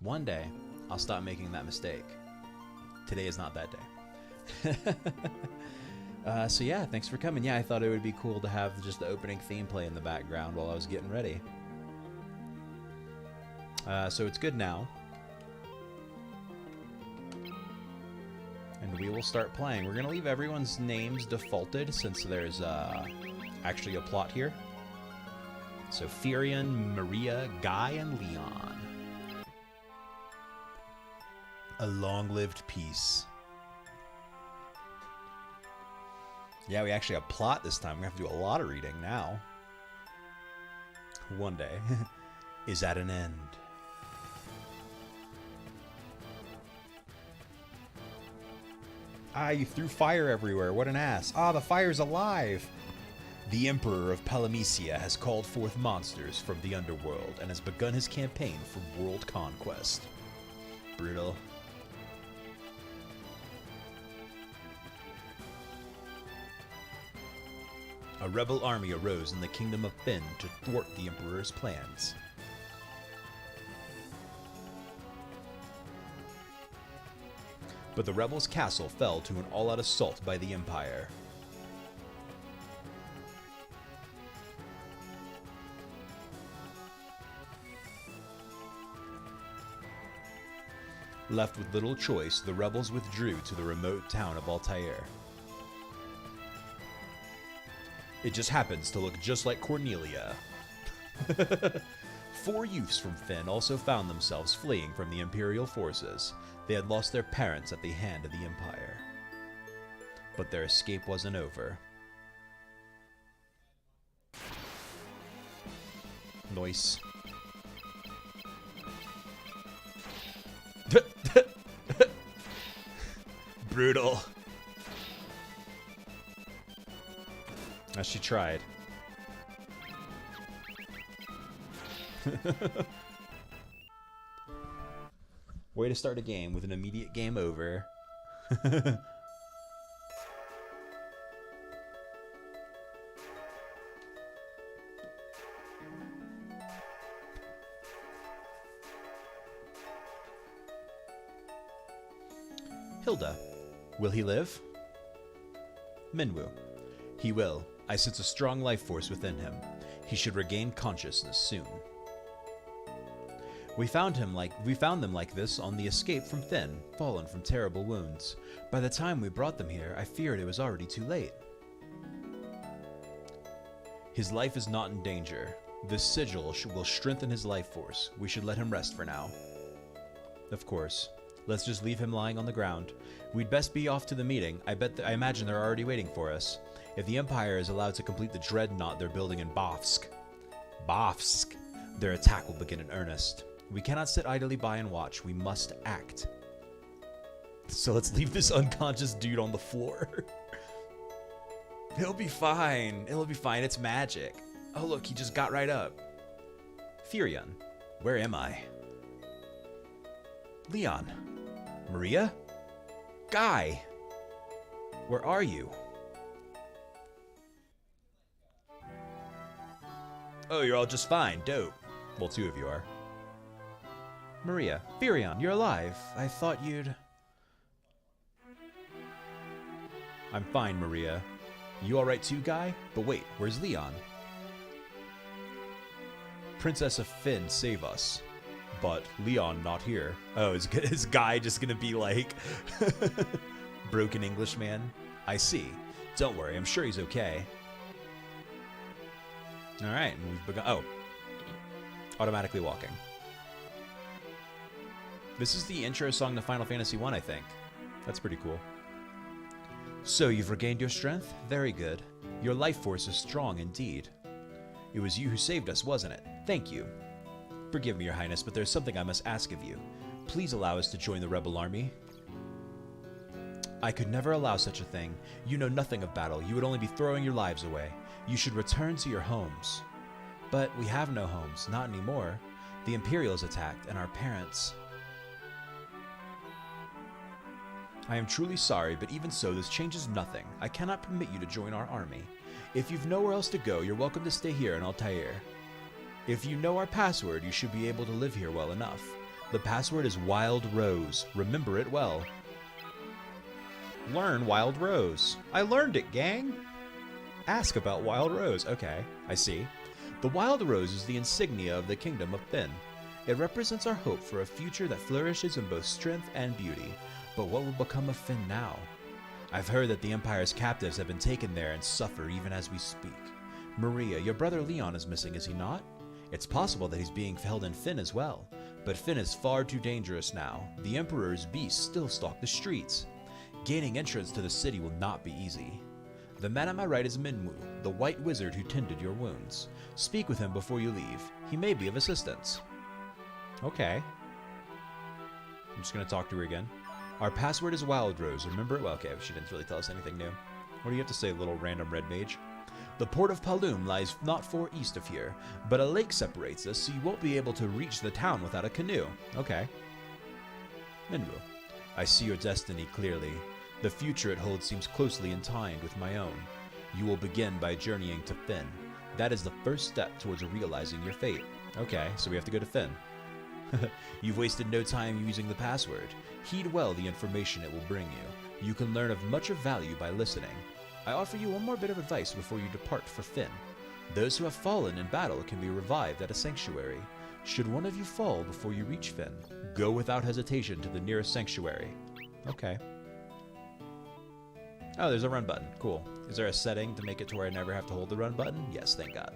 One day, I'll stop making that mistake. Today is not that day. So yeah, thanks for coming. Yeah, I thought it would be cool to have just the opening theme play in the background while I was getting ready. So it's good now. And we will start playing. We're going to leave everyone's names defaulted since there's actually a plot here. So Furion, Maria, Guy, and Leon. A long-lived peace. Yeah, we actually have plot this time. We have to do a lot of reading now. One day is at an end. Ah, you threw fire everywhere. What an ass. Ah, the fire's alive. The Emperor of Palamecia has called forth monsters from the underworld and has begun his campaign for world conquest. Brutal. A rebel army arose in the kingdom of Fynn to thwart the Emperor's plans. But the rebels' castle fell to an all-out assault by the Empire. Left with little choice, the rebels withdrew to the remote town of Altair. It just happens to look just like Cornelia. 4 youths from Fynn also found themselves fleeing from the Imperial forces. They had lost their parents at the hand of the Empire. But their escape wasn't over. Nice. Brutal. As she tried. Way to start a game with an immediate game over. Hilda. Will he live? Minwu. He will. I sense a strong life force within him. He should regain consciousness soon. We found them like this on the escape from Fynn, fallen from terrible wounds. By the time we brought them here, I feared it was already too late. His life is not in danger. This sigil will strengthen his life force. We should let him rest for now. Of course. Let's just leave him lying on the ground. We'd best be off to the meeting. I imagine they're already waiting for us. If the Empire is allowed to complete the dreadnought they're building in Bafsk, their attack will begin in earnest. We cannot sit idly by and watch. We must act. So let's leave this unconscious dude on the floor. He'll be fine. It'll be fine. It's magic. Oh, look, he just got right up. Furion, where am I? Leon. Maria? Guy. Where are you? Oh, you're all just fine. Dope. Well, 2 of you are. Maria. Furion, you're alive. I thought you'd... I'm fine, Maria. You alright too, Guy? But wait, where's Leon? Princess of Fynn, save us. But Leon not here. Oh, is Guy just gonna be like... broken English man? I see. Don't worry, I'm sure he's okay. Alright, and we've begun... Oh. Automatically walking. This is the intro song to Final Fantasy I, I think. That's pretty cool. So, you've regained your strength? Very good. Your life force is strong indeed. It was you who saved us, wasn't it? Thank you. Forgive me, Your Highness, but there's something I must ask of you. Please allow us to join the rebel army. I could never allow such a thing. You know nothing of battle. You would only be throwing your lives away. You should return to your homes. But we have no homes, not anymore. The Imperials attacked, and our parents... I am truly sorry, but even so, this changes nothing. I cannot permit you to join our army. If you've nowhere else to go, you're welcome to stay here in Altair. If you know our password, you should be able to live here well enough. The password is Wild Rose. Remember it well. Learn Wild Rose. I learned it, gang. Ask about Wild Rose. Okay, I see. The Wild Rose is the insignia of the Kingdom of Finn. It represents our hope for a future that flourishes in both strength and beauty. But what will become of Finn now? I've heard that the Empire's captives have been taken there and suffer even as we speak. Maria, your brother Leon is missing, is he not? It's possible that he's being held in Finn as well. But Finn is far too dangerous now. The Emperor's beasts still stalk the streets. Gaining entrance to the city will not be easy. The man at my right is Minwu, the white wizard who tended your wounds. Speak with him before you leave. He may be of assistance. Okay. I'm just going to talk to her again. Our password is Wild Rose. Remember it well. Okay, she didn't really tell us anything new. What do you have to say, little random red mage? The port of Palum lies not far east of here, but a lake separates us, so you won't be able to reach the town without a canoe. Okay. Minwu, I see your destiny clearly. The future it holds seems closely entwined with my own. You will begin by journeying to Finn. That is the first step towards realizing your fate. Okay, so we have to go to Finn. You've wasted no time using the password. Heed well the information it will bring you. You can learn of much of value by listening. I offer you one more bit of advice before you depart for Finn. Those who have fallen in battle can be revived at a sanctuary. Should one of you fall before you reach Finn, go without hesitation to the nearest sanctuary. Okay. Oh, there's a run button. Cool. Is there a setting to make it to where I never have to hold the run button? Yes, thank God.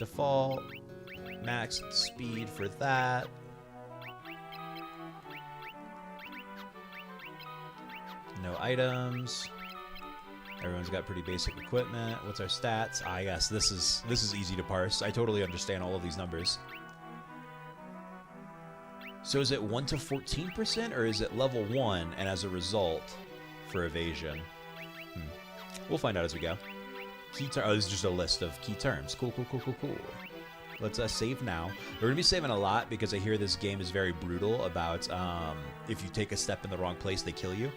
Default. Max speed for that. No items. Everyone's got pretty basic equipment. What's our stats? Ah, yes, this is easy to parse. I totally understand all of these numbers. So is it 1 to 14%, or is it level 1 and as a result for evasion? We'll find out as we go. Key term. Oh, this is just a list of key terms. Cool, cool, cool, cool, cool. Let's save now. We're gonna be saving a lot because I hear this game is very brutal about if you take a step in the wrong place, they kill you.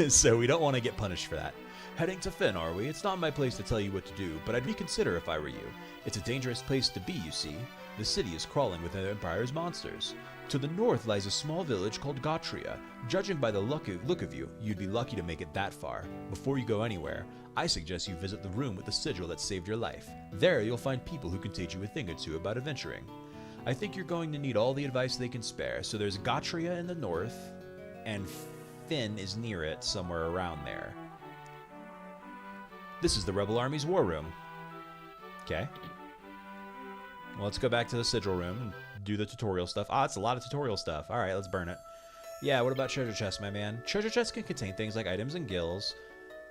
So we don't want to get punished for that. Heading to Finn, are we? It's not my place to tell you what to do, but I'd reconsider if I were you. It's a dangerous place to be, you see. The city is crawling with the Empire's monsters. To the north lies a small village called Gautria. Judging by the look of you, you'd be lucky to make it that far. Before you go anywhere, I suggest you visit the room with the sigil that saved your life. There you'll find people who can teach you a thing or two about adventuring. I think you're going to need all the advice they can spare, so there's Gautria in the north, and Finn is near it, somewhere around there. This is the Rebel Army's war room. Okay. Well, let's go back to the sigil room and do the tutorial stuff. Ah, it's a lot of tutorial stuff. All right, let's burn it. Yeah, what about treasure chests, my man? Treasure chests can contain things like items and gills.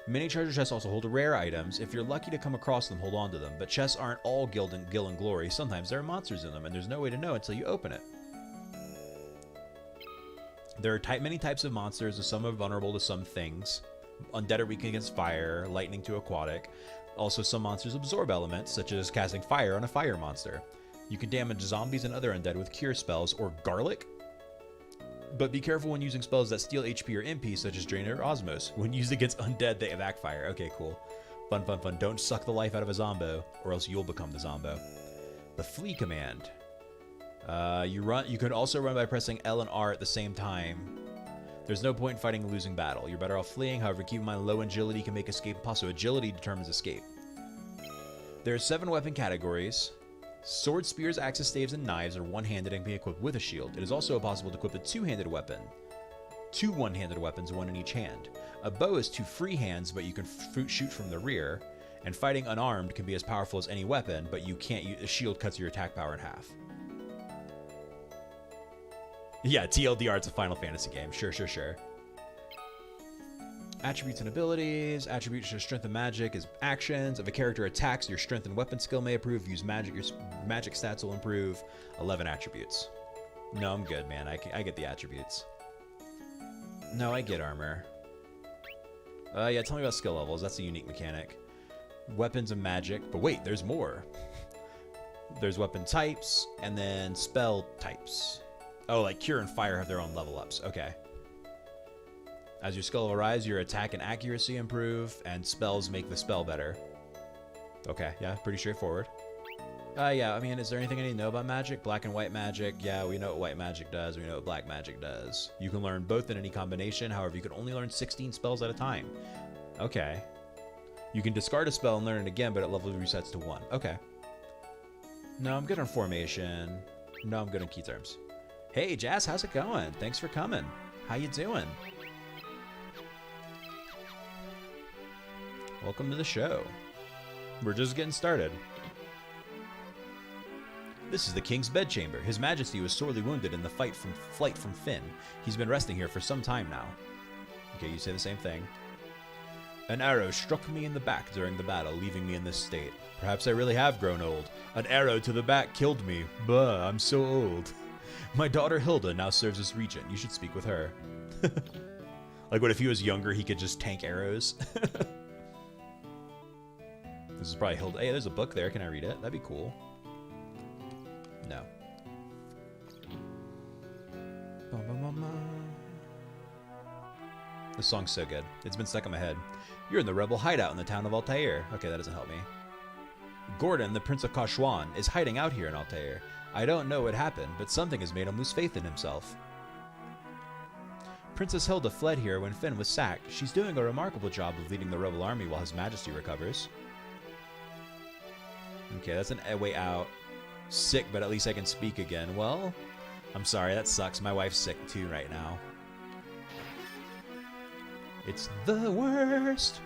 Many treasure chests also hold rare items. If you're lucky to come across them, hold on to them. But chests aren't all gil and glory. Sometimes there are monsters in them, and there's no way to know until you open it. There are many types of monsters, and some are vulnerable to some things. Undead are weak against fire, lightning to aquatic. Also, some monsters absorb elements, such as casting fire on a fire monster. You can damage zombies and other undead with cure spells or garlic. But be careful when using spells that steal HP or MP, such as Drain or Osmos. When used against undead, they backfire. Okay, cool. Fun, fun, fun. Don't suck the life out of a zombo, or else you'll become the zombo. The flee command. You can also run by pressing L and R at the same time. There's no point in fighting a losing battle. You're better off fleeing. However, keep in mind low agility can make escape impossible. Agility determines escape. There are 7 weapon categories. Swords, spears, axes, staves, and knives are one-handed and can be equipped with a shield. It is also possible to equip a two-handed weapon. 2 one-handed weapons, 1 in each hand. A bow is 2 free hands, but you can shoot from the rear. And fighting unarmed can be as powerful as any weapon, but you can't use a shield cuts your attack power in half. Yeah, TLDR, it's a Final Fantasy game. Sure, sure, sure. Attributes and abilities. Attributes to strength and magic is actions. If a character attacks, your strength and weapon skill may improve. Use magic, your magic stats will improve. 11 attributes. No, I'm good, man. I get the attributes. No, I get armor. Yeah, tell me about skill levels. That's a unique mechanic. Weapons and magic. But wait, there's more. There's weapon types, and then spell types. Oh, like Cure and Fire have their own level ups. Okay. As your skill will rise, your attack and accuracy improve, and spells make the spell better. Okay, yeah, pretty straightforward. Yeah, I mean, is there anything I need to know about magic? Black and white magic? Yeah, we know what white magic does. We know what black magic does. You can learn both in any combination. However, you can only learn 16 spells at a time. Okay. You can discard a spell and learn it again, but it level resets to 1. Okay. No, I'm good on formation. No, I'm good on key terms. Hey, Jazz, how's it going? Thanks for coming. How you doing? Welcome to the show. We're just getting started. This is the King's Bedchamber. His Majesty was sorely wounded in the flight from Finn. He's been resting here for some time now. Okay, you say the same thing. An arrow struck me in the back during the battle, leaving me in this state. Perhaps I really have grown old. An arrow to the back killed me. Buh, I'm so old. My daughter Hilda now serves as regent. You should speak with her. Like, what if he was younger, he could just tank arrows? This is probably Hilda. Hey, there's a book there. Can I read it? That'd be cool. No. This song's so good. It's been stuck in my head. You're in the rebel hideout in the town of Altair. Okay, that doesn't help me. Gordon, the Prince of Kashwan, is hiding out here in Altair. I don't know what happened, but something has made him lose faith in himself. Princess Hilda fled here when Finn was sacked. She's doing a remarkable job of leading the rebel army while His Majesty recovers. Okay, that's a way out. Sick, but at least I can speak again. Well, I'm sorry, that sucks. My wife's sick too right now. It's the worst.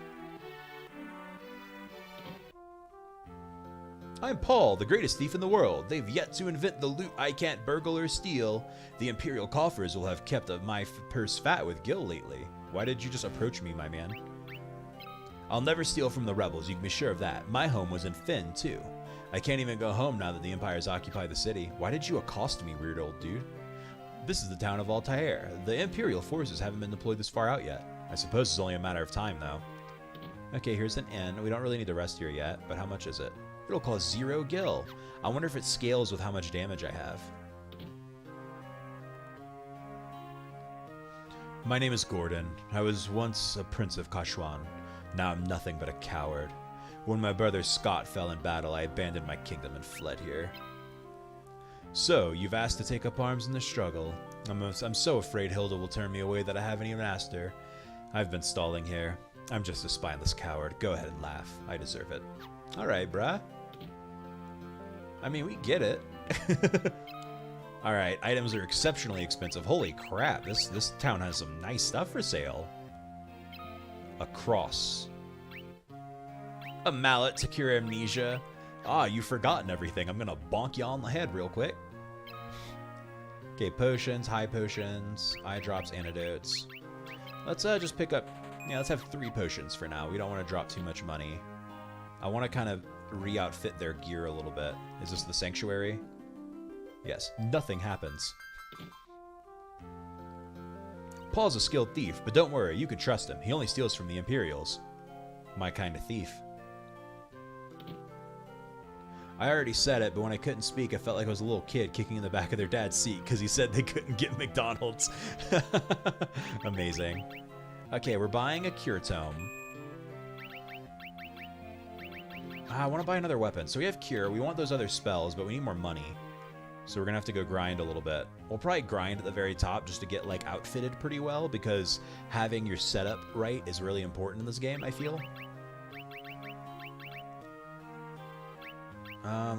I'm Paul, the greatest thief in the world. They've yet to invent the loot I can't burgle or steal. The Imperial coffers will have kept my purse fat with Gil lately. Why did you just approach me, my man? I'll never steal from the rebels, you can be sure of that. My home was in Finn, too. I can't even go home now that the Empire's occupied the city. Why did you accost me, weird old dude? This is the town of Altair. The Imperial forces haven't been deployed this far out yet. I suppose it's only a matter of time, though. Okay, here's an inn. We don't really need to rest here yet, but how much is it? It'll cost 0 gil. I wonder if it scales with how much damage I have. My name is Gordon. I was once a prince of Kashwan. Now I'm nothing but a coward. When my brother Scott fell in battle, I abandoned my kingdom and fled here. So, you've asked to take up arms in the struggle. I'm so afraid Hilda will turn me away that I haven't even asked her. I've been stalling here. I'm just a spineless coward. Go ahead and laugh. I deserve it. Alright, bruh. I mean, we get it. Alright, items are exceptionally expensive. Holy crap, this town has some nice stuff for sale. A cross. A mallet to cure amnesia. Ah, you've forgotten everything. I'm gonna bonk you on the head real quick. Okay, potions, high potions, eye drops, antidotes. Let's just pick up... Yeah, let's have 3 potions for now. We don't want to drop too much money. I want to kind of re-outfit their gear a little bit. Is this the sanctuary? Yes. Nothing happens. Paul's a skilled thief, but don't worry, you can trust him. He only steals from the Imperials. My kind of thief. I already said it, but when I couldn't speak, I felt like I was a little kid kicking in the back of their dad's seat because he said they couldn't get McDonald's. Amazing. Okay, we're buying a cure tome. I want to buy another weapon. So we have cure. We want those other spells, but we need more money. So we're going to have to go grind a little bit. We'll probably grind at the very top just to get, like, outfitted pretty well, because having your setup right is really important in this game, I feel.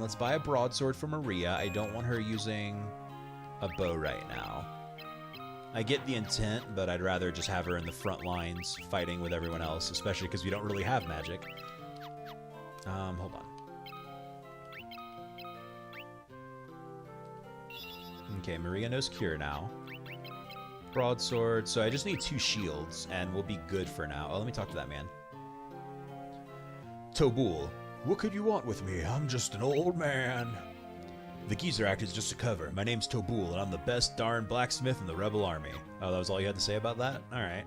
Let's buy a broadsword for Maria. I don't want her using a bow right now. I get the intent, but I'd rather just have her in the front lines fighting with everyone else, especially because we don't really have magic. Hold on. Okay, Maria knows cure now. Broadsword. So I just need 2 shields, and we'll be good for now. Oh, let me talk to that man. Tobul. What could you want with me? I'm just an old man. The geezer act is just a cover. My name's Tobul, and I'm the best darn blacksmith in the rebel army. Oh, that was all you had to say about that? Alright.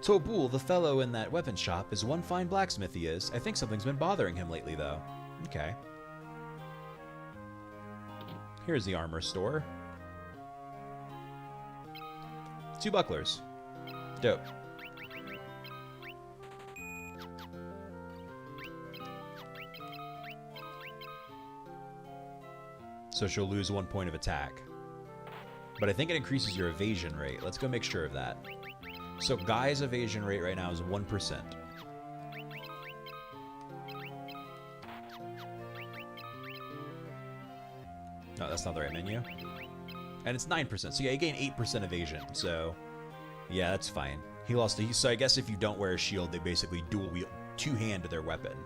Tobul, the fellow in that weapon shop, is one fine blacksmith he is. I think something's been bothering him lately, though. Okay. Here's the armor store. 2 bucklers. Dope. So she'll lose 1 point of attack. But I think it increases your evasion rate. Let's go make sure of that. So Guy's evasion rate right now is 1%. No, that's not the right menu. And it's 9%. So yeah, you gain 8% evasion. So yeah, that's fine. He lost a... So I guess if you don't wear a shield, they basically dual wield two-hand their weapon.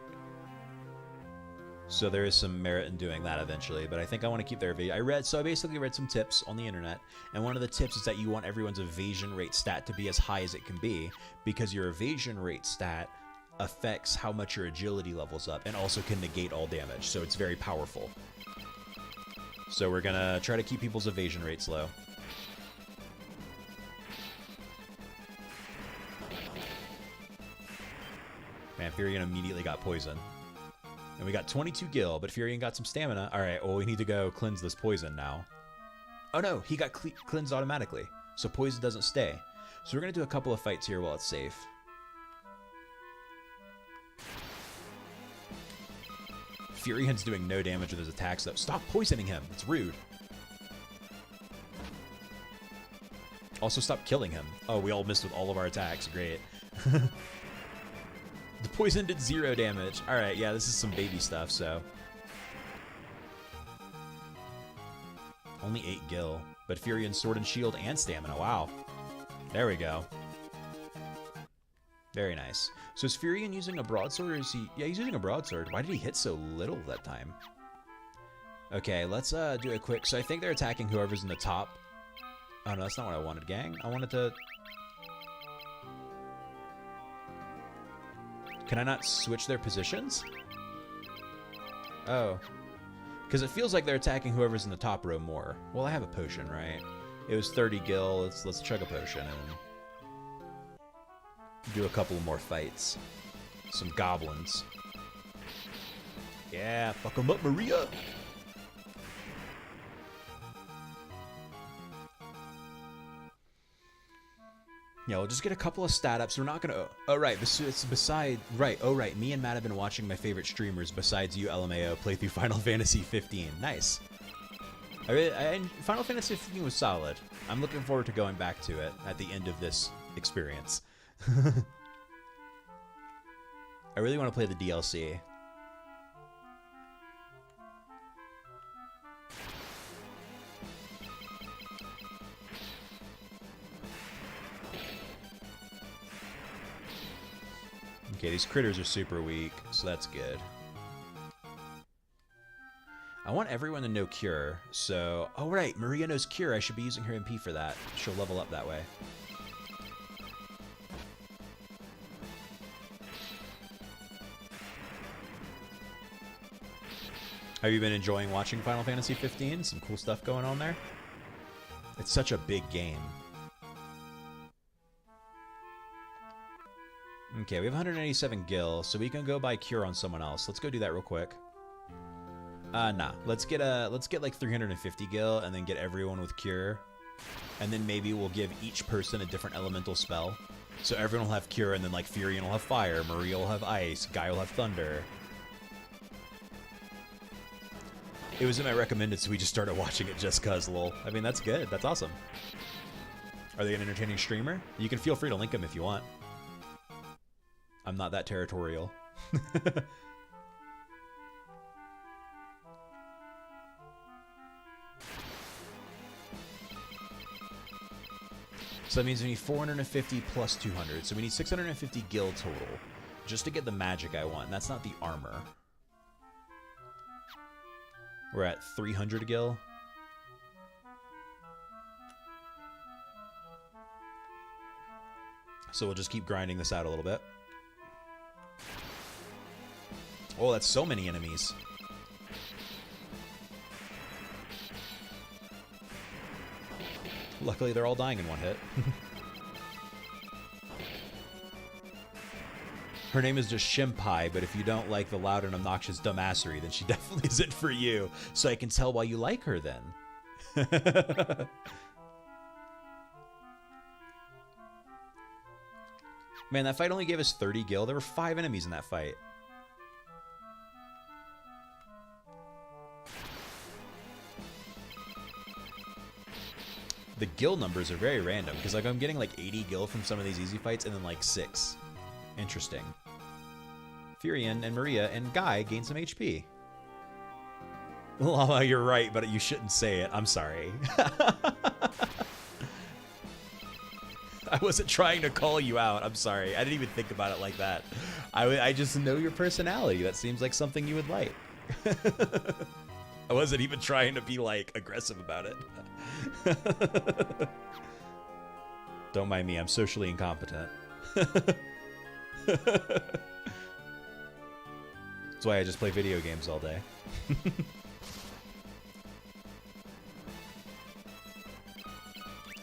So there is some merit in doing that eventually, but I think I want to keep their evasion. So I basically read some tips on the internet, and one of the tips is that you want everyone's evasion rate stat to be as high as it can be, because your evasion rate stat affects how much your agility levels up, and also can negate all damage, so it's very powerful. So we're gonna try to keep people's evasion rates low. Man, Furion immediately got poison. And we got 22 gil, but Furion got some stamina. Alright, well, we need to go cleanse this poison now. Oh no, he got cleansed automatically. So poison doesn't stay. So we're going to do a couple of fights here while it's safe. Furion's doing no damage with his attacks, though. Stop poisoning him. It's rude. Also, stop killing him. Oh, we all missed with all of our attacks. Great. The poison did 0 damage. Alright, yeah, this is some baby stuff, so. Only 8 gil. But Furion, sword and shield and stamina. Wow. There we go. Very nice. So is Furion using a broadsword, or is he... Yeah, he's using a broadsword. Why did he hit so little that time? Okay, let's do a quick... So I think they're attacking whoever's in the top. Oh, no, that's not what I wanted, gang. I wanted to... Can I not switch their positions? Oh. Because it feels like they're attacking whoever's in the top row more. Well, I have a potion, right? It was 30 gil. Let's chug a potion and do a couple more fights. Some goblins. Yeah, fuck them up, Maria! Yeah, we'll just get a couple of stat ups. We're not gonna... Oh, right. It's beside... Right. Oh, right. Me and Matt have been watching my favorite streamers besides you, LMAO, play through Final Fantasy 15. Nice. Final Fantasy 15 was solid. I'm looking forward to going back to it at the end of this experience. I really want to play the DLC. Okay, these critters are super weak, so that's good. I want everyone to know Cure, so... Oh, right, Maria knows Cure. I should be using her MP for that. She'll level up that way. Have you been enjoying watching Final Fantasy 15? Some cool stuff going on there? It's such a big game. Okay, we have 187 gil, so we can go buy Cure on someone else. Let's go do that real quick. Nah. Let's get like 350 gil and then get everyone with Cure. And then maybe we'll give each person a different elemental spell. So everyone will have Cure, and then like Furion will have Fire, Maria will have Ice, Guy will have Thunder. It was in my recommended, so we just started watching it just cuz, lol. I mean, that's good. That's awesome. Are they an entertaining streamer? You can feel free to link them if you want. I'm not that territorial. So that means we need 450 plus 200. So we need 650 gil total just to get the magic I want. And that's not the armor. We're at 300 gil. So we'll just keep grinding this out a little bit. Oh, that's so many enemies. Luckily, they're all dying in one hit. Her name is just Shimpai, but if you don't like the loud and obnoxious dumbassery, then she definitely isn't for you. So I can tell why you like her then. Man, that fight only gave us 30 gil. There were 5 enemies in that fight. The gil numbers are very random, because like I'm getting like 80 gil from some of these easy fights, and then like 6. Interesting. Furion and Maria and Guy gain some HP. Llama, you're right, but you shouldn't say it. I'm sorry. I wasn't trying to call you out. I'm sorry. I didn't even think about it like that. I just know your personality. That seems like something you would like. I wasn't even trying to be, like, aggressive about it. Don't mind me. I'm socially incompetent. That's why I just play video games all day.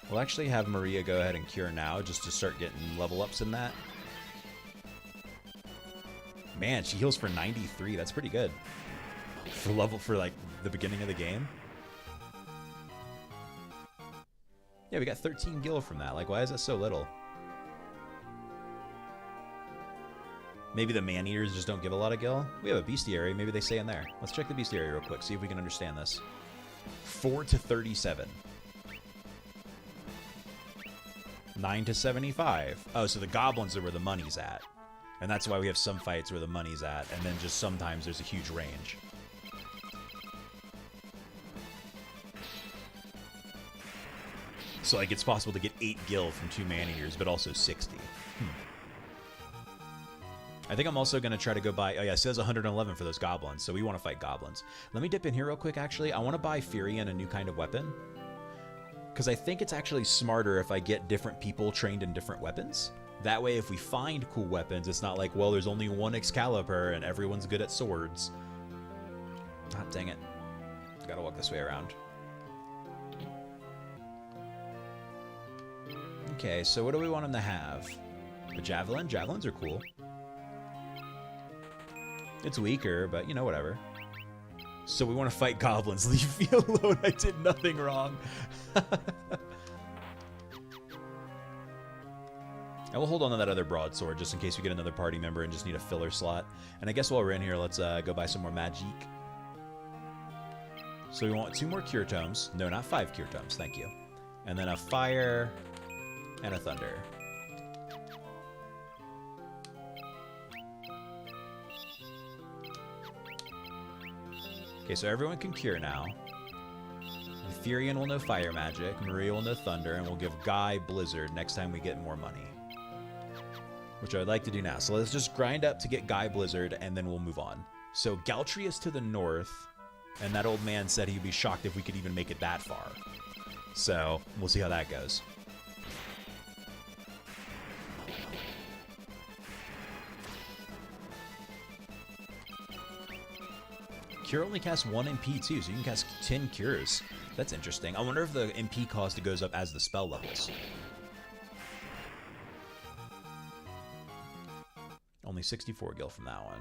We'll actually have Maria go ahead and cure now, just to start getting level ups in that. Man, she heals for 93. That's pretty good. For like the beginning of the game. Yeah, we got 13 gil from that. Like, why is that so little? Maybe the man-eaters just don't give a lot of gil? We have a bestiary. Maybe they say in there. Let's check the bestiary real quick, see if we can understand this. 4 to 37. 9 to 75. Oh, so the goblins are where the money's at. And that's why we have some fights where the money's at, and then just sometimes there's a huge range. So, like, it's possible to get 8 gil from 2 man-eaters, but also 60. I think I'm also going to try to go buy... Oh, yeah, it says 111 for those goblins, so we want to fight goblins. Let me dip in here real quick, actually. I want to buy Furion a new kind of weapon. Because I think it's actually smarter if I get different people trained in different weapons. That way, if we find cool weapons, it's not like, well, there's only one Excalibur and everyone's good at swords. Ah, dang it. Gotta walk this way around. Okay, so what do we want him to have? A javelin? Javelins are cool. It's weaker, but, you know, whatever. So we want to fight goblins. Leave me alone. I did nothing wrong. I will hold on to that other broadsword just in case we get another party member and just need a filler slot. And I guess while we're in here, let's go buy some more magic. So we want 2 more cure tomes. No, not 5 cure tomes. Thank you. And then a fire and a thunder. Okay, so everyone can cure now. Furion will know fire magic, Maria will know thunder, and we'll give Guy blizzard next time we get more money. Which I would like to do now. So let's just grind up to get Guy blizzard, and then we'll move on. So Galtry is to the north, and that old man said he'd be shocked if we could even make it that far. So we'll see how that goes. Cure only casts 1 MP too, so you can cast 10 cures. That's interesting. I wonder if the MP cost goes up as the spell levels. Only 64 gil from that one.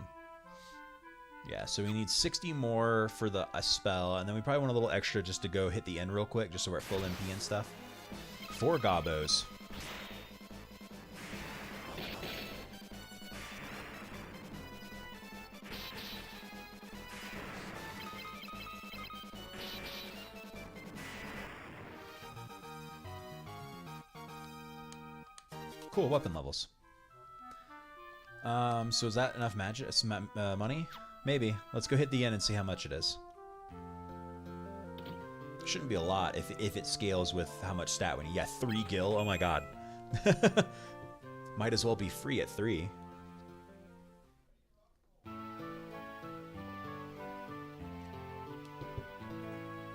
Yeah, so we need 60 more for the spell, and then we probably want a little extra just to go hit the end real quick, just so we're at full MP and stuff. 4 gobos. Cool, weapon levels. So is that enough magic, money? Maybe. Let's go hit the end and see how much it is. Shouldn't be a lot if it scales with how much stat we need. Yeah, 3 gil. Oh my god. Might as well be free at 3.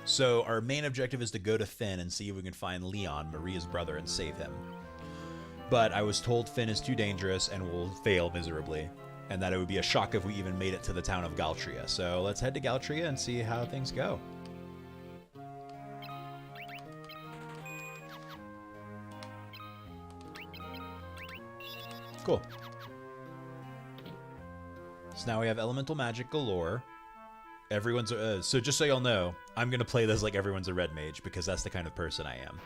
So our main objective is to go to Finn and see if we can find Leon, Maria's brother, and save him. But I was told Finn is too dangerous and will fail miserably, and that it would be a shock if we even made it to the town of Galtria. So let's head to Galtria and see how things go. Cool. So now we have elemental magic galore. Everyone's so just so y'all know, I'm gonna play this like everyone's a red mage because that's the kind of person I am.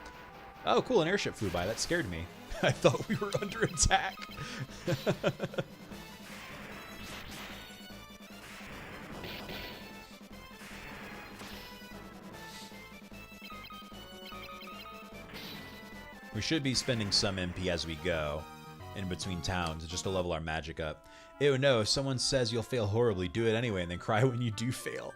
Oh, cool! An airship flew by. That scared me. I thought we were under attack. We should be spending some MP as we go in between towns just to level our magic up. Ew, no, if someone says you'll fail horribly, do it anyway and then cry when you do fail.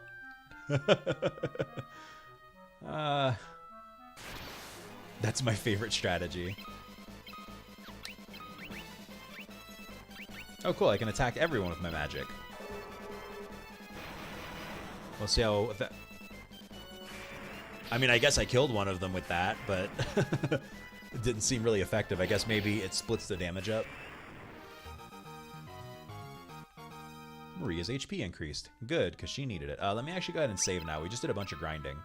That's my favorite strategy. Oh, cool, I can attack everyone with my magic. We'll see how... I mean, I guess I killed one of them with that, but it didn't seem really effective. I guess maybe it splits the damage up. Maria's HP increased. Good, because she needed it. Let me actually go ahead and save now. We just did a bunch of grinding.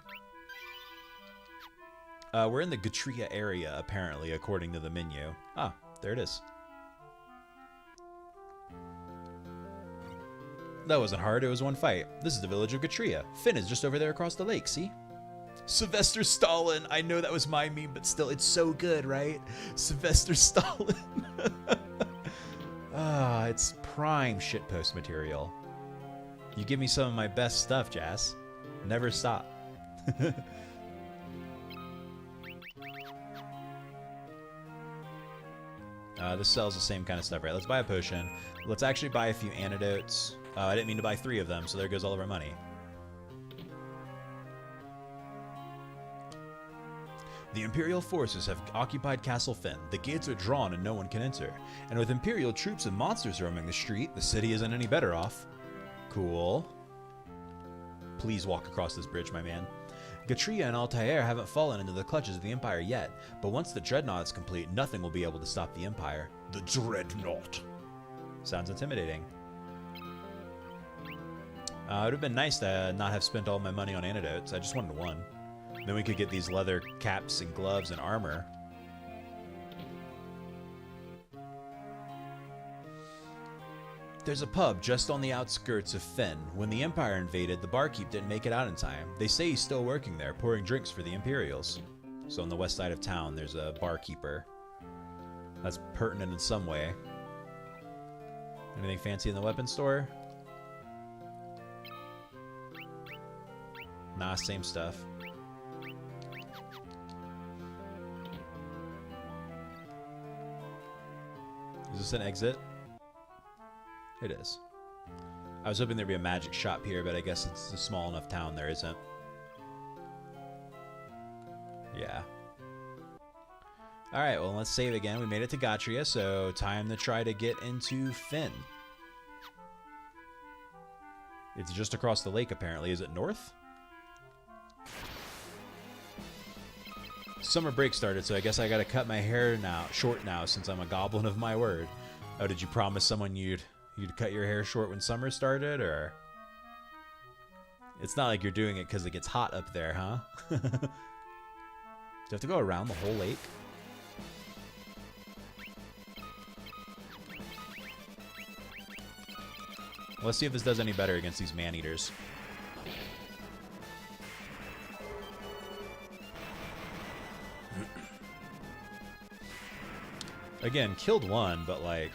We're in the Gatria area, apparently, according to the menu. Ah, there it is. That wasn't hard, it was one fight. This is the village of Gatria. Finn is just over there across the lake, see? Sylvester Stalin! I know that was my meme, but still, it's so good, right? Sylvester Stalin! Ah, it's prime shitpost material. You give me some of my best stuff, Jazz. Never stop. This sells the same kind of stuff, right? Let's buy a potion. Let's actually buy a few antidotes. I didn't mean to buy 3 of them, so there goes all of our money. The Imperial forces have occupied Castle Finn. The gates are drawn and no one can enter. And with Imperial troops and monsters roaming the street, the city isn't any better off. Cool. Please walk across this bridge, my man. Gatria and Altair haven't fallen into the clutches of the Empire yet, but once the Dreadnought is complete, nothing will be able to stop the Empire. The Dreadnought. Sounds intimidating. It would have been nice to not have spent all my money on antidotes. I just wanted 1. Then we could get these leather caps and gloves and armor. There's a pub just on the outskirts of Finn. When the Empire invaded, the barkeep didn't make it out in time. They say he's still working there, pouring drinks for the Imperials. So on the west side of town, there's a barkeeper. That's pertinent in some way. Anything fancy in the weapon store? Nah, same stuff. Is this an exit? It is. I was hoping there'd be a magic shop here, but I guess it's a small enough town there isn't. Yeah. Alright, well, let's save again. We made it to Gatria, so time to try to get into Finn. It's just across the lake, apparently. Is it north? Summer break started, so I guess I gotta cut my hair short now since I'm a goblin of my word. Oh, did you promise someone you'd cut your hair short when summer started, or? It's not like you're doing it because it gets hot up there, huh? Do you have to go around the whole lake? Let's see if this does any better against these man-eaters. Again, killed 1, but like,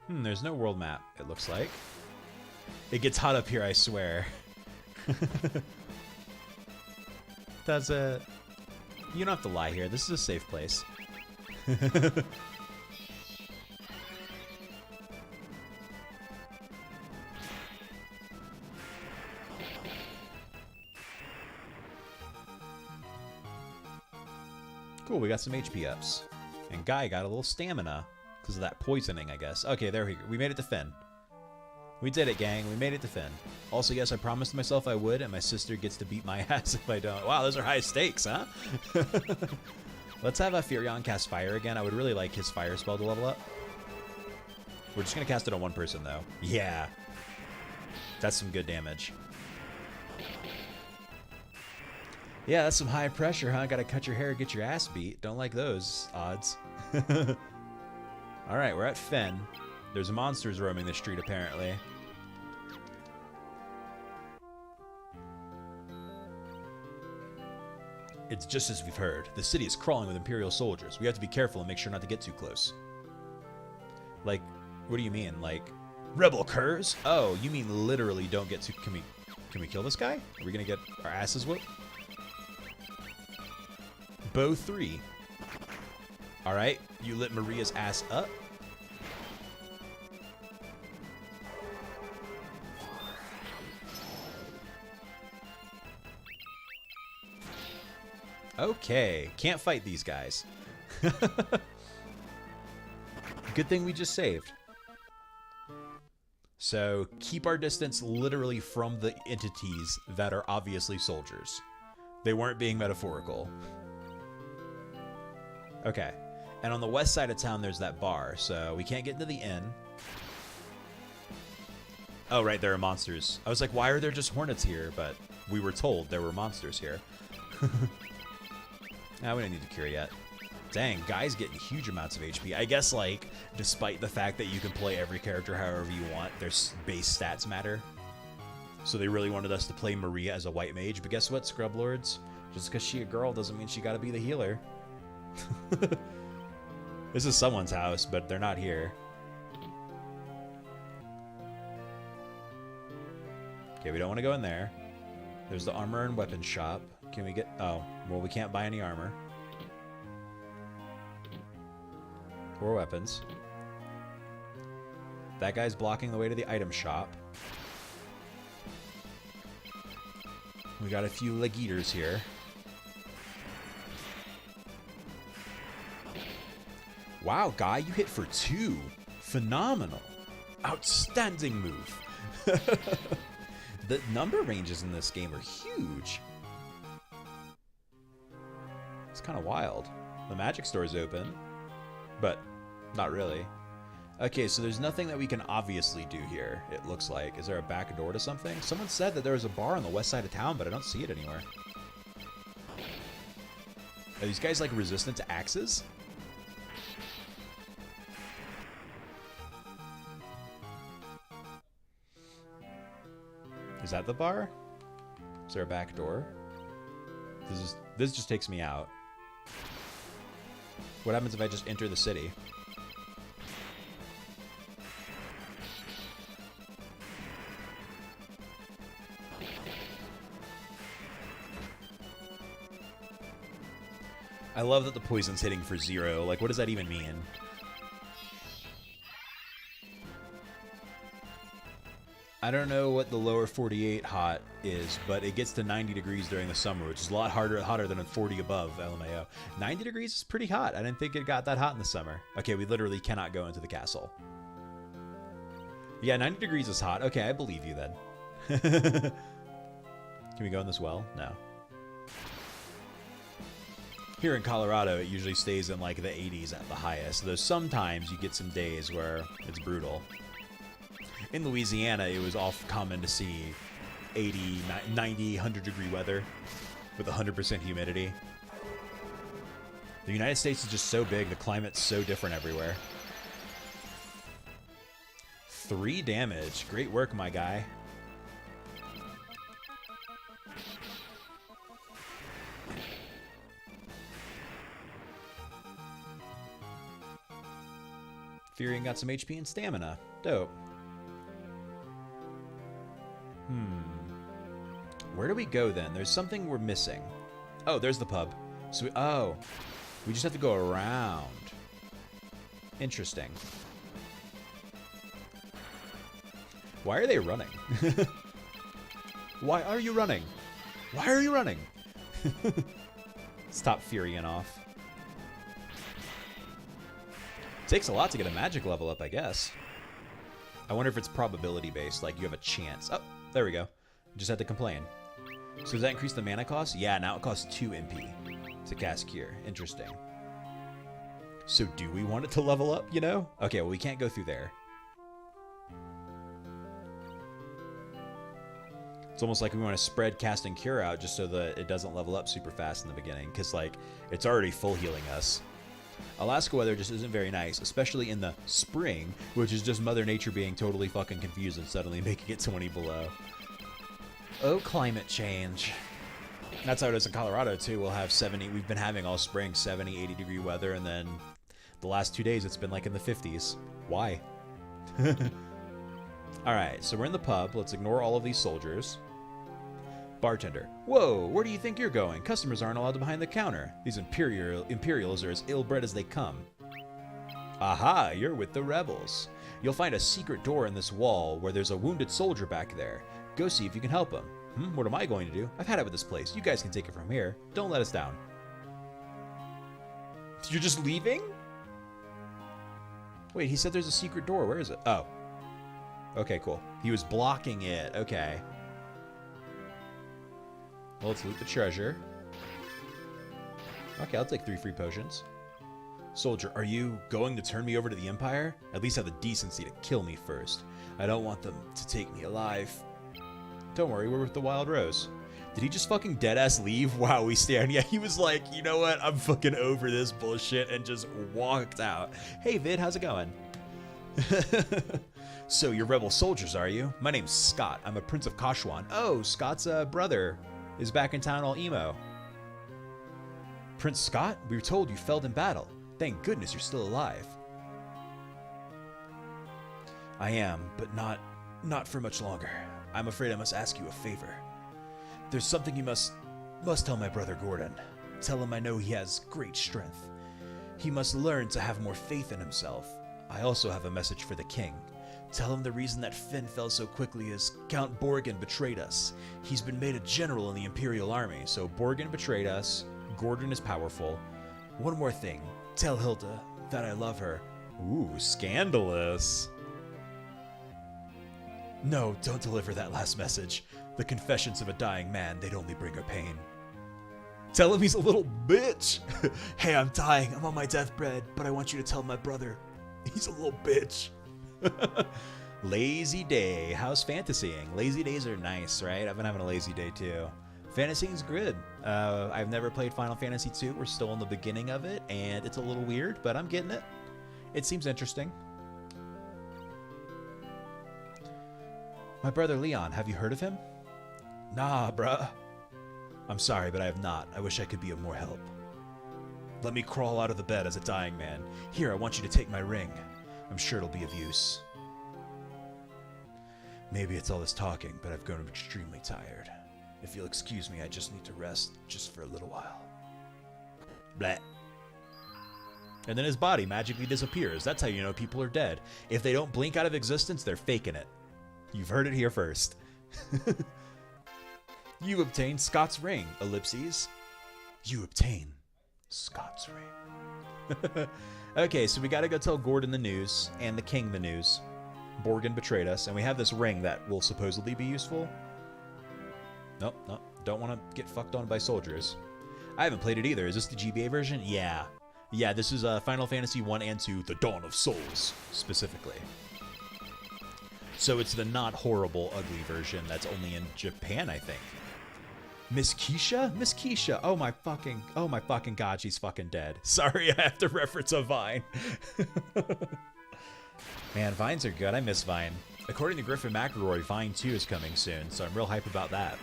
there's no world map, it looks like. It gets hot up here, I swear. Does it? You don't have to lie here. This is a safe place. Cool, we got some HP ups. And Guy got a little stamina because of that poisoning, I guess. Okay, there we go. We made it to Finn. We did it, gang. We made it to Finn. Also, yes, I promised myself I would, and my sister gets to beat my ass if I don't. Wow, those are high stakes, huh? Let's have a Furion cast fire again. I would really like his fire spell to level up. We're just going to cast it on 1 person, though. Yeah. That's some good damage. Yeah, that's some high pressure, huh? Gotta cut your hair, get your ass beat. Don't like those odds. Alright, we're at Finn. There's monsters roaming the street, apparently. It's just as we've heard. The city is crawling with Imperial soldiers. We have to be careful and make sure not to get too close. Like, what do you mean? Like, rebel curs? Oh, you mean literally don't get too... Can we kill this guy? Are we gonna get our asses whooped? Bow 3. Alright, you lit Maria's ass up. Okay, can't fight these guys. Good thing we just saved. So, keep our distance literally from the entities that are obviously soldiers. They weren't being metaphorical. Okay. And on the west side of town, there's that bar, so we can't get into the inn. Oh, right, there are monsters. I was like, why are there just hornets here? But we were told there were monsters here. We don't need to cure yet. Dang, guy's getting huge amounts of HP. I guess, like, despite the fact that you can play every character however you want, their base stats matter. So they really wanted us to play Maria as a white mage. But guess what, Scrub Lords? Just because she a girl doesn't mean she gotta be the healer. This is someone's house, but they're not here. Okay, we don't want to go in there. There's the armor and weapons shop. Can we get... Oh, well, we can't buy any armor. Or weapons. That guy's blocking the way to the item shop. We got a few leg eaters here. Wow, guy, you hit for 2. Phenomenal. Outstanding move. The number ranges in this game are huge. It's kind of wild. The magic store is open, but not really. Okay, so there's nothing that we can obviously do here, it looks like. Is there a back door to something? Someone said that there was a bar on the west side of town, but I don't see it anywhere. Are these guys, like, resistant to axes? Is that the bar? Is there a back door? This just takes me out. What happens if I just enter the city? I love that the poison's hitting for 0. Like, what does that even mean? I don't know what the lower 48 hot is, but it gets to 90 degrees during the summer, which is a lot hotter than a 40 above, LMAO. 90 degrees is pretty hot. I didn't think it got that hot in the summer. Okay, we literally cannot go into the castle. Yeah, 90 degrees is hot. Okay, I believe you then. Can we go in this well? No. Here in Colorado, it usually stays in like the 80s at the highest, though sometimes you get some days where it's brutal. In Louisiana, it was often common to see 80, 90, 100 degree weather with 100% humidity. The United States is just so big, the climate's so different everywhere. 3 damage. Great work, my guy. Furion got some HP and stamina. Dope. Where do we go then? There's something we're missing. Oh, there's the pub. So we just have to go around. Interesting. Why are they running? Why are you running? Why are you running? Stop Furion off. Takes a lot to get a magic level up, I guess. I wonder if it's probability based, like you have a chance. Oh, there we go. Just had to complain. So does that increase the mana cost? Yeah, now it costs 2 MP to cast Cure. Interesting. So do we want it to level up, you know? Okay, well we can't go through there. It's almost like we want to spread casting Cure out just so that it doesn't level up super fast in the beginning, because like it's already full healing us. Alaska weather just isn't very nice, especially in the spring, which is just Mother Nature being totally fucking confused and suddenly making it 20 below. Oh, climate change. That's how it is in Colorado, too. We'll have 70... We've been having all spring 70, 80-degree weather, and then the last 2 days it's been like in the 50s. Why? Alright, so we're in the pub. Let's ignore all of these soldiers. Bartender. Whoa, where do you think you're going? Customers aren't allowed behind the counter. These Imperials are as ill-bred as they come. Aha, you're with the rebels. You'll find a secret door in this wall where there's a wounded soldier back there. Go see if you can help him. What am I going to do? I've had it with this place. You guys can take it from here. Don't let us down. You're just leaving? Wait, he said there's a secret door. Where is it? Oh. Okay, cool. He was blocking it. Okay. Well, let's loot the treasure. Okay, I'll take 3 free potions. Soldier, are you going to turn me over to the Empire? At least have the decency to kill me first. I don't want them to take me alive. Don't worry, we're with the Wild Rose. Did he just fucking deadass leave? Wow, we stand. Yeah, he was like, you know what? I'm fucking over this bullshit and just walked out. Hey, Vid, how's it going? So, you're rebel soldiers, are you? My name's Scott. I'm a Prince of Kashwan. Oh, Scott's brother is back in town all emo. Prince Scott? We were told you fell in battle. Thank goodness you're still alive. I am, but not for much longer. I'm afraid I must ask you a favor. There's something you must tell my brother Gordon. Tell him I know he has great strength. He must learn to have more faith in himself. I also have a message for the king. Tell him the reason that Finn fell so quickly is Count Borgin betrayed us. He's been made a general in the Imperial Army, so Borgin betrayed us. Gordon is powerful. One more thing. Tell Hilda that I love her. Ooh, scandalous. No, don't deliver that last message. The confessions of a dying man, they'd only bring her pain. Tell him he's a little bitch. Hey, I'm dying. I'm on my deathbed, but I want you to tell my brother he's a little bitch. Lazy day. How's fantasying? Lazy days are nice, right? I've been having a lazy day too. Fantasying's good. I've never played Final Fantasy II. We're still in the beginning of it, and it's a little weird, but I'm getting it. It seems interesting. My brother Leon, have you heard of him? Nah, bruh. I'm sorry, but I have not. I wish I could be of more help. Let me crawl out of the bed as a dying man. Here, I want you to take my ring. I'm sure it'll be of use. Maybe it's all this talking, but I've grown extremely tired. If you'll excuse me, I just need to rest just for a little while. Bleh. And then his body magically disappears. That's how you know people are dead. If they don't blink out of existence, they're faking it. You've heard it here first. You obtain Scott's ring, ellipses. You obtain Scott's ring. Okay, so we gotta go tell Gordon the news, and the king the news. Borgin betrayed us, and we have this ring that will supposedly be useful. Nope, don't want to get fucked on by soldiers. I haven't played it either. Is this the GBA version? Yeah. Yeah, this is Final Fantasy 1 and 2, The Dawn of Souls, specifically. So it's the not horrible, ugly version that's only in Japan, I think. Miss Keisha? Miss Keisha. Oh my fucking god, she's fucking dead. Sorry, I have to reference a Vine. Man, Vines are good. I miss Vine. According to Griffin McElroy, Vine 2 is coming soon, so I'm real hype about that.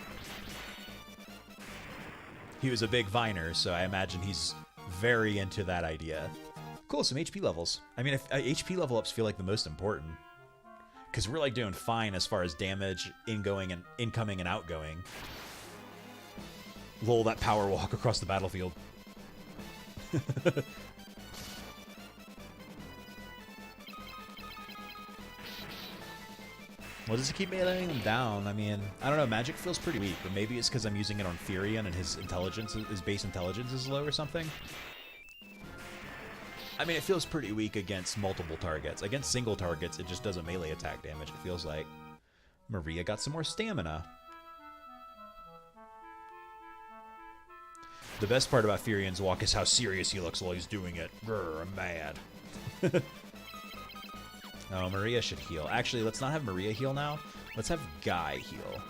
He was a big Viner, so I imagine he's very into that idea. Cool, some HP levels. I mean, HP level ups feel like the most important. Because we're like doing fine as far as damage, incoming and outgoing. Lol, that power walk across the battlefield. Well, does it keep letting him down? I mean, I don't know. Magic feels pretty weak, but maybe it's because I'm using it on Furion and his base intelligence is low or something. I mean, it feels pretty weak against multiple targets. Against single targets, it just does a melee attack damage, it feels like. Maria got some more stamina. The best part about Furion's walk is how serious he looks while he's doing it. Grr, I'm mad. Oh, Maria should heal. Actually, let's not have Maria heal now. Let's have Guy heal.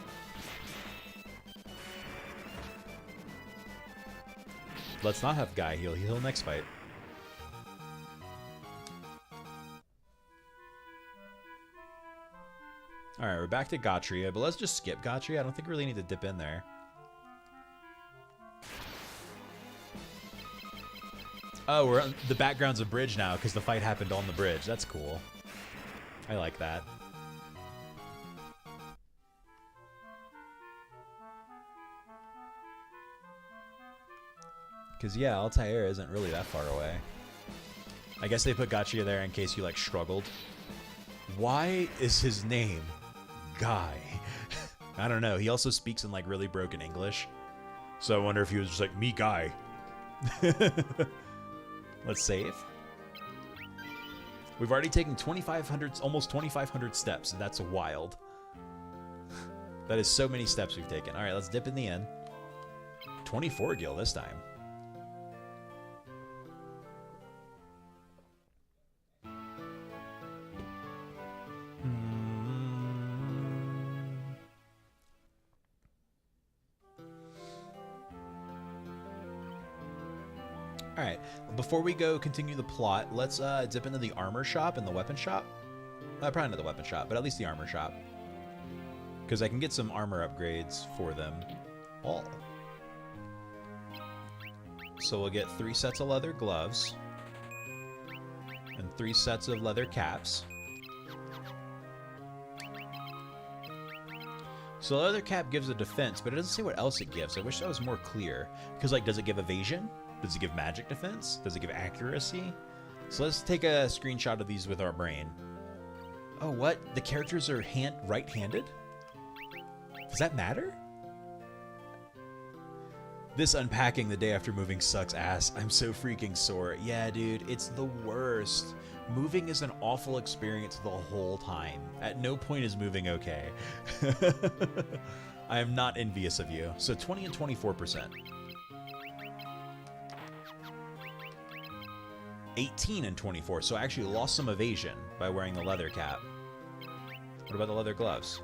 Let's not have Guy heal. He'll heal next fight. Alright, we're back to Gautria, but let's just skip Gautria. I don't think we really need to dip in there. Oh, we're on the background's a bridge now because the fight happened on the bridge. That's cool. I like that. Because, yeah, Altair isn't really that far away. I guess they put Gotcha there in case you, like, struggled. Why is his name Guy? I don't know. He also speaks in, like, really broken English. So I wonder if he was just like, me, Guy. Let's save. We've already taken 2,500, almost 2,500 steps. That's wild. That is so many steps we've taken. All right, let's dip in the inn. 24 gil this time. Alright, before we go continue the plot, let's dip into the armor shop and the weapon shop. Probably not the weapon shop, but at least the armor shop. Because I can get some armor upgrades for them all. So we'll get 3 sets of leather gloves. And 3 sets of leather caps. So the leather cap gives a defense, but it doesn't say what else it gives. I wish that was more clear. Because, like, does it give evasion? Does it give magic defense? Does it give accuracy? So let's take a screenshot of these with our brain. Oh, what? The characters are right-handed? Does that matter? This unpacking the day after moving sucks ass. I'm so freaking sore. Yeah, dude, it's the worst. Moving is an awful experience the whole time. At no point is moving okay. I am not envious of you. So 20 and 24%. 18 and 24, so I actually lost some evasion by wearing the leather cap. What about the leather gloves?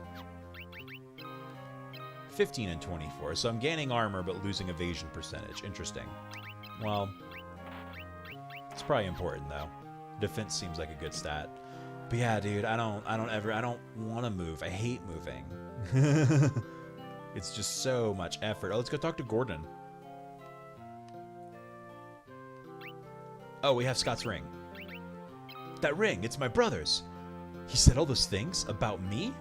15 and 24, so I'm gaining armor but losing evasion percentage. Interesting. Well, it's probably important though. Defense seems like a good stat. But yeah, dude, I don't want to move. I hate moving. It's just so much effort. Oh, let's go talk to Gordon. Oh, we have Scott's ring. That ring, it's my brother's. He said all those things about me?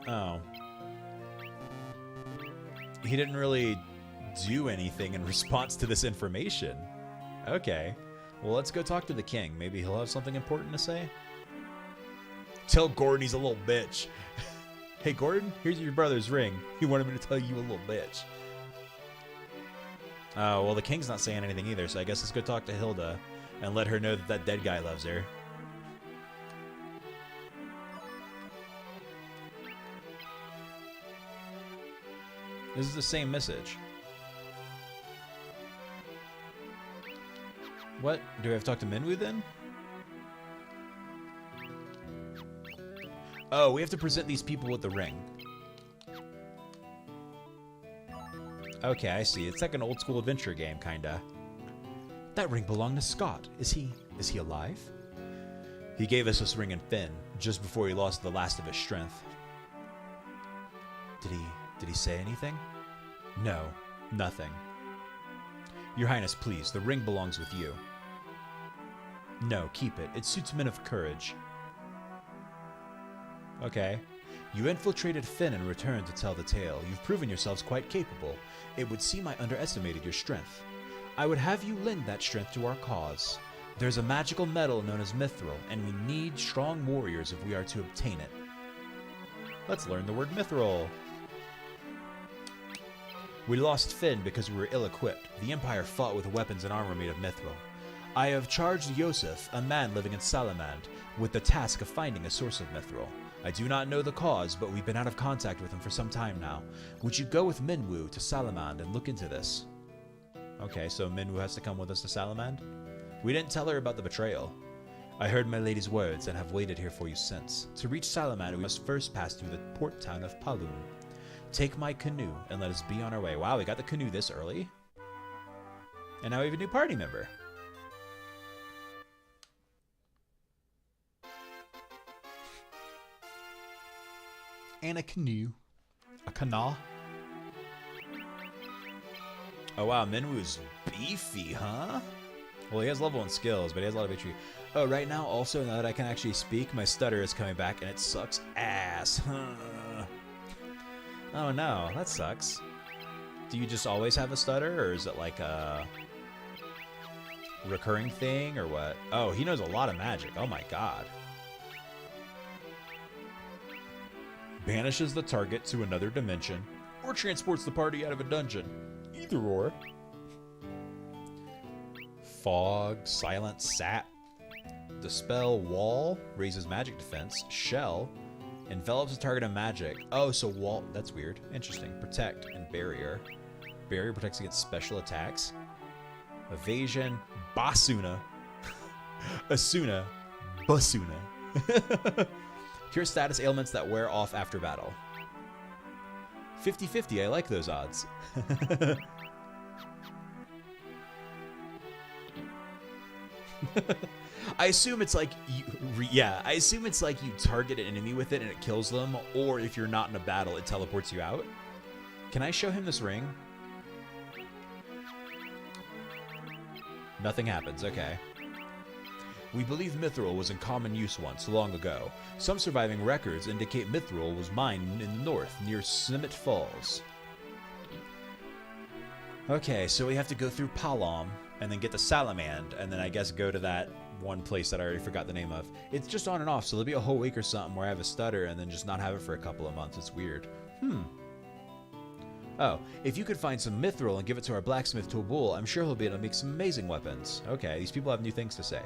Oh. He didn't really do anything in response to this information. Okay. Well, let's go talk to the king. Maybe he'll have something important to say. Tell Gordon he's a little bitch. Hey, Gordon, here's your brother's ring. He wanted me to tell you a little bitch. Oh, well, the king's not saying anything either, so I guess let's go talk to Hilda and let her know that that dead guy loves her. This is the same message. What? Do I have to talk to Minwoo then? Oh, we have to present these people with the ring. Okay, I see. It's like an old school adventure game, kinda. That ring belonged to Scott. Is he alive? He gave us this ring in Finn, just before he lost the last of his strength. Did he say anything? No, nothing. Your Highness, please, the ring belongs with you. No, keep it. It suits men of courage. Okay. You infiltrated Finn and returned to tell the tale. You've proven yourselves quite capable. It would seem I underestimated your strength. I would have you lend that strength to our cause. There's a magical metal known as mithril, and we need strong warriors if we are to obtain it. Let's learn the word mithril. We lost Finn because we were ill-equipped. The Empire fought with weapons and armor made of mithril. I have charged Yosef, a man living in Salamand, with the task of finding a source of mithril. I do not know the cause, but we've been out of contact with him for some time now. Would you go with Minwoo to Salamand and look into this? Okay, so Minwoo has to come with us to Salamand? We didn't tell her about the betrayal. I heard my lady's words and have waited here for you since. To reach Salamand, we must first pass through the port town of Palun. Take my canoe and let us be on our way. Wow, we got the canoe this early? And now we have a new party member. And a canoe. A canoe. Oh wow, Minwoo's beefy, huh? Well, he has level 1 skills, but he has a lot of HP. Oh, right now, also, now that I can actually speak, my stutter is coming back, and it sucks ass. Oh no, that sucks. Do you just always have a stutter, or is it like a recurring thing, or what? Oh, he knows a lot of magic. Oh my god. Banishes the target to another dimension, or transports the party out of a dungeon. Either or. Fog, silent, sap. Dispel, wall, raises magic defense. Shell, envelops a target in magic. Oh, so wall, that's weird. Interesting. Protect and barrier. Barrier protects against special attacks. Evasion, basuna. Asuna, basuna. Cure status ailments that wear off after battle. 50-50, I like those odds. I assume it's like I assume it's like you target an enemy with it and it kills them, or if you're not in a battle, it teleports you out. Can I show him this ring? Nothing happens, okay. We believe mithril was in common use once, long ago. Some surviving records indicate mithril was mined in the north, near Summit Falls. Okay, so we have to go through Palom, and then get to Salamand, and then I guess go to that one place that I already forgot the name of. It's just on and off, so there'll be a whole week or something where I have a stutter, and then just not have it for a couple of months. It's weird. Oh, if you could find some mithril and give it to our blacksmith Tobul, I'm sure he'll be able to make some amazing weapons. Okay, these people have new things to say.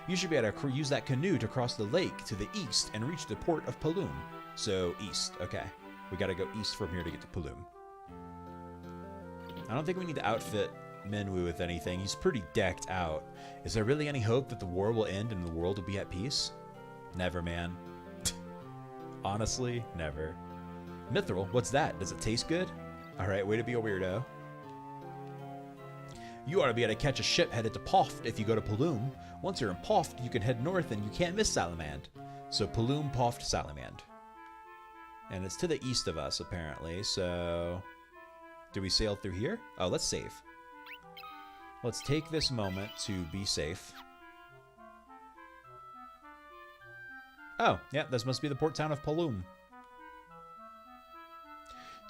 You should be able to use that canoe to cross the lake to the east and reach the port of Paloom. So, east. Okay. We gotta go east from here to get to Paloom. I don't think we need to outfit Minwoo with anything. He's pretty decked out. Is there really any hope that the war will end and the world will be at peace? Never, man. Honestly, never. Mithril? What's that? Does it taste good? Alright, way to be a weirdo. You ought to be able to catch a ship headed to Poft if you go to Paloom. Once you're in Poft, you can head north and you can't miss Salamand. So Paloom, Poft, Salamand. And it's to the east of us, apparently, so... Do we sail through here? Oh, let's save. Let's take this moment to be safe. Oh, yeah, this must be the port town of Paloom.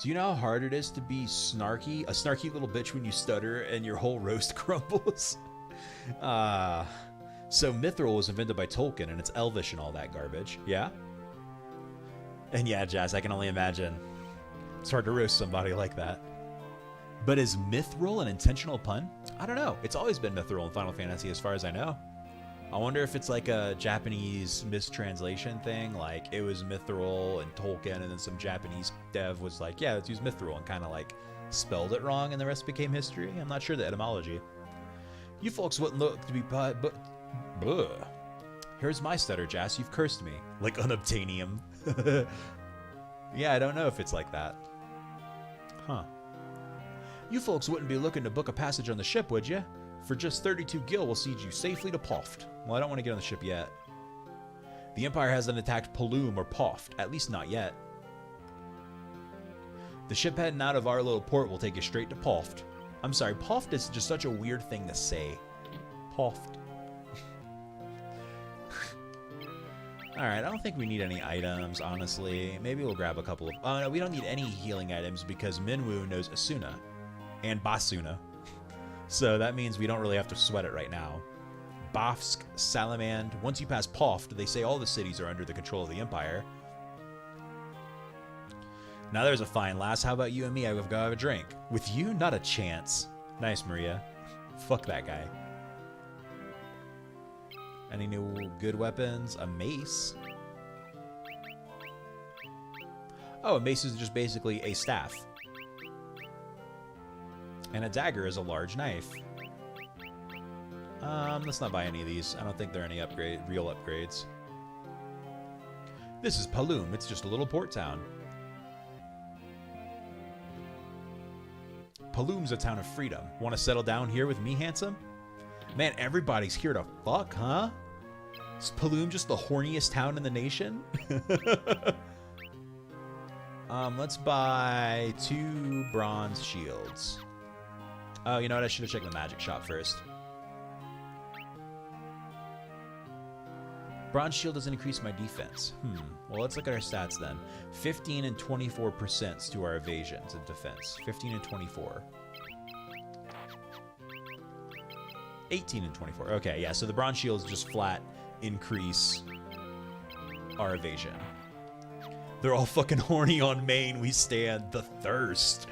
Do you know how hard it is to be snarky? A snarky little bitch when you stutter and your whole roast crumbles? So mithril was invented by Tolkien and it's elvish and all that garbage, yeah? And yeah, Jazz, I can only imagine. It's hard to roast somebody like that. But is mithril an intentional pun? I don't know. It's always been mithril in Final Fantasy as far as I know. I wonder if it's like a Japanese mistranslation thing, like it was mithril and Tolkien, and then some Japanese dev was like, yeah, let's use mithril, and kind of like spelled it wrong, and the rest became history. I'm not sure the etymology. You folks wouldn't look to be but here's my stutter, Jas. You've cursed me like unobtainium. Yeah, I don't know if it's like that. Huh. You folks wouldn't be looking to book a passage on the ship, would you? For just 32 gil, we'll siege you safely to Poft. Well, I don't want to get on the ship yet. The Empire hasn't attacked Paloom or Poft, at least not yet. The ship heading out of our little port will take you straight to Poft. I'm sorry, Poft is just such a weird thing to say. Poft. Alright, I don't think we need any items, honestly. Maybe we'll grab a couple of... Oh, no, we don't need any healing items because Minwoo knows Asuna and Basuna. So that means we don't really have to sweat it right now. Bafsk, Salamand. Once you pass Poft, they say all the cities are under the control of the Empire. Now there's a fine lass. How about you and me? I've got to have a drink. With you? Not a chance. Nice, Maria. Fuck that guy. Any new good weapons? A mace. Oh, a mace is just basically a staff. And a dagger is a large knife. Let's not buy any of these. I don't think there are any real upgrades. This is Paloom. It's just a little port town. Paloom's a town of freedom. Want to settle down here with me, handsome? Man, everybody's here to fuck, huh? Is Paloom just the horniest town in the nation? Let's buy 2 bronze shields. Oh, you know what? I should have checked the magic shop first. Bronze shield doesn't increase my defense. Well, let's look at our stats then. 15 and 24% to our evasions and defense. 15 and 24. 18 and 24. Okay, yeah, so the bronze shields just flat increase our evasion. They're all fucking horny on main. We stand the thirst.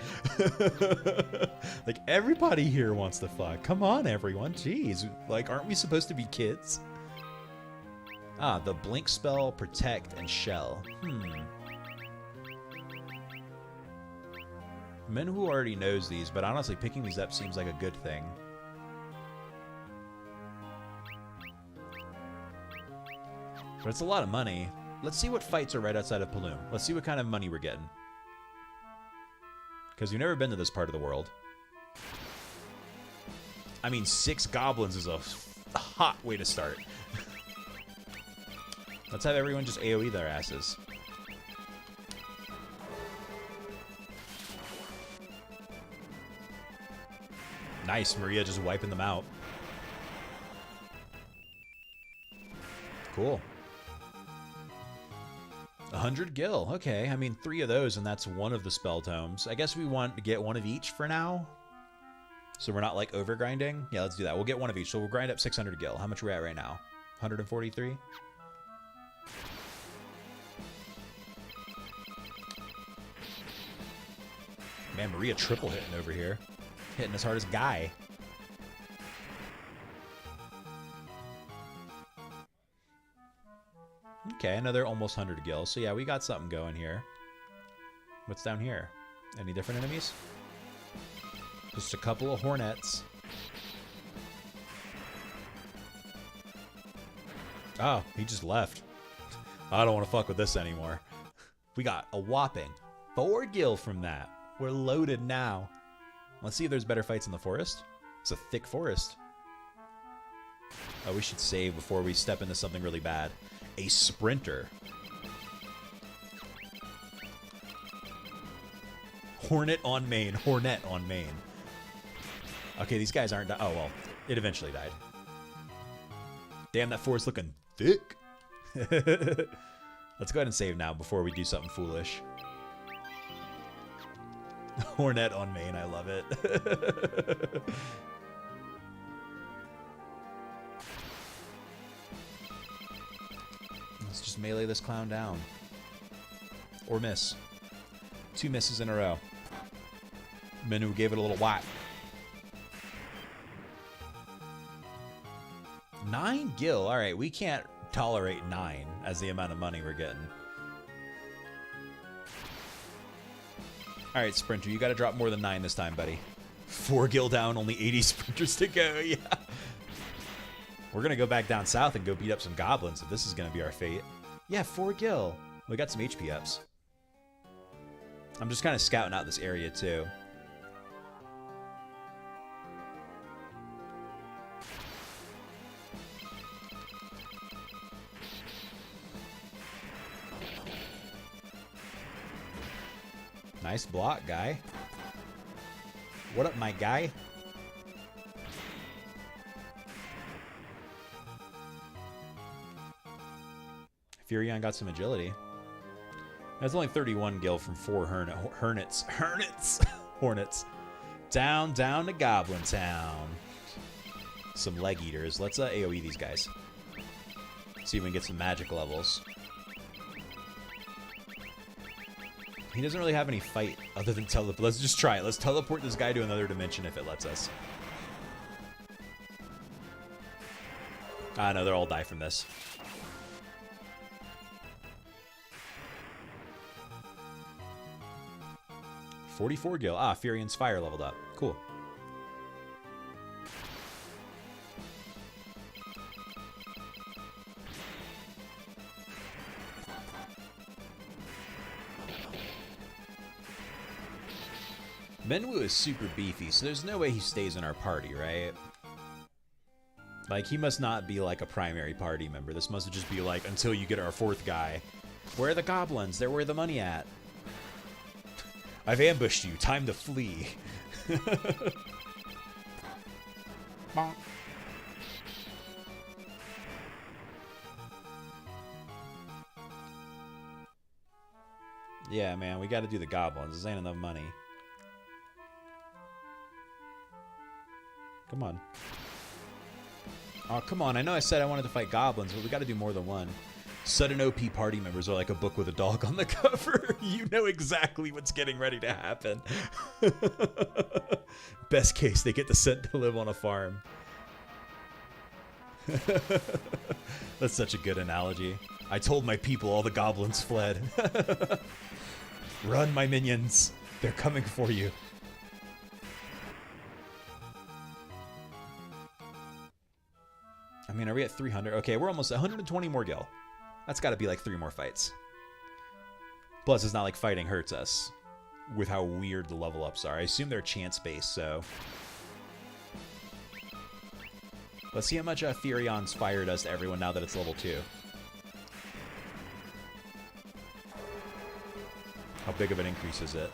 Like, everybody here wants to fuck. Come on, everyone. Jeez. Like, aren't we supposed to be kids? Ah, the blink spell, protect, and shell. Minhu already knows these, but honestly, picking these up seems like a good thing. But it's a lot of money. Let's see what fights are right outside of Paloom. Let's see what kind of money we're getting. Because we've never been to this part of the world. I mean, 6 goblins is a hot way to start. Let's have everyone just AoE their asses. Nice, Maria just wiping them out. Cool. 100 gil. Okay, I mean 3 of those, and that's 1 of the spell tomes. I guess we want to get 1 of each for now. So we're not like over grinding. Yeah, let's do that. We'll get 1 of each. So we'll grind up 600 gil. How much are we at right now? 143? Man, Maria triple hitting over here. Hitting as hard as Guy. Okay, another almost 100 gil. So yeah, we got something going here. What's down here? Any different enemies? Just a couple of hornets. Oh, he just left. I don't want to fuck with this anymore. We got a whopping 4 gil from that. We're loaded now. Let's see if there's better fights in the forest. It's a thick forest. Oh, we should save before we step into something really bad. A sprinter. Hornet on main. Hornet on main. Okay, these guys aren't... Oh, well. It eventually died. Damn, that forest looking thick. Let's go ahead and save now before we do something foolish. Hornet on main. I love it. Let's just melee this clown down. Or miss. 2 misses in a row. Menu gave it a little whack. 9 gil. Alright, we can't tolerate 9 as the amount of money we're getting. Alright, Sprinter, you gotta drop more than 9 this time, buddy. 4 gil down, only 80 sprinters to go. Yeah. We're gonna go back down south and go beat up some goblins if this is gonna be our fate. Yeah, 4 gil. We got some HP ups. I'm just kind of scouting out this area, too. Nice block, guy. What up, my guy? Furion got some agility. That's only 31 gil from 4 Hornets. Hornets. Down to Goblin Town. Some leg eaters. Let's AoE these guys. See if we can get some magic levels. He doesn't really have any fight other than teleport. Let's just try it. Let's teleport this guy to another dimension if it lets us. Ah, no, they'll all die from this. $44 gil. Ah, Furion's fire leveled up. Cool. Menwu is super beefy, so there's no way he stays in our party, right? Like, he must not be like a primary party member. This must just be like, until you get our 4th guy. Where are the goblins? They're where the money at. I've ambushed you. Time to flee. Bonk. Yeah, man, we got to do the goblins. This ain't enough money. Come on. Oh, come on. I know I said I wanted to fight goblins, but we got to do more than one. Sudden OP party members are like a book with a dog on the cover. You know exactly what's getting ready to happen. Best case, they get sent to live on a farm. That's such a good analogy. I told my people all the goblins fled. Run, my minions. They're coming for you. I mean, are we at 300? Okay, we're almost 120 more gil. That's got to be like 3 more fights. Plus, it's not like fighting hurts us with how weird the level ups are. I assume they're chance-based, so... Let's see how much Furion's Fire does to everyone now that it's level 2. How big of an increase is it?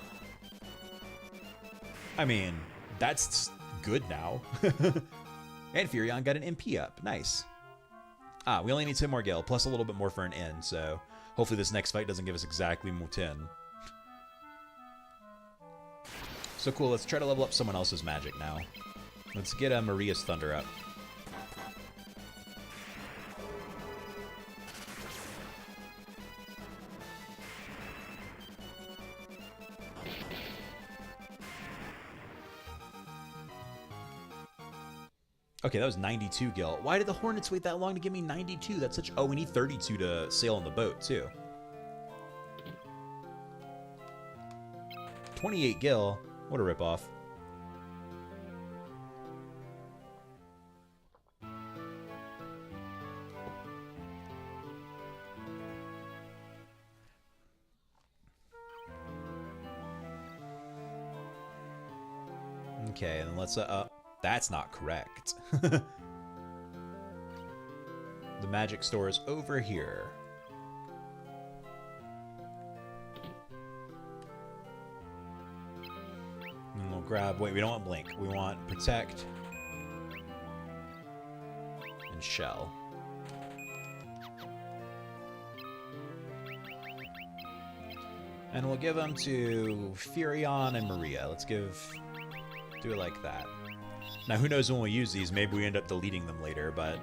I mean, that's good now. And Furion got an MP up. Nice. Ah, we only need 10 more gil, plus a little bit more for an N, so hopefully this next fight doesn't give us exactly 10. So cool, let's try to level up someone else's magic now. Let's get Maria's Thunder up. Okay, that was 92 gil. Why did the Hornets wait that long to give me 92? That's such... Oh, we need 32 to sail on the boat, too. 28 gil. What a ripoff. Okay, and let's... That's not correct. The magic store is over here. And we'll grab... Wait, we don't want Blink. We want Protect. And Shell. And we'll give them to Furion and Maria. Let's do it like that. Now, who knows when we'll use these? Maybe we end up deleting them later, but...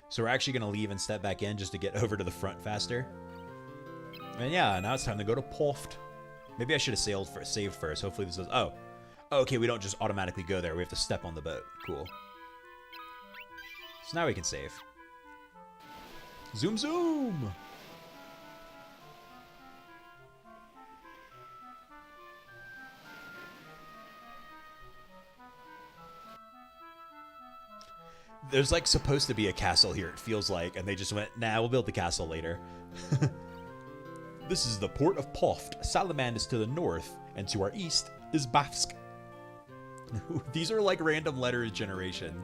So we're actually going to leave and step back in just to get over to the front faster. And yeah, now it's time to go to Poft. Maybe I should have saved first. Hopefully this is... Oh, okay, we don't just automatically go there. We have to step on the boat. Cool. So now we can save. Zoom, zoom! There's like supposed to be a castle here, it feels like, and they just went, nah, we'll build the castle later. This is the port of Poft. Salaman is to the north, and to our east is Bafsk. These are like random letter generation.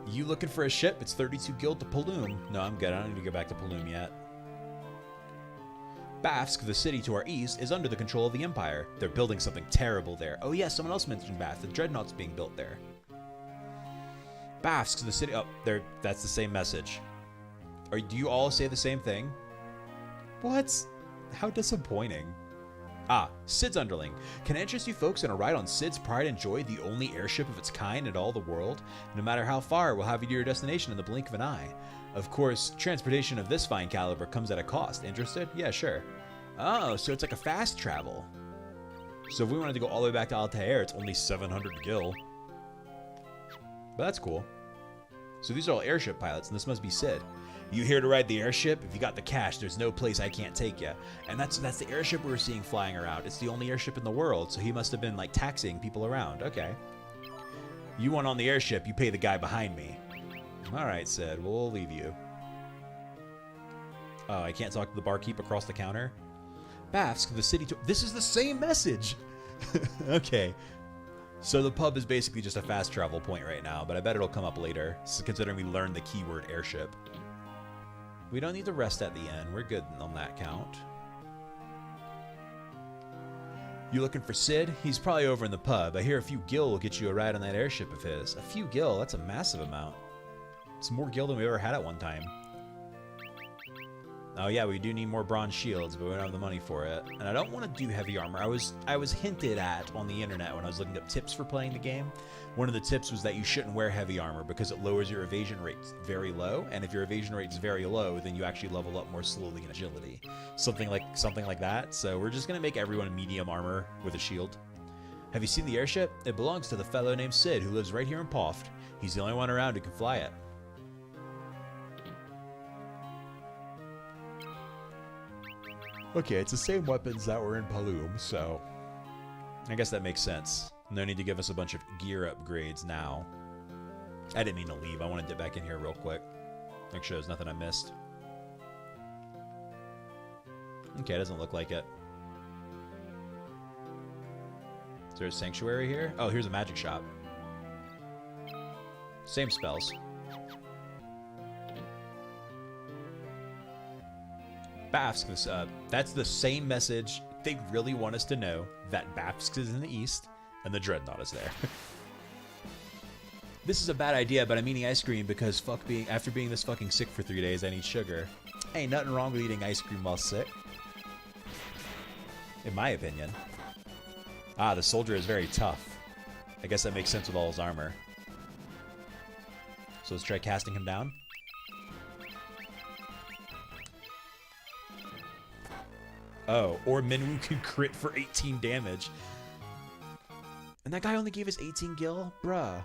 You looking for a ship? It's 32 gil to Paloom. No, I'm good. I don't need to go back to Paloom yet. Bafsk, the city to our east, is under the control of the Empire. They're building something terrible there. Oh yeah, someone else mentioned Bath. The Dreadnought's being built there. Bafsk, the city... Oh, there. That's the same message. Do you all say the same thing? What? How disappointing. Ah, Sid's Underling. Can I interest you folks in a ride on Sid's Pride and Joy, the only airship of its kind in all the world? No matter how far, we'll have you to your destination in the blink of an eye. Of course, transportation of this fine caliber comes at a cost. Interested? Yeah, sure. Oh, so it's like a fast travel. So if we wanted to go all the way back to Altair, it's only 700 gil. But that's cool. So these are all airship pilots, and this must be Sid. You here to ride the airship? If you got the cash, there's no place I can't take you. And that's the airship we were seeing flying around. It's the only airship in the world, so he must have been, like, taxiing people around. Okay. You want on the airship, you pay the guy behind me. Alright, Sid. We'll leave you. Oh, I can't talk to the barkeep across the counter? Bafsk, the city to... This is the same message! Okay. So the pub is basically just a fast travel point right now, but I bet it'll come up later, considering we learned the keyword airship. We don't need to rest at the inn. We're good on that count. You looking for Sid? He's probably over in the pub. I hear a few gil will get you a ride on that airship of his. A few gil? That's a massive amount. It's more gil than we ever had at one time. Oh yeah, we do need more bronze shields, but we don't have the money for it. And I don't want to do heavy armor. I was hinted at on the internet when I was looking up tips for playing the game. One of the tips was that you shouldn't wear heavy armor because it lowers your evasion rates very low, and if your evasion rate's very low, then you actually level up more slowly in agility. Something like that. So we're just gonna make everyone medium armor with a shield. Have you seen the airship? It belongs to the fellow named Sid who lives right here in Poft. He's the only one around who can fly it. Okay, it's the same weapons that were in Paloom, so I guess that makes sense. No need to give us a bunch of gear upgrades now. I didn't mean to leave. I want to dip back in here real quick. Make sure there's nothing I missed. Okay, it doesn't look like it. Is there a sanctuary here? Oh, here's a magic shop. Same spells. Bafsk, that's the same message. They really want us to know that Bafsk is in the east and the Dreadnought is there. This is a bad idea, but I'm eating ice cream because after being this fucking sick for 3 days, I need sugar. Ain't nothing wrong with eating ice cream while sick. In my opinion. Ah, the soldier is very tough. I guess that makes sense with all his armor. So let's try casting him down. Oh, or Minwoo can crit for 18 damage. And that guy only gave us 18 gil? Bruh.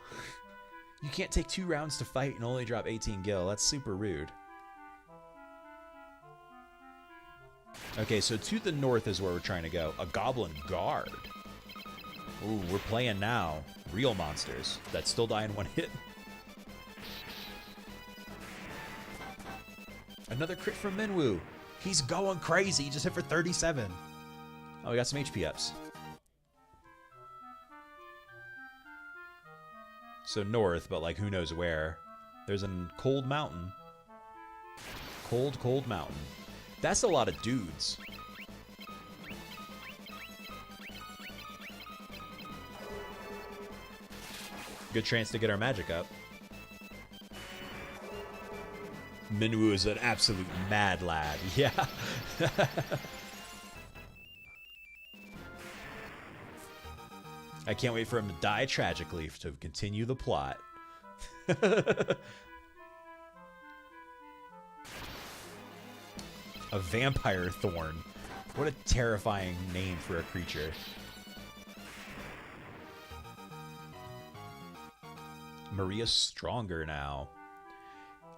You can't take 2 rounds to fight and only drop 18 gil. That's super rude. Okay, so to the north is where we're trying to go. A goblin guard. Ooh, we're playing now. Real monsters that still die in one hit. Another crit from Minwoo. He's going crazy. He just hit for 37. Oh, we got some HP ups. So north, but like who knows where. There's a cold mountain. Cold mountain. That's a lot of dudes. Good chance to get our magic up. Minwoo is an absolute mad lad. Yeah. I can't wait for him to die tragically to continue the plot. A vampire thorn. What a terrifying name for a creature. Maria's stronger now.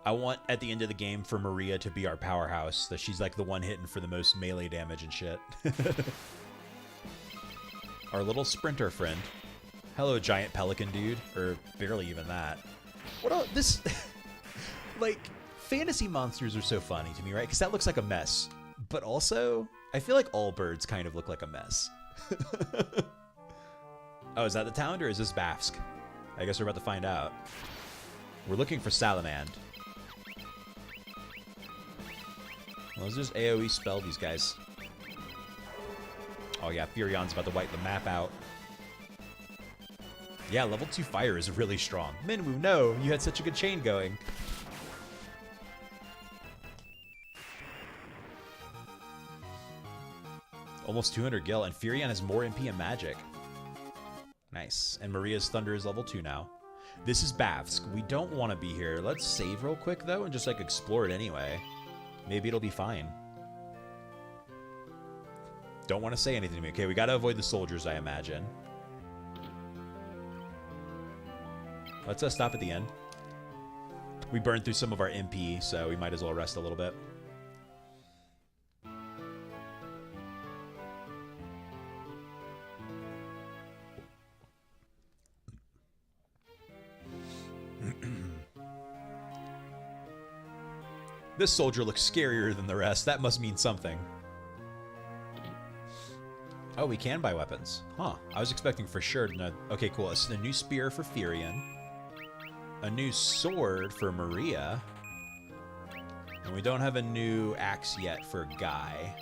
I want, at the end of the game, for Maria to be our powerhouse. That she's like the one hitting for the most melee damage and shit. Our little sprinter friend. Hello, giant pelican dude. Or barely even that. What else? This... like, fantasy monsters are so funny to me, right? Because that looks like a mess. But also, I feel like all birds kind of look like a mess. Oh, is that the town, or is this Bafsk? I guess we're about to find out. We're looking for Salamand. Well, let's just AoE spell these guys. Oh yeah, Furion's about to wipe the map out. Yeah, level 2 fire is really strong. Minwoo, no! You had such a good chain going. Almost 200 gil, and Furion has more MP and magic. Nice. And Maria's Thunder is level 2 now. This is Bafsk. We don't want to be here. Let's save real quick, though, and just, like, explore it anyway. Maybe it'll be fine. Don't want to say anything to me. Okay, we gotta avoid the soldiers, I imagine. Let's stop at the end. We burned through some of our MP, so we might as well rest a little bit. This soldier looks scarier than the rest. That must mean something. Oh, we can buy weapons. Huh. I was expecting for sure to know. Okay, cool. It's a new spear for Furion. A new sword for Maria. And we don't have a new axe yet for Guy.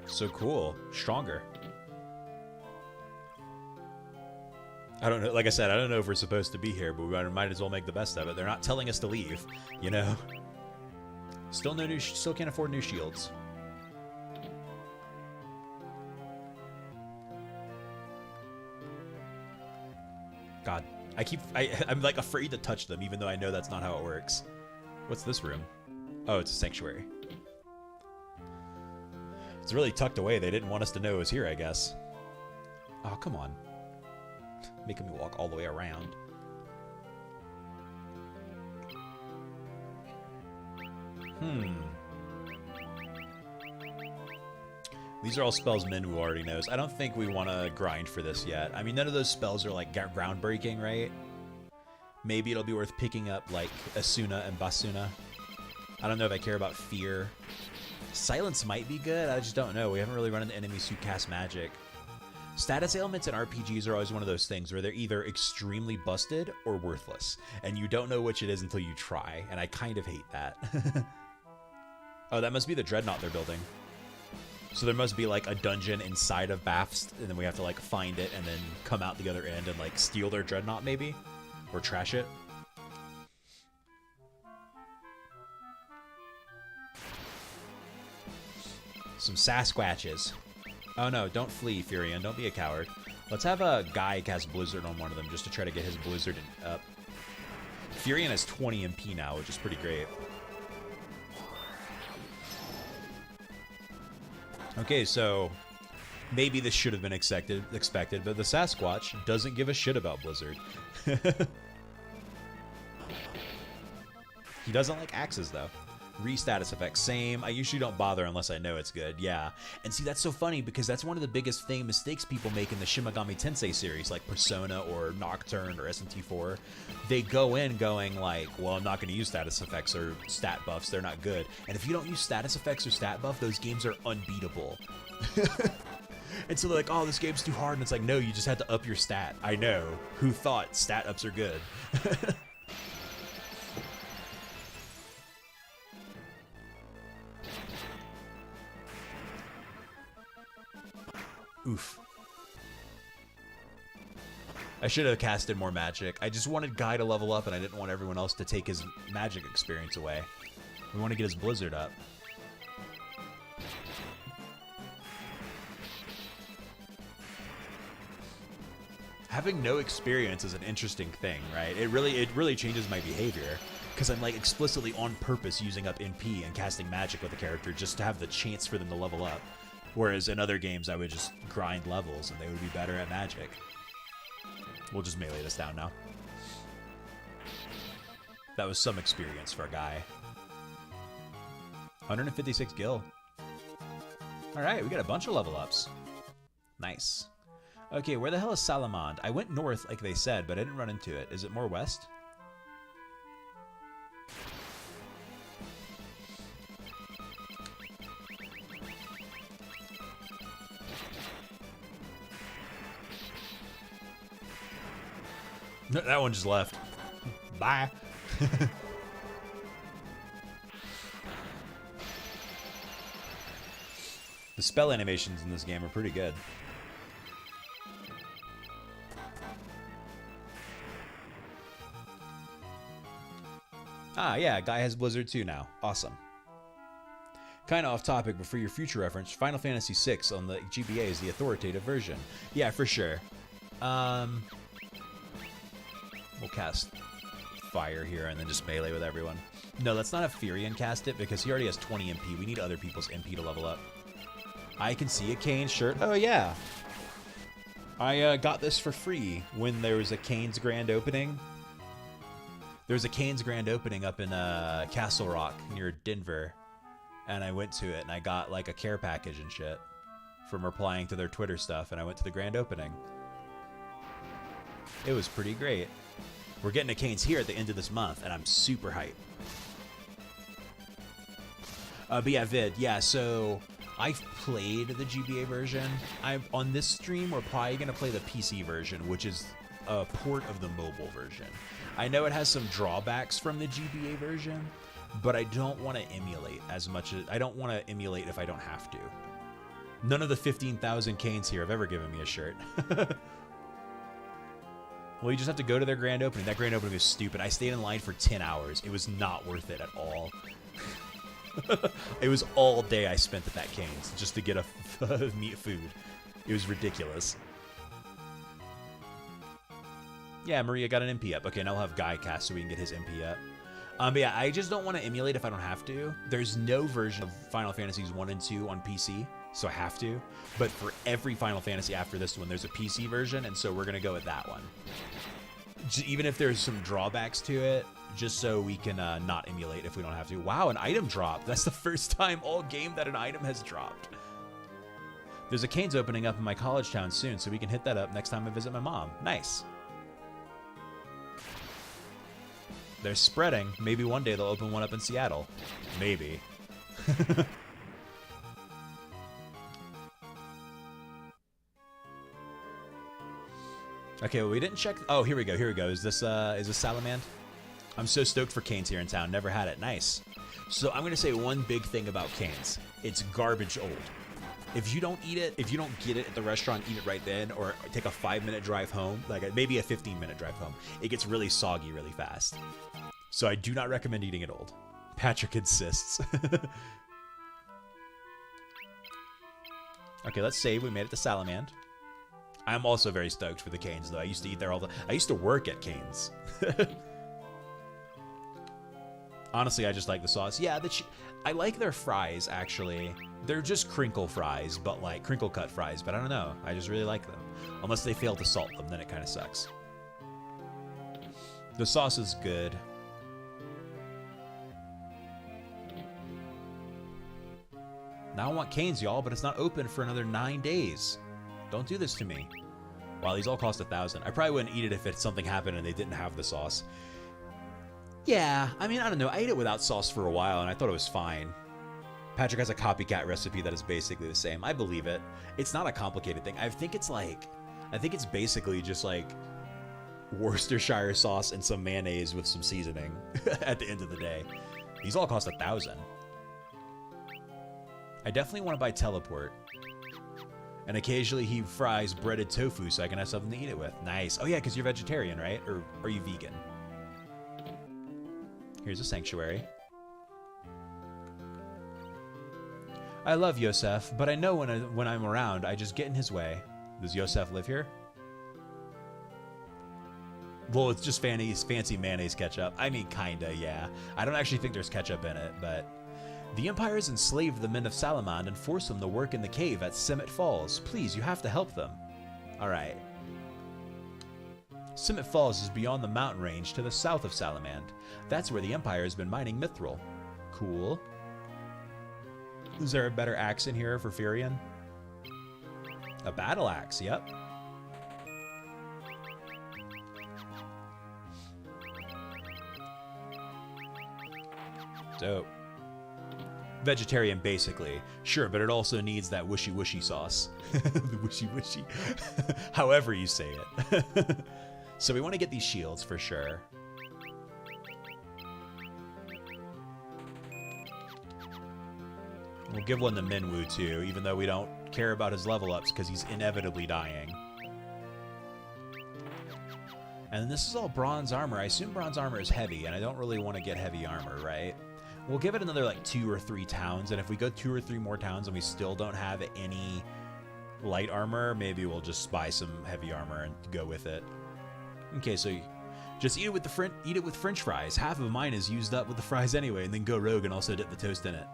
So cool. Stronger. I don't know. Like I said, I don't know if we're supposed to be here, but we might as well make the best of it. They're not telling us to leave, you know? Still no new. Still can't afford new shields. God, I'm like afraid to touch them, even though I know that's not how it works. What's this room? Oh, it's a sanctuary. It's really tucked away. They didn't want us to know it was here, I guess. Oh, come on. Making me walk all the way around. These are all spells Minwu already knows. I don't think we want to grind for this yet. I mean, none of those spells are like groundbreaking, right? Maybe it'll be worth picking up like Asuna and Basuna. I don't know if I care about Fear. Silence might be good. I just don't know. We haven't really run into enemies who cast magic. Status ailments in RPGs are always one of those things where they're either extremely busted or worthless. And you don't know which it is until you try. And I kind of hate that. Oh, that must be the Dreadnought they're building. So there must be like a dungeon inside of Baths, and then we have to like find it and then come out the other end and like steal their Dreadnought maybe? Or trash it. Some Sasquatches. Oh no, don't flee, Furion. Don't be a coward. Let's have a guy cast Blizzard on one of them just to try to get his Blizzard up. Furion has 20 MP now, which is pretty great. Okay, so maybe this should have been expected, but the Sasquatch doesn't give a shit about Blizzard. He doesn't like axes, though. Re-status effects, same. I usually don't bother unless I know it's good, yeah. And see, that's so funny because that's one of the biggest mistakes people make in the Shin Megami Tensei series, like Persona or Nocturne or SMT4. They go in going like, well, I'm not going to use status effects or stat buffs. They're not good. And if you don't use status effects or stat buff, those games are unbeatable. And so they're like, oh, this game's too hard. And it's like, no, you just had to up your stat. I know. Who thought stat ups are good? Oof. I should have casted more magic. I just wanted Guy to level up, and I didn't want everyone else to take his magic experience away. We want to get his Blizzard up. Having no experience is an interesting thing, right? It really changes my behavior. Because I'm like explicitly on purpose using up NP and casting magic with a character just to have the chance for them to level up. Whereas in other games, I would just grind levels and they would be better at magic. We'll just melee this down now. That was some experience for a guy. 156 gil. Alright, we got a bunch of level ups. Nice. Okay, where the hell is Salamand? I went north like they said, but I didn't run into it. Is it more west? No, that one just left. Bye. The spell animations in this game are pretty good. Ah, yeah, Guy has Blizzard too now. Awesome. Kinda off topic, but for your future reference, Final Fantasy VI on the GBA is the authoritative version. Yeah, for sure. We'll cast fire here and then just melee with everyone. No, let's not have Furion cast it because he already has 20 MP. We need other people's MP to level up. I can see a Kane's shirt. Oh, yeah. I got this for free when there was a Kane's grand opening. There was a Kane's grand opening up in Castle Rock near Denver. And I went to it and I got like a care package and shit from replying to their Twitter stuff. And I went to the grand opening. It was pretty great. We're getting a Kane's here at the end of this month, and I'm super hyped. But yeah, Vid, yeah, so I've played the GBA version. On this stream, we're probably going to play the PC version, which is a port of the mobile version. I know it has some drawbacks from the GBA version, but I don't want to emulate as much as... I don't want to emulate if I don't have to. None of the 15,000 Canes here have ever given me a shirt. Well, you just have to go to their grand opening. That grand opening was stupid. I stayed in line for 10 hours. It was not worth it at all. It was all day I spent at that Cane's just to get a meat food. It was ridiculous. Yeah, Maria got an MP up. Okay, now we'll have Guy cast so we can get his MP up. But yeah, I just don't want to emulate if I don't have to. There's no version of Final Fantasies 1 and 2 on PC, so I have to. But for every Final Fantasy after this one, there's a PC version, and so we're going to go with that one. Even if there's some drawbacks to it, just so we can not emulate if we don't have to. Wow, an item drop. That's the first time all game that an item has dropped. There's a Cane's opening up in my college town soon, so we can hit that up next time I visit my mom. Nice. They're spreading. Maybe one day they'll open one up in Seattle. Maybe. Okay, well, we didn't check. Oh, here we go. Here we go. Is this Salamand? I'm so stoked for Cane's here in town. Never had it. Nice. So I'm going to say one big thing about Cane's. It's garbage old. If you don't eat it, if you don't get it at the restaurant, eat it right then, or take a 5-minute drive home, like maybe a 15-minute drive home, it gets really soggy really fast. So I do not recommend eating it old. Patrick insists. Okay, let's save. We made it to Salamand. I'm also very stoked for the Cane's, though. I used to eat there all the... I used to work at Cane's. Honestly, I just like the sauce. Yeah, I like their fries, actually. They're just crinkle fries, but like crinkle cut fries, but I don't know. I just really like them. Unless they fail to salt them, then it kind of sucks. The sauce is good. Now I want Cane's, y'all, but it's not open for another 9 days. Don't do this to me. Wow, these all cost 1,000. I probably wouldn't eat it if something happened and they didn't have the sauce. Yeah, I mean, I don't know. I ate it without sauce for a while, and I thought it was fine. Patrick has a copycat recipe that is basically the same. I believe it. It's not a complicated thing. I think it's basically just like Worcestershire sauce and some mayonnaise with some seasoning at the end of the day. These all cost 1,000. I definitely want to buy Teleport. And occasionally he fries breaded tofu so I can have something to eat it with. Nice. Oh yeah, because you're vegetarian, right? Or are you vegan? Here's a sanctuary. I love Yosef, but I know when I'm around, I just get in his way. Does Yosef live here? Well, it's just fancy mayonnaise ketchup. I mean, kinda, yeah. I don't actually think there's ketchup in it, but... The Empire has enslaved the men of Salamand and forced them to work in the cave at Simmet Falls. Please, you have to help them. Alright. Simmet Falls is beyond the mountain range to the south of Salamand. That's where the Empire has been mining mithril. Cool. Is there a better axe in here for Firion? A battle axe, yep. Dope. Vegetarian, basically. Sure, but it also needs that wishy-wishy sauce. The wishy-wishy. However you say it. So we want to get these shields for sure. We'll give one to Minwoo too, even though we don't care about his level ups because he's inevitably dying. And this is all bronze armor. I assume bronze armor is heavy, and I don't really want to get heavy armor, right? We'll give it another like 2 or 3 towns, and if we go 2 or 3 more towns and we still don't have any light armor, maybe we'll just buy some heavy armor and go with it. Okay, so just eat it with French fries. Half of mine is used up with the fries anyway, and then go rogue and also dip the toast in it.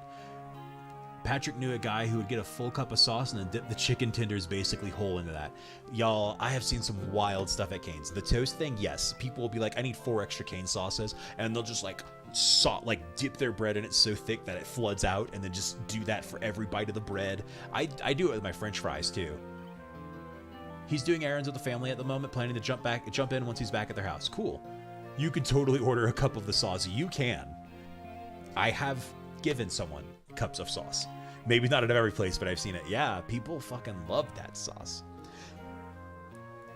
Patrick knew a guy who would get a full cup of sauce and then dip the chicken tenders basically whole into that. Y'all, I have seen some wild stuff at Cane's. The toast thing, yes. People will be like, I need 4 extra Cane sauces, and they'll just like dip their bread in it so thick that it floods out, and then just do that for every bite of the bread. I do it with my French fries too. He's doing errands with the family at the moment, planning to jump in once he's back at their house. Cool. You can totally order a cup of the sauce. You can. I have given someone cups of sauce. Maybe not at every place, but I've seen it. Yeah, people fucking love that sauce.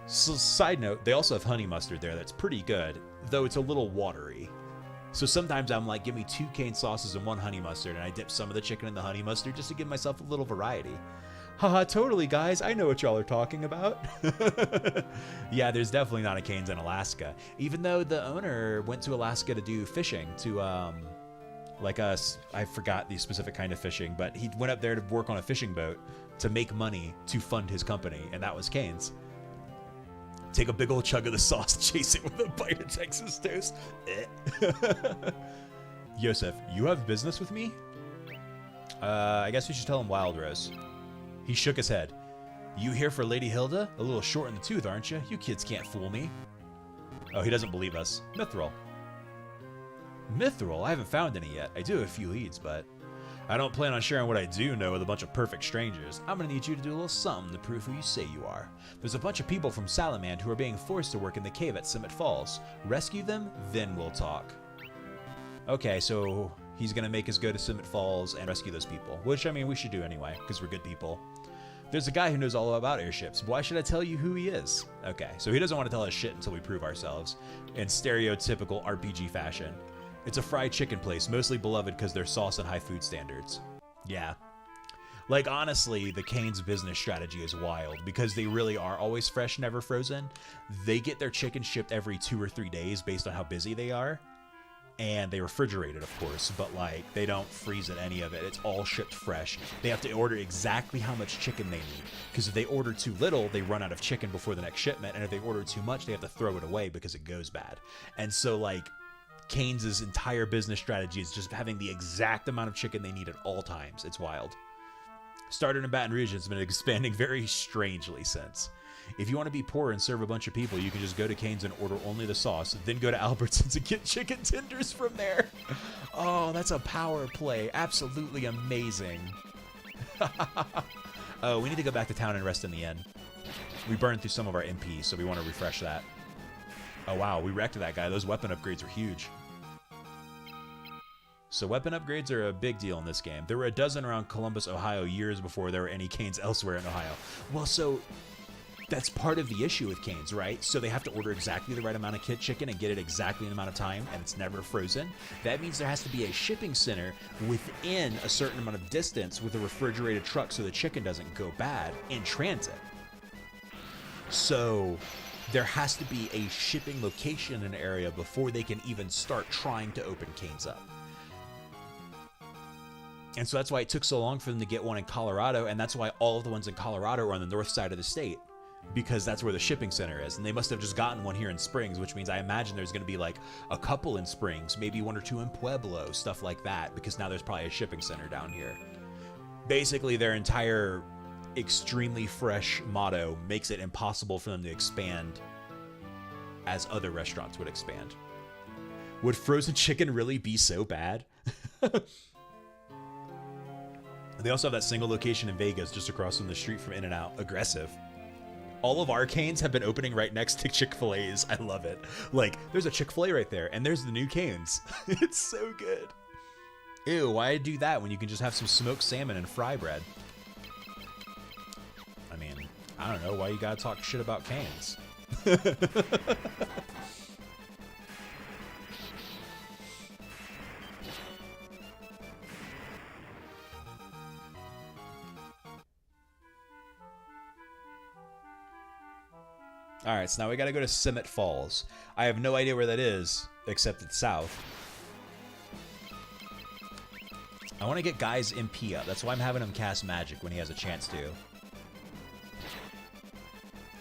So, side note, they also have honey mustard there that's pretty good, though it's a little watery. So sometimes I'm like, give me 2 Cane sauces and 1 honey mustard, and I dip some of the chicken in the honey mustard just to give myself a little variety. Haha, totally, guys. I know what y'all are talking about. Yeah, there's definitely not a Cane's in Alaska. Even though the owner went to Alaska to do fishing, to, like us, I forgot the specific kind of fishing, but he went up there to work on a fishing boat to make money to fund his company, and that was Cane's. Take a big old chug of the sauce, chase it with a bite of Texas toast. Yosef, you have business with me? I guess we should tell him Wild Rose. He shook his head. You here for Lady Hilda? A little short in the tooth, aren't you? You kids can't fool me. Oh, he doesn't believe us. Mithril. Mithril? I haven't found any yet. I do have a few leads, but I don't plan on sharing what I do know with a bunch of perfect strangers. I'm gonna need you to do a little something to prove who you say you are. There's a bunch of people from Salamand who are being forced to work in the cave at Summit Falls. Rescue them, then we'll talk. Okay, so he's gonna make us go to Summit Falls and rescue those people. Which, I mean, we should do anyway, because we're good people. There's a guy who knows all about airships. Why should I tell you who he is? Okay, so he doesn't want to tell us shit until we prove ourselves. In stereotypical RPG fashion. It's a fried chicken place, mostly beloved because their sauce and high food standards. Yeah. Like, honestly, the Cane's business strategy is wild because they really are always fresh, never frozen. They get their chicken shipped every 2 or 3 days based on how busy they are. And they refrigerate it, of course, but like they don't freeze it, any of it. It's all shipped fresh. They have to order exactly how much chicken they need, because if they order too little, they run out of chicken before the next shipment, and if they order too much, they have to throw it away because it goes bad. And so like Cane's entire business strategy is just having the exact amount of chicken they need at all times. It's wild. Started in Baton Rouge, it's been expanding very strangely since. If you want to be poor and serve a bunch of people, you can just go to Cane's and order only the sauce, then go to Albertsons and get chicken tenders from there. Oh, that's a power play. Absolutely amazing. Oh, we need to go back to town and rest in the inn. We burned through some of our MPs, so we want to refresh that. Oh, wow, we wrecked that guy. Those weapon upgrades were huge. So weapon upgrades are a big deal in this game. There were a dozen around Columbus, Ohio years before there were any Cane's elsewhere in Ohio. Well, so that's part of the issue with Cane's, right? So they have to order exactly the right amount of kit chicken and get it exactly in the amount of time, and it's never frozen. That means there has to be a shipping center within a certain amount of distance with a refrigerated truck so the chicken doesn't go bad in transit. So there has to be a shipping location in an area before they can even start trying to open Cane's up. And so that's why it took so long for them to get one in Colorado, and that's why all of the ones in Colorado are on the north side of the state. Because that's where the shipping center is, and they must have just gotten one here in Springs, which means I imagine there's going to be like a couple in Springs, maybe 1 or 2 in Pueblo, stuff like that, because now there's probably a shipping center down here. Basically, their entire extremely fresh motto makes it impossible for them to expand as other restaurants would expand. Would frozen chicken really be so bad? They also have that single location in Vegas just across from the street from In-N-Out. Aggressive. All of our Cane's have been opening right next to Chick-fil-A's. I love it. Like, there's a Chick-fil-A right there, and there's the new Cane's. It's so good. Ew, why do that when you can just have some smoked salmon and fry bread? I mean, I don't know why you gotta talk shit about Cane's. Alright, so now we gotta go to Summit Falls. I have no idea where that is, except it's south. I want to get Guy's MP up. That's why I'm having him cast magic when he has a chance to.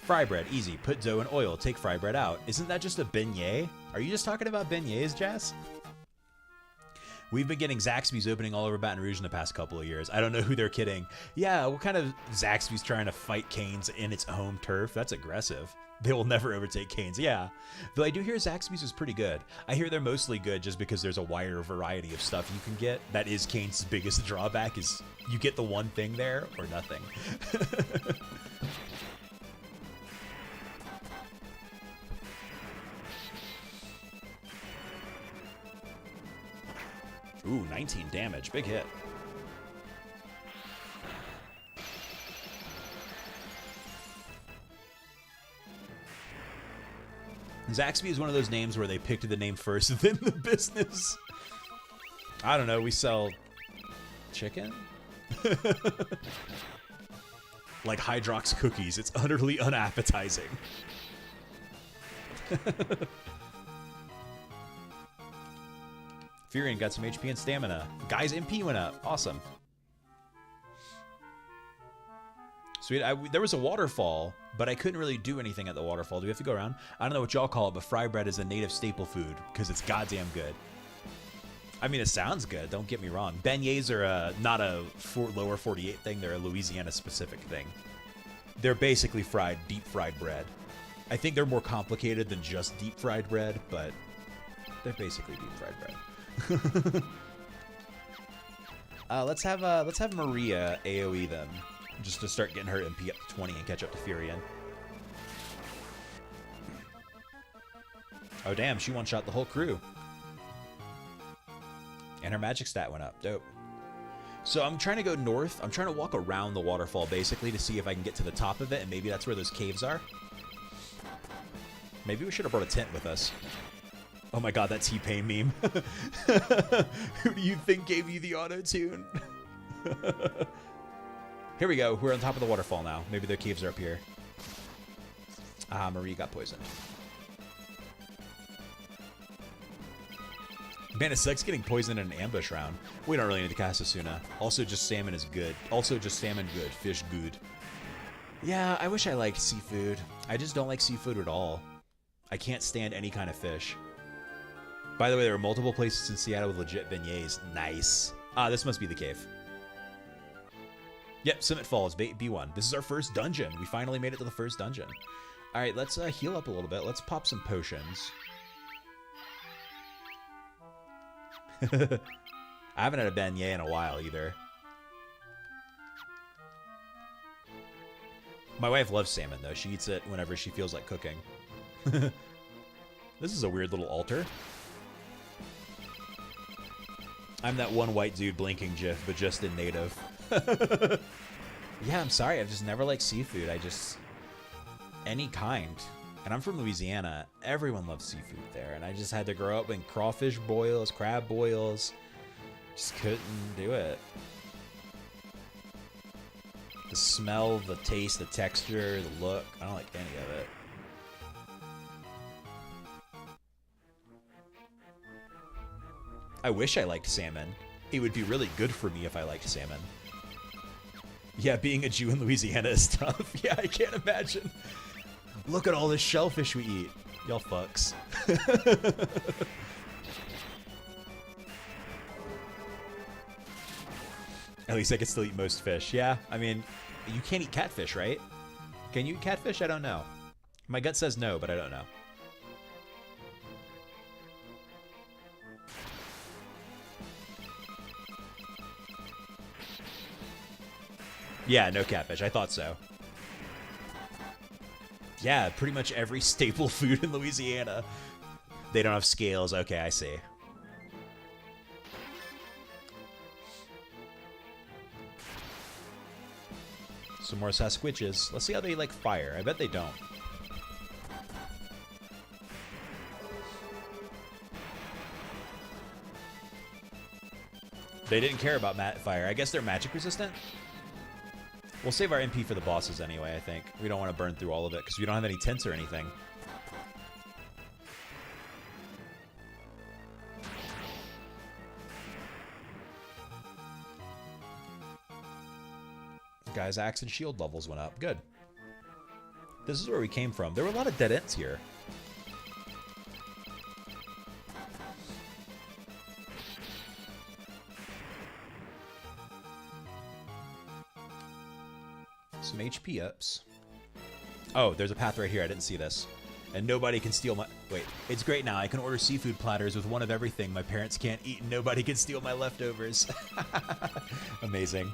Fry bread, easy. Put dough in oil, take fry bread out. Isn't that just a beignet? Are you just talking about beignets, Jess? We've been getting Zaxby's opening all over Baton Rouge in the past couple of years. I don't know who they're kidding. Yeah, what kind of Zaxby's trying to fight Cane's in its home turf? That's aggressive. They will never overtake Cane's, yeah. Though I do hear Zaxby's is pretty good. I hear they're mostly good just because there's a wider variety of stuff you can get. That is Cane's biggest drawback, is you get the one thing there or nothing. Ooh, 19 damage. Big hit. Zaxby is one of those names where they picked the name first, then the business. I don't know. We sell chicken? like Hydrox cookies. It's utterly unappetizing. Furion got some HP and stamina. Guy's MP went up. Awesome. Sweet. There was a waterfall, but I couldn't really do anything at the waterfall. Do we have to go around? I don't know what y'all call it, but fry bread is a native staple food because it's goddamn good. I mean, it sounds good. Don't get me wrong. Beignets are not a lower 48 thing. They're a Louisiana-specific thing. They're basically deep-fried bread. I think they're more complicated than just deep-fried bread, but they're basically deep-fried bread. Let's have Maria AoE them, just to start getting her MP up to 20 and catch up to Furion. Oh damn, she one-shot the whole crew. And her magic stat went up. Dope. So I'm trying to go north. I'm trying to walk around the waterfall, basically, to see if I can get to the top of it, and maybe that's where those caves are. Maybe we should have brought a tent with us. Oh my god, that T-Pain meme. Who do you think gave you the auto-tune? Here we go. We're on top of the waterfall now. Maybe their caves are up here. Ah, Marie got poisoned. Man, it sucks getting poisoned in an ambush round. We don't really need to cast Asuna. Also, just salmon is good. Also, just salmon good. Fish good. Yeah, I wish I liked seafood. I just don't like seafood at all. I can't stand any kind of fish. By the way, there are multiple places in Seattle with legit beignets. Nice. Ah, this must be the cave. Yep, Summit Falls, B1. This is our first dungeon. We finally made it to the first dungeon. All right, let's heal up a little bit. Let's pop some potions. I haven't had a beignet in a while either. My wife loves salmon though. She eats it whenever she feels like cooking. This is a weird little altar. I'm that one white dude blinking gif, but just in native. Yeah, I'm sorry. I've just never liked seafood. Any kind. And I'm from Louisiana. Everyone loves seafood there. And I just had to grow up in crawfish boils, crab boils. Just couldn't do it. The smell, the taste, the texture, the look. I don't like any of it. I wish I liked salmon. It would be really good for me if I liked salmon. Yeah, being a Jew in Louisiana is tough. Yeah, I can't imagine. Look at all this shellfish we eat. Y'all fucks. At least I can still eat most fish. Yeah, I mean, you can't eat catfish, right? Can you eat catfish? I don't know. My gut says no, but I don't know. Yeah, no catfish. I thought so. Yeah, pretty much every staple food in Louisiana. They don't have scales. Okay, I see. Some more Sasquatches. Let's see how they like fire. I bet they don't. They didn't care about fire. I guess they're magic resistant? We'll save our MP for the bosses anyway, I think. We don't want to burn through all of it because we don't have any tents or anything. Guys, axe and shield levels went up. Good. This is where we came from. There were a lot of dead ends here. Some HP ups. Oh, there's a path right here. I didn't see this. And nobody can steal my... Wait, it's great now. I can order seafood platters with one of everything my parents can't eat, and nobody can steal my leftovers. Amazing.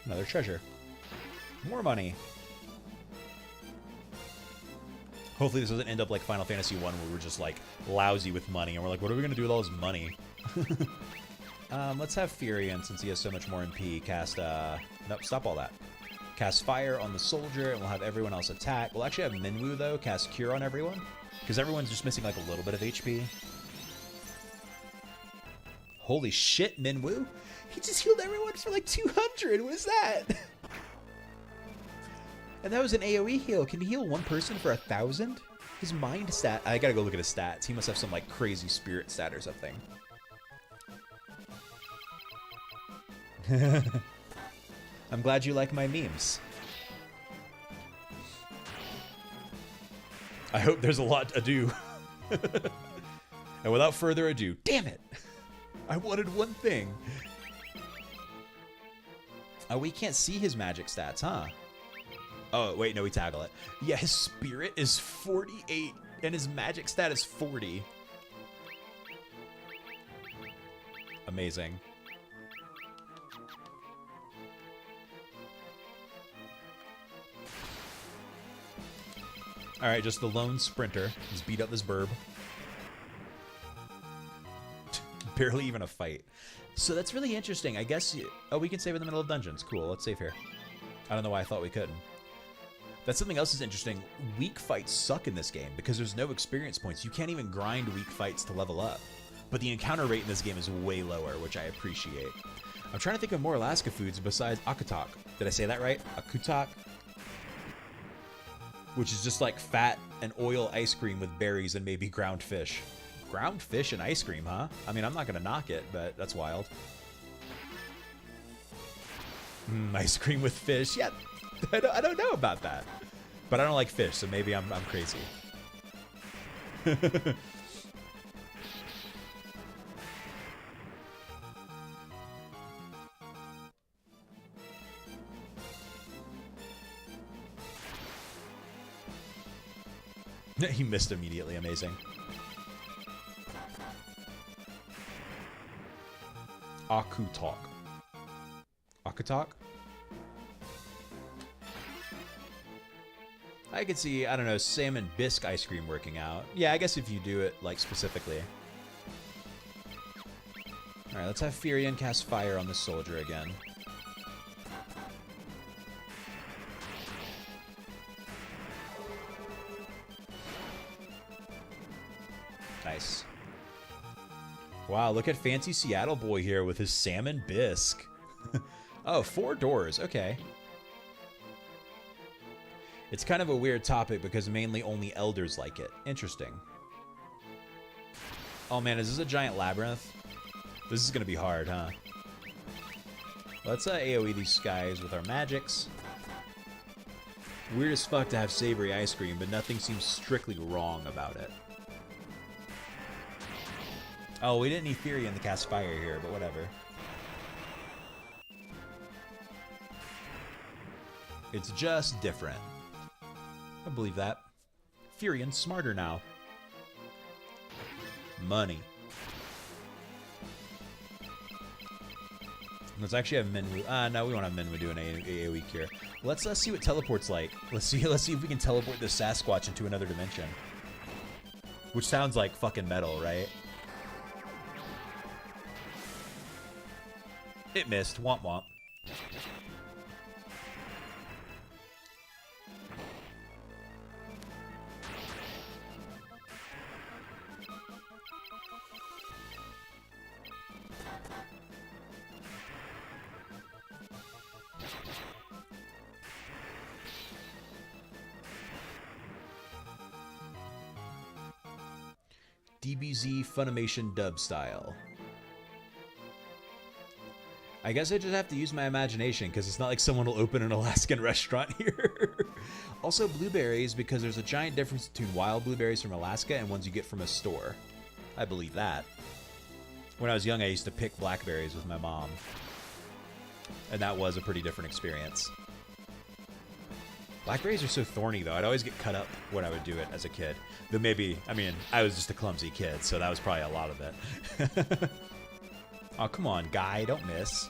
Another treasure. More money. Hopefully this doesn't end up like Final Fantasy 1 where we're just like lousy with money and we're like, what are we going to do with all this money? Let's have Furion, since he has so much more MP, cast, nope, stop all that. Cast Fire on the soldier, and we'll have everyone else attack. We'll actually have Minwu, though, cast Cure on everyone, because everyone's just missing, like, a little bit of HP. Holy shit, Minwu! He just healed everyone for, like, 200! What is that? And that was an AoE heal. Can he heal one person for 1,000? His mind stat... I gotta go look at his stats. He must have some, like, crazy spirit stat or something. I'm glad you like my memes. I hope there's a lot to do. And without further ado, damn it! I wanted one thing. Oh, we can't see his magic stats, huh? Oh, wait, no, we toggle it. Yeah, his spirit is 48, and his magic stat is 40. Amazing. Alright, just the lone sprinter. Just beat up this burb. Barely even a fight. So that's really interesting. I guess... Oh, we can save in the middle of dungeons. Cool, let's save here. I don't know why I thought we couldn't. That's something else that's interesting. Weak fights suck in this game because there's no experience points. You can't even grind weak fights to level up. But the encounter rate in this game is way lower, which I appreciate. I'm trying to think of more Alaska foods besides akutok. Did I say that right? Akutok? Which is just like fat and oil ice cream with berries and maybe ground fish. Ground fish and ice cream, huh? I mean, I'm not gonna knock it, but that's wild. Ice cream with fish. Yeah, I don't know about that. But I don't like fish, so maybe I'm crazy. He missed immediately. Amazing. Akutok. Akutok? I could see, I don't know, salmon bisque ice cream working out. Yeah, I guess if you do it, like, specifically. Alright, let's have Furion cast Fire on the soldier again. Nice. Wow, look at fancy Seattle boy here with his salmon bisque. Oh, 4 doors. Okay. It's kind of a weird topic because mainly only elders like it. Interesting. Oh man, is this a giant labyrinth? This is gonna be hard, huh? Let's AoE these guys with our magics. Weird as fuck to have savory ice cream, but nothing seems strictly wrong about it. Oh, we didn't need Fury in the cast Fire here, but whatever. It's just different. I believe that. Furion's smarter now. Money. Let's actually have Minwu. No, we won't have Minwu do an AoE cure. Let's see what teleport's like. Let's see if we can teleport this Sasquatch into another dimension. Which sounds like fucking metal, right? It missed. Womp womp. DBZ Funimation dub style. I guess I just have to use my imagination because it's not like someone will open an Alaskan restaurant here. Also blueberries, because there's a giant difference between wild blueberries from Alaska and ones you get from a store. I believe that. When I was young, I used to pick blackberries with my mom. And that was a pretty different experience. Blackberries are so thorny, though. I'd always get cut up when I would do it as a kid. Though maybe, I mean, I was just a clumsy kid, so that was probably a lot of it. Oh, come on, guy. Don't miss.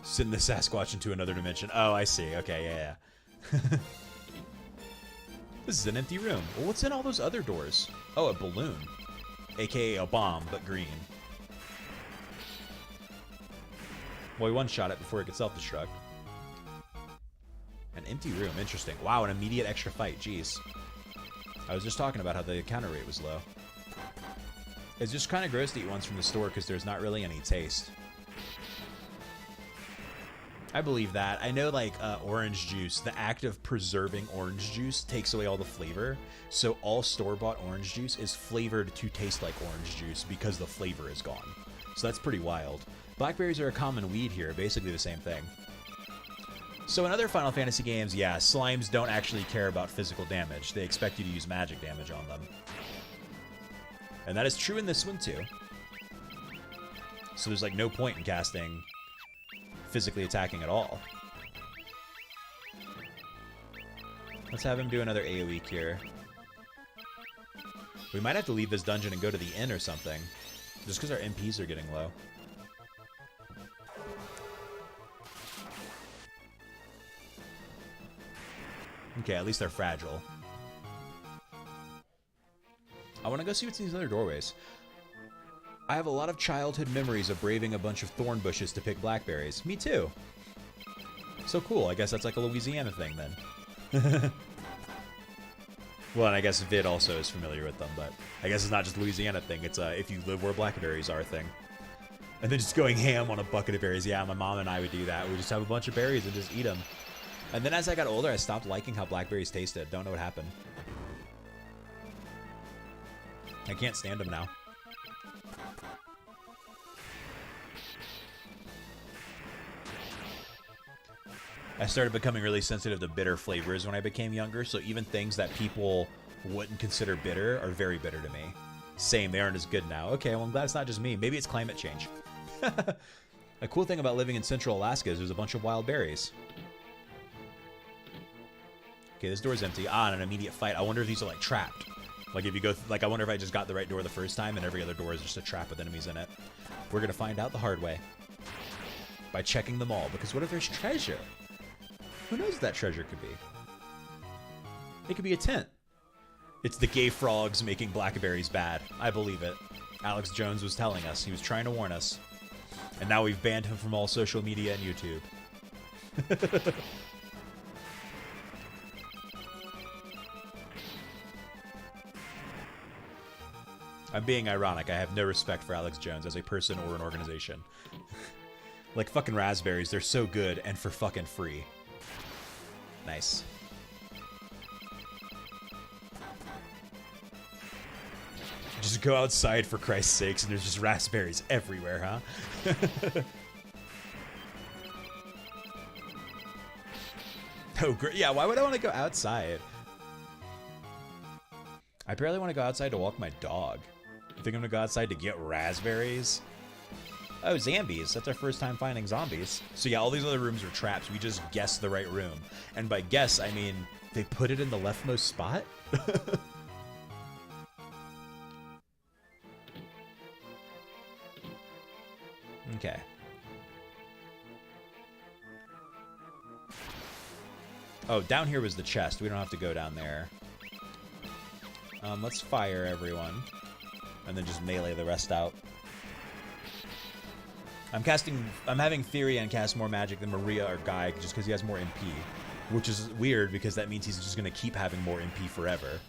Send the Sasquatch into another dimension. Oh, I see. Okay, yeah. This is an empty room. Well, what's in all those other doors? Oh, a balloon. AKA a bomb, but green. Well, we one-shot it before it could self-destruct. An empty room. Interesting. Wow, an immediate extra fight. Jeez. I was just talking about how the encounter rate was low. It's just kind of gross to eat ones from the store because there's not really any taste. I believe that. I know, like, orange juice, the act of preserving orange juice takes away all the flavor. So all store-bought orange juice is flavored to taste like orange juice because the flavor is gone. So that's pretty wild. Blackberries are a common weed here, basically the same thing. So in other Final Fantasy games, yeah, slimes don't actually care about physical damage. They expect you to use magic damage on them. And that is true in this one, too. So there's, like, no point in casting physically attacking at all. Let's have him do another AoE cure. We might have to leave this dungeon and go to the inn or something. Just because our MPs are getting low. Okay, at least they're fragile. I want to go see what's in these other doorways. I have a lot of childhood memories of braving a bunch of thorn bushes to pick blackberries. Me too. So cool. I guess that's like a Louisiana thing then. Well, and I guess Vid also is familiar with them, but I guess it's not just a Louisiana thing. It's if you live where blackberries are thing. And then just going ham on a bucket of berries. Yeah, my mom and I would do that. We just have a bunch of berries and just eat them. And then as I got older, I stopped liking how blackberries tasted. Don't know what happened. I can't stand them now. I started becoming really sensitive to bitter flavors when I became younger, so even things that people wouldn't consider bitter are very bitter to me. Same, they aren't as good now. Okay, well, I'm glad it's not just me. Maybe it's climate change. A cool thing about living in central Alaska is there's a bunch of wild berries. Okay, this door's empty. Ah, and an immediate fight. I wonder if these are, like, trapped. Like, if you go... like, I wonder if I just got the right door the first time and every other door is just a trap with enemies in it. We're gonna find out the hard way. By checking them all. Because what if there's treasure? Who knows what that treasure could be? It could be a tent. It's the gay frogs making blackberries bad. I believe it. Alex Jones was telling us. He was trying to warn us. And now we've banned him from all social media and YouTube. I'm being ironic. I have no respect for Alex Jones as a person or an organization. Like fucking raspberries, they're so good and for fucking free. Nice. Just go outside for Christ's sakes and there's just raspberries everywhere, huh? Oh, great. Yeah, why would I want to go outside? I barely want to go outside to walk my dog. You think I'm gonna go outside to get raspberries? Oh, zombies. That's our first time finding zombies. So yeah, all these other rooms are traps. We just guessed the right room. And by guess, I mean, they put it in the leftmost spot? Okay. Oh, down here was the chest. We don't have to go down there. Let's fire everyone. And then just melee the rest out. I'm having Therian cast more magic than Maria or Guy just because he has more MP. Which is weird because that means he's just going to keep having more MP forever.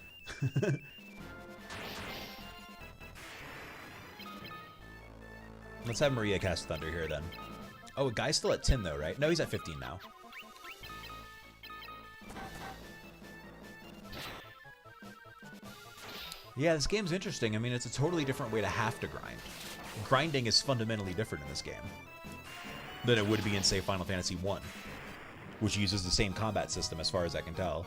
Let's have Maria cast Thunder here then. Oh, Guy's still at 10 though, right? No, he's at 15 now. Yeah, this game's interesting. I mean, it's a totally different way to have to grind. Grinding is fundamentally different in this game than it would be in, say, Final Fantasy 1, which uses the same combat system as far as I can tell.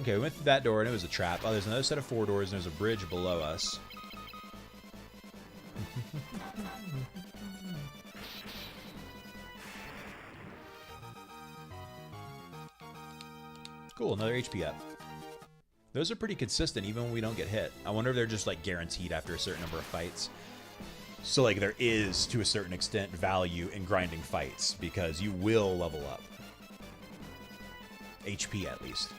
Okay, we went through that door and it was a trap. Oh, there's another set of 4 doors and there's a bridge below us. Cool, another HP up. Those are pretty consistent even when we don't get hit. I wonder if they're just like guaranteed after a certain number of fights. So like there is, to a certain extent, value in grinding fights because you will level up. HP at least.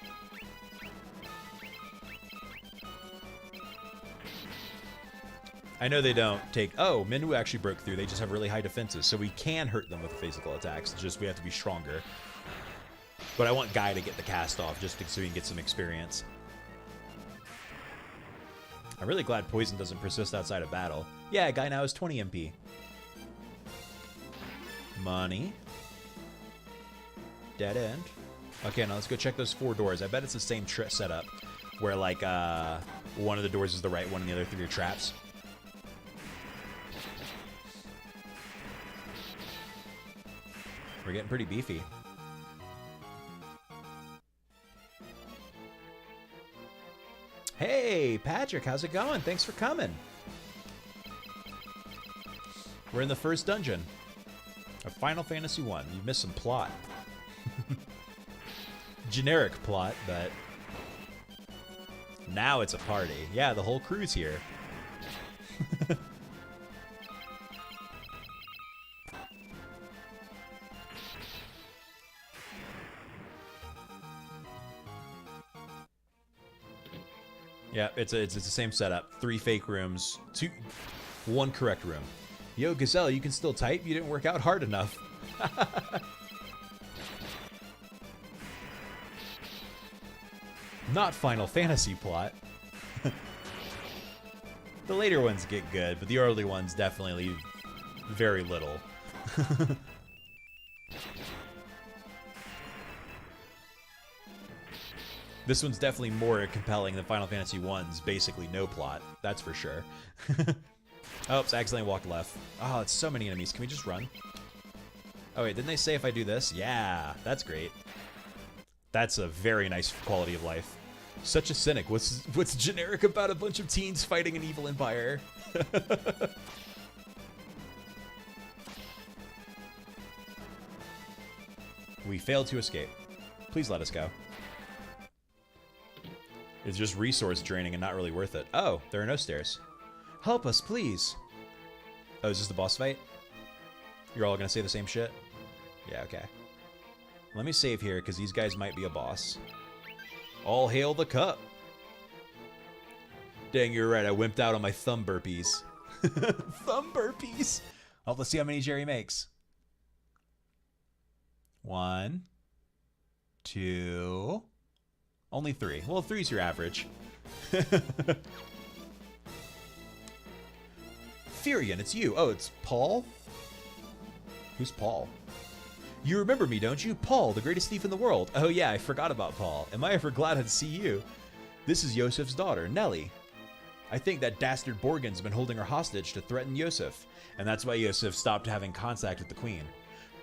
I know they don't take... Oh, Minwu actually broke through. They just have really high defenses, so we can hurt them with physical attacks. It's just we have to be stronger. But I want Guy to get the cast off just so he can get some experience. I'm really glad poison doesn't persist outside of battle. Yeah, Guy now has 20 MP. Money. Dead end. Okay, now let's go check those 4 doors. I bet it's the same setup where, like, one of the doors is the right one and the other 3 are traps. We're getting pretty beefy. Hey, Patrick, how's it going? Thanks for coming. We're in the first dungeon of Final Fantasy 1. You missed some plot. Generic plot, but now it's a party. Yeah, the whole crew's here. Yeah, it's the same setup. 3 fake rooms, 1 correct room. Yo, Gazelle, you can still type? You didn't work out hard enough. Not Final Fantasy plot. The later ones get good, but the early ones definitely leave very little. This one's definitely more compelling than Final Fantasy 1's basically no plot. That's for sure. Oops, I accidentally walked left. Oh, it's so many enemies. Can we just run? Oh, wait, didn't they say if I do this? Yeah, that's great. That's a very nice quality of life. Such a cynic. What's generic about a bunch of teens fighting an evil empire? We failed to escape. Please let us go. It's just resource draining and not really worth it. Oh, there are no stairs. Help us, please. Oh, is this the boss fight? You're all gonna say the same shit? Yeah, okay. Let me save here, because these guys might be a boss. All hail the cup. Dang, you're right. I wimped out on my thumb burpees. Thumb burpees. Oh, let's see how many Jerry makes. 1, 2... Only 3. Well, 3's your average. Furion, it's you. Oh, it's Paul? Who's Paul? You remember me, don't you? Paul, the greatest thief in the world. Oh yeah, I forgot about Paul. Am I ever glad to see you? This is Yosef's daughter, Nelly. I think that dastard Borgen's been holding her hostage to threaten Yosef, and that's why Yosef stopped having contact with the queen.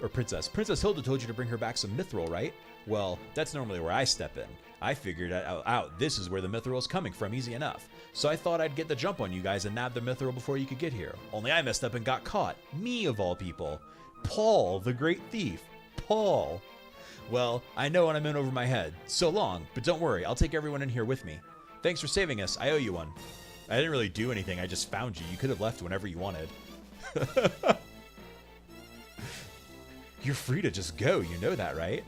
Or princess. Princess Hilda told you to bring her back some mithril, right? Well, that's normally where I step in. I figured out this is where the mithril is coming from easy enough. So I thought I'd get the jump on you guys and nab the mithril before you could get here. Only I messed up and got caught. Me of all people. Paul, the great thief. Paul. Well, I know when I'm in over my head. So long, but don't worry, I'll take everyone in here with me. Thanks for saving us. I owe you one. I didn't really do anything. I just found you. You could have left whenever you wanted. You're free to just go. You know that, right?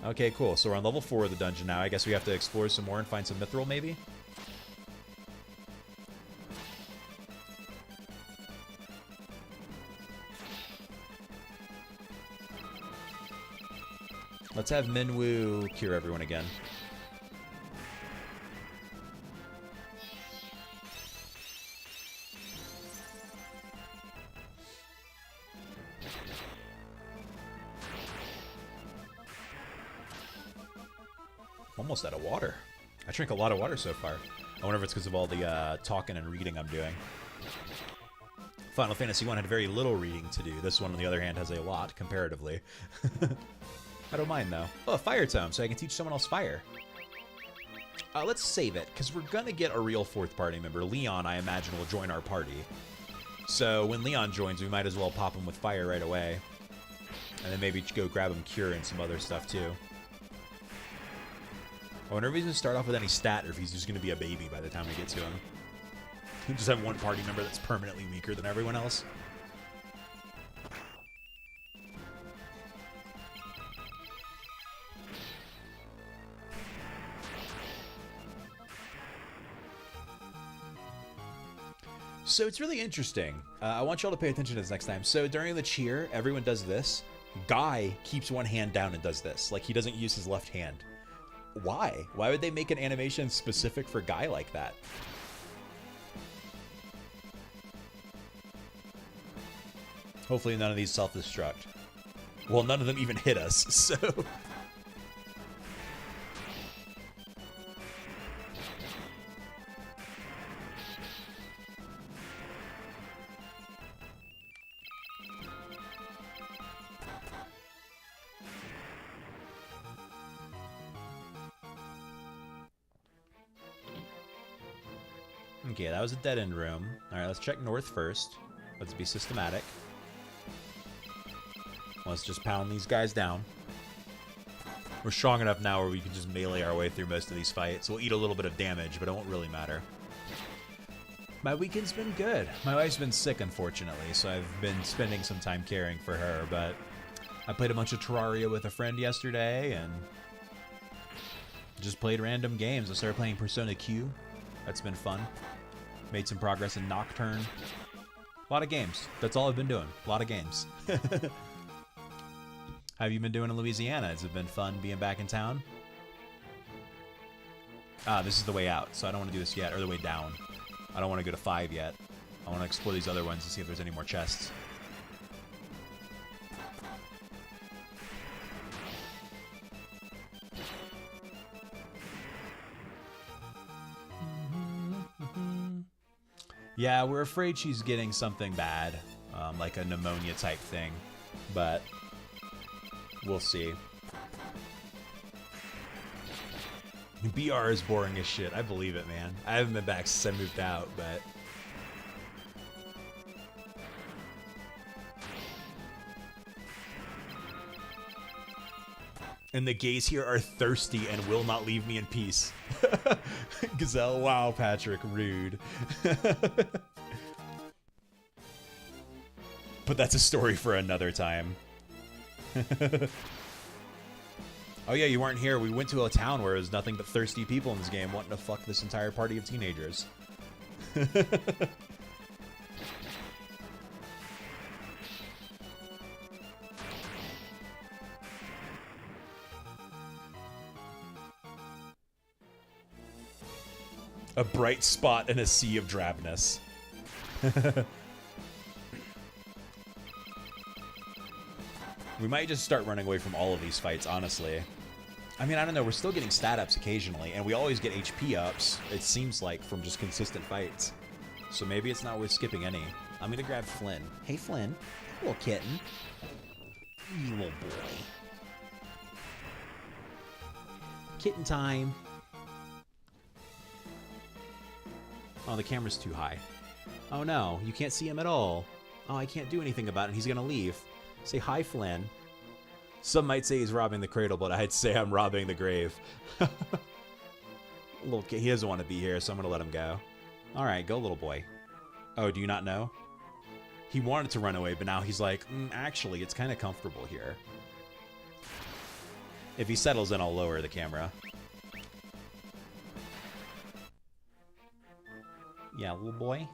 Okay, cool. So we're on level 4 of the dungeon now. I guess we have to explore some more and find some mithril, maybe? Let's have Minwu cure everyone again. Almost out of water. I drink a lot of water so far. I wonder if it's because of all the talking and reading I'm doing. Final Fantasy 1 had very little reading to do. This one, on the other hand, has a lot, comparatively. I don't mind, though. Oh, a fire tome, so I can teach someone else fire. Let's save it, because we're going to get a real 4th party member. Leon, I imagine, will join our party. So when Leon joins, we might as well pop him with fire right away. And then maybe go grab him cure and some other stuff, too. I wonder if he's going to start off with any stat, or if he's just going to be a baby by the time we get to him. We just have one party member that's permanently weaker than everyone else. So it's really interesting. I want y'all to pay attention to this next time. So during the cheer, everyone does this. Guy keeps one hand down and does this. Like, he doesn't use his left hand. Why? Why would they make an animation specific for Guy like that? Hopefully none of these self-destruct. Well, none of them even hit us, so... Okay, that was a dead-end room. Alright, let's check north first. Let's be systematic. Let's just pound these guys down. We're strong enough now where we can just melee our way through most of these fights. We'll eat a little bit of damage, but it won't really matter. My weekend's been good. My wife's been sick, unfortunately, so I've been spending some time caring for her, but I played a bunch of Terraria with a friend yesterday, and just played random games. I started playing Persona Q. That's been fun. Made some progress in Nocturne. A lot of games. That's all I've been doing. A lot of games. How have you been doing in Louisiana? Has it been fun being back in town? Ah, this is the way out, so I don't want to do this yet, or the way down. I don't want to go to 5 yet. I want to explore these other ones and see if there's any more chests. Yeah, we're afraid she's getting something bad, like a pneumonia type thing, but we'll see. BR is boring as shit. I believe it, man. I haven't been back since I moved out, but... And the gays here are thirsty and will not leave me in peace. Gazelle, wow, Patrick, rude. But that's a story for another time. Oh yeah, you weren't here. We went to a town where there's nothing but thirsty people in this game wanting to fuck this entire party of teenagers. A bright spot in a sea of drabness. We might just start running away from all of these fights, honestly. I mean, I don't know. We're still getting stat ups occasionally, and we always get HP ups, it seems like, from just consistent fights. So maybe it's not worth skipping any. I'm gonna grab Flynn. Hey, Flynn. Little kitten. You little boy. Kitten time. Oh, the camera's too high. Oh no, you can't see him at all. Oh, I can't do anything about it. He's gonna leave. Say hi, Flynn. Some might say he's robbing the cradle, but I'd say I'm robbing the grave. Little kid, he doesn't want to be here, so I'm gonna let him go. Alright, go, little boy. Oh, do you not know? He wanted to run away, but now he's like, actually, it's kind of comfortable here. If he settles in, I'll lower the camera. Yeah, little boy.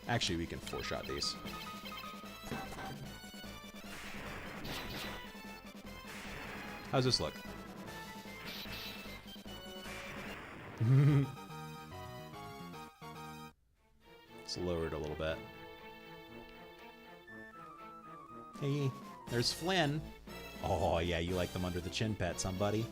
Actually, we can 4-shot these. How's this look? Let's lower it a little bit. Hey, there's Flynn. Oh, yeah, you like them under the chin pets, huh, buddy?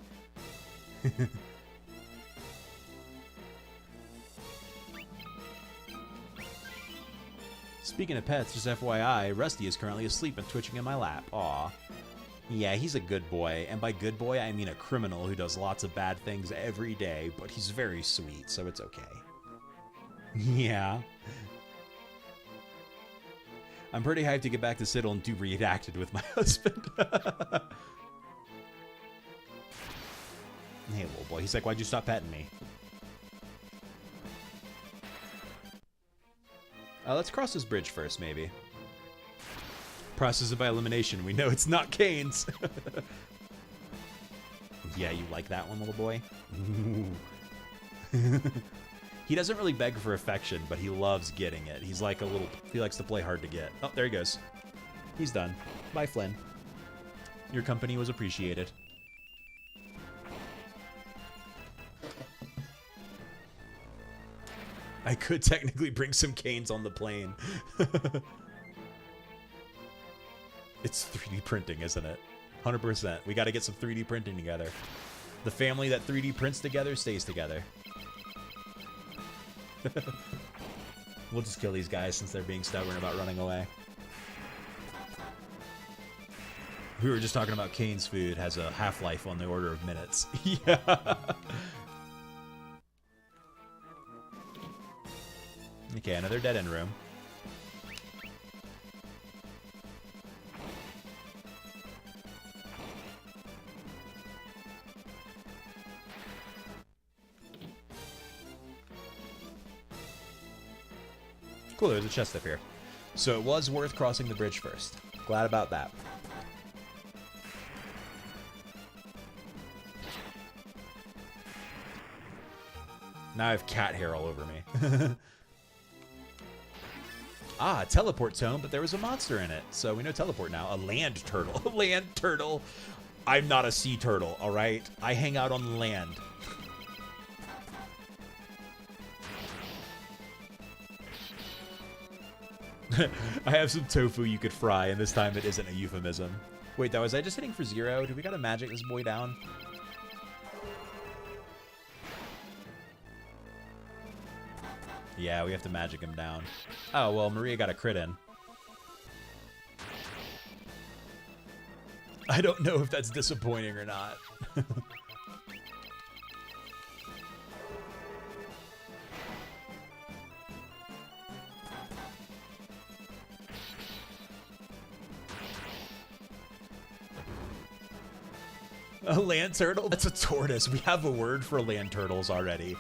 Speaking of pets, just FYI, Rusty is currently asleep and twitching in my lap. Aw. Yeah, he's a good boy, and by good boy, I mean a criminal who does lots of bad things every day, but he's very sweet, so it's okay. Yeah. I'm pretty hyped to get back to Siddle and do Redacted with my husband. Hey, little boy. He's like, why'd you stop petting me? Let's cross this bridge first, maybe. Process it by elimination. We know it's not Kane's. Yeah, you like that one, little boy? He doesn't really beg for affection, but he loves getting it. He's like a little... He likes to play hard to get. Oh, there he goes. He's done. Bye, Flynn. Your company was appreciated. I could technically bring some canes on the plane. It's 3D printing, isn't it? 100%. We got to get some 3D printing together. The family that 3D prints together stays together. We'll just kill these guys since they're being stubborn about running away. We were just talking about Kane's food has a half-life on the order of minutes. Yeah. Okay, another dead-end room. Cool, there's a chest up here. So it was worth crossing the bridge first. Glad about that. Now I have cat hair all over me. Ah, teleport tome, but there was a monster in it. So we know teleport now. A land turtle. A land turtle. I'm not a sea turtle, all right? I hang out on land. I have some tofu you could fry, and this time it isn't a euphemism. Wait, though, was I just hitting for 0? Do we gotta magic this boy down? Yeah, we have to magic him down. Oh, well, Maria got a crit in. I don't know if that's disappointing or not. A land turtle? That's a tortoise. We have a word for land turtles already.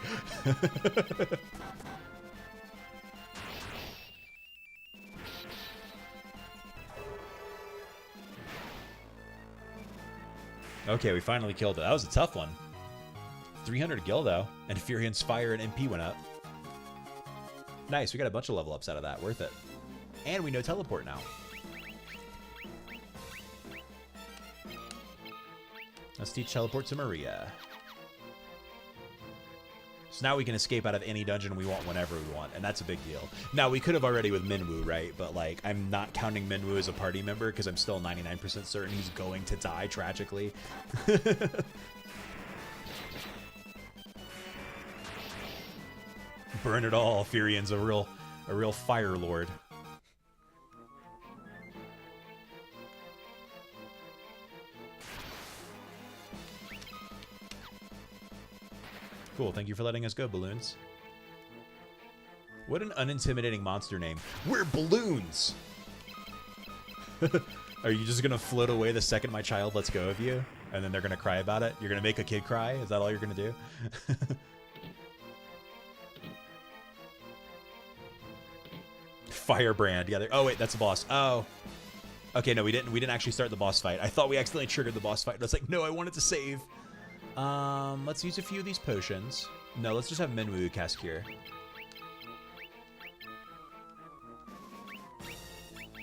Okay, we finally killed it. That was a tough one. 300 gil, though. And Furion's Fire and MP went up. Nice, we got a bunch of level ups out of that. Worth it. And we know teleport now. Let's teach teleport to Maria. So now we can escape out of any dungeon we want whenever we want, and that's a big deal. Now, we could have already with Minwoo, right? But, like, I'm not counting Minwoo as a party member because I'm still 99% certain he's going to die tragically. Burn it all. Furion's a real fire lord. Cool, thank you for letting us go, Balloons. What an unintimidating monster name. We're Balloons! Are you just gonna float away the second my child lets go of you? And then they're gonna cry about it? You're gonna make a kid cry? Is that all you're gonna do? Firebrand. Yeah, oh wait, that's a boss. Oh. Okay, no, we didn't actually start the boss fight. I thought we accidentally triggered the boss fight. I was like, no, I wanted to save. Let's use a few of these potions. No, let's just have Minwoo cast Cure.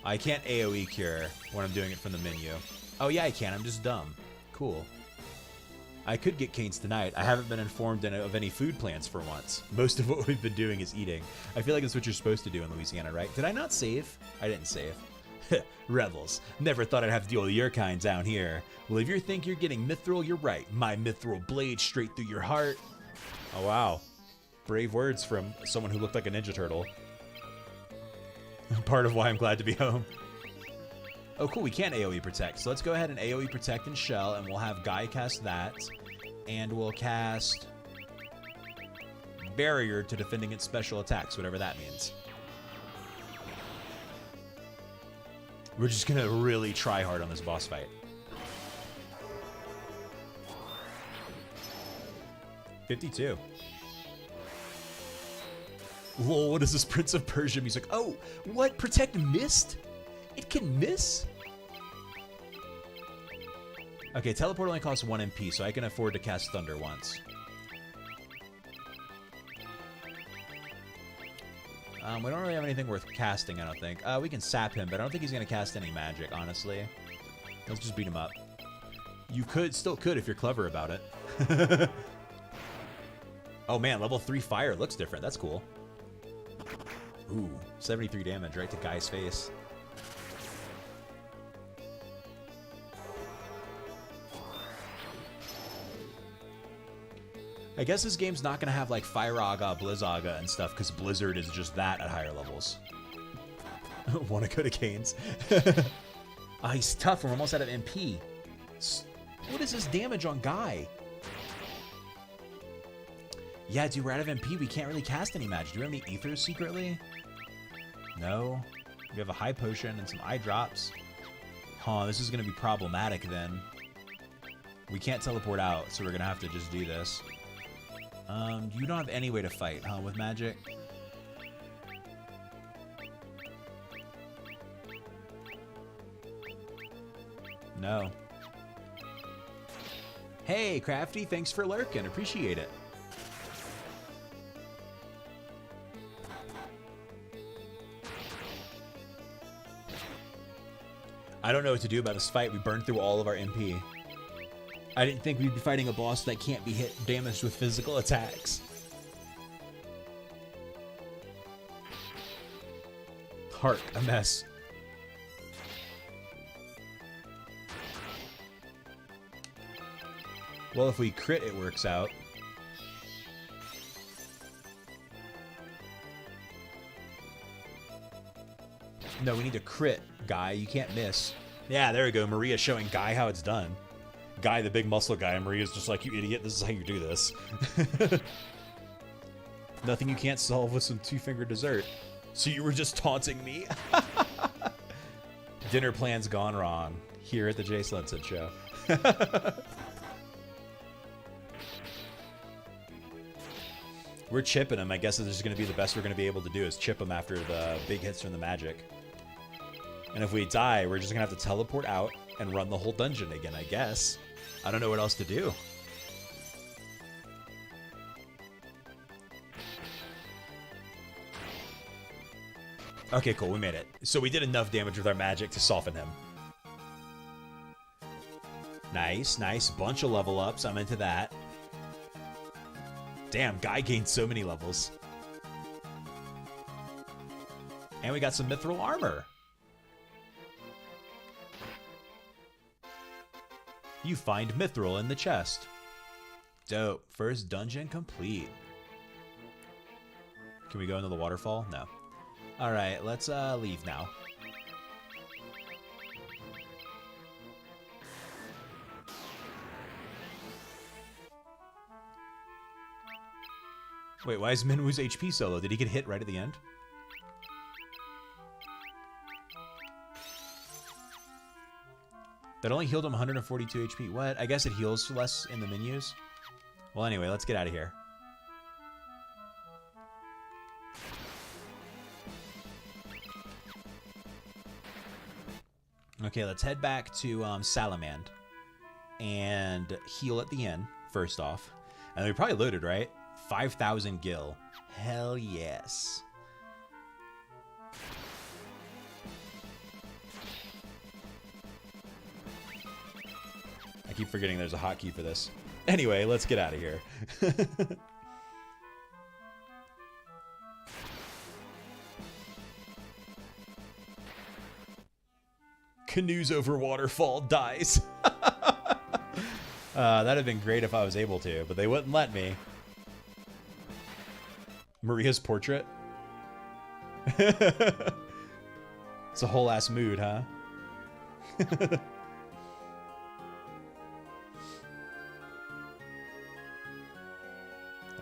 I can't AoE Cure when I'm doing it from the menu. Oh yeah, I can. I'm just dumb. Cool. I could get canes tonight. I haven't been informed of any food plans for once. Most of what we've been doing is eating. I feel like that's what you're supposed to do in Louisiana, right? Did I not save? I didn't save. Rebels. Never thought I'd have to deal with your kind down here. Well, if you think you're getting mithril, you're right. My mithril blade straight through your heart. Oh, wow. Brave words from someone who looked like a Ninja Turtle. Part of why I'm glad to be home. Oh, cool. We can't AoE protect. So let's go ahead and AoE protect and shell, and we'll have Guy cast that. And we'll cast barrier to defend against special attacks, whatever that means. We're just going to really try hard on this boss fight. $52. Lol, what is this Prince of Persia music? Oh, what? Protect mist? It can miss? Okay, teleport only costs 1 MP, so I can afford to cast Thunder once. We don't really have anything worth casting, I don't think. We can sap him, but I don't think he's going to cast any magic, honestly. Let's just beat him up. You still could if you're clever about it. Oh man, level 3 fire looks different. That's cool. Ooh, 73 damage right to Guy's face. I guess this game's not going to have like Fire Aga, Blizzaga, and stuff because Blizzard is just that at higher levels. Wanna go to Canes? Ah, he's tough. We're almost out of MP. What is this damage on Guy? Yeah, dude, we're out of MP. We can't really cast any magic. Do we have any ethers secretly? No. We have a high potion and some eye drops. Huh, this is going to be problematic then. We can't teleport out, so we're going to have to just do this. You don't have any way to fight, huh, with magic? No. Hey, Crafty, thanks for lurking. Appreciate it. I don't know what to do about this fight. We burned through all of our MP. I didn't think we'd be fighting a boss that can't be damaged with physical attacks. Heart, a mess. Well, if we crit, it works out. No, we need to crit, Guy. You can't miss. Yeah, there we go. Maria's showing Guy how it's done. Guy, the big muscle guy, and Maria's just like, you idiot, this is how you do this. Nothing you can't solve with some two-finger dessert. So you were just taunting me? Dinner plans gone wrong here at the Jay Slenson Show. We're chipping him. I guess this is going to be the best we're going to be able to do is chip him after the big hits from the magic. And if we die, we're just going to have to teleport out and run the whole dungeon again, I guess. I don't know what else to do. Okay, cool. We made it. So we did enough damage with our magic to soften him. Nice, nice. Bunch of level ups. I'm into that. Damn, Guy gained so many levels. And we got some mithril armor. You find mithril in the chest. Dope. First dungeon complete. Can we go into the waterfall? No. Alright, let's leave now. Wait, why is Minwoo's HP so low? Did he get hit right at the end? That only healed him 142 HP. What? I guess it heals less in the menus. Well, anyway, let's get out of here. Okay, let's head back to Salamand and heal at the inn, first off. And we probably loaded, right? 5,000 gil. Hell yes. I keep forgetting there's a hotkey for this. Anyway, let's get out of here. Canoes over waterfall dies. That'd have been great if I was able to, but they wouldn't let me. Maria's portrait. It's a whole ass mood, huh?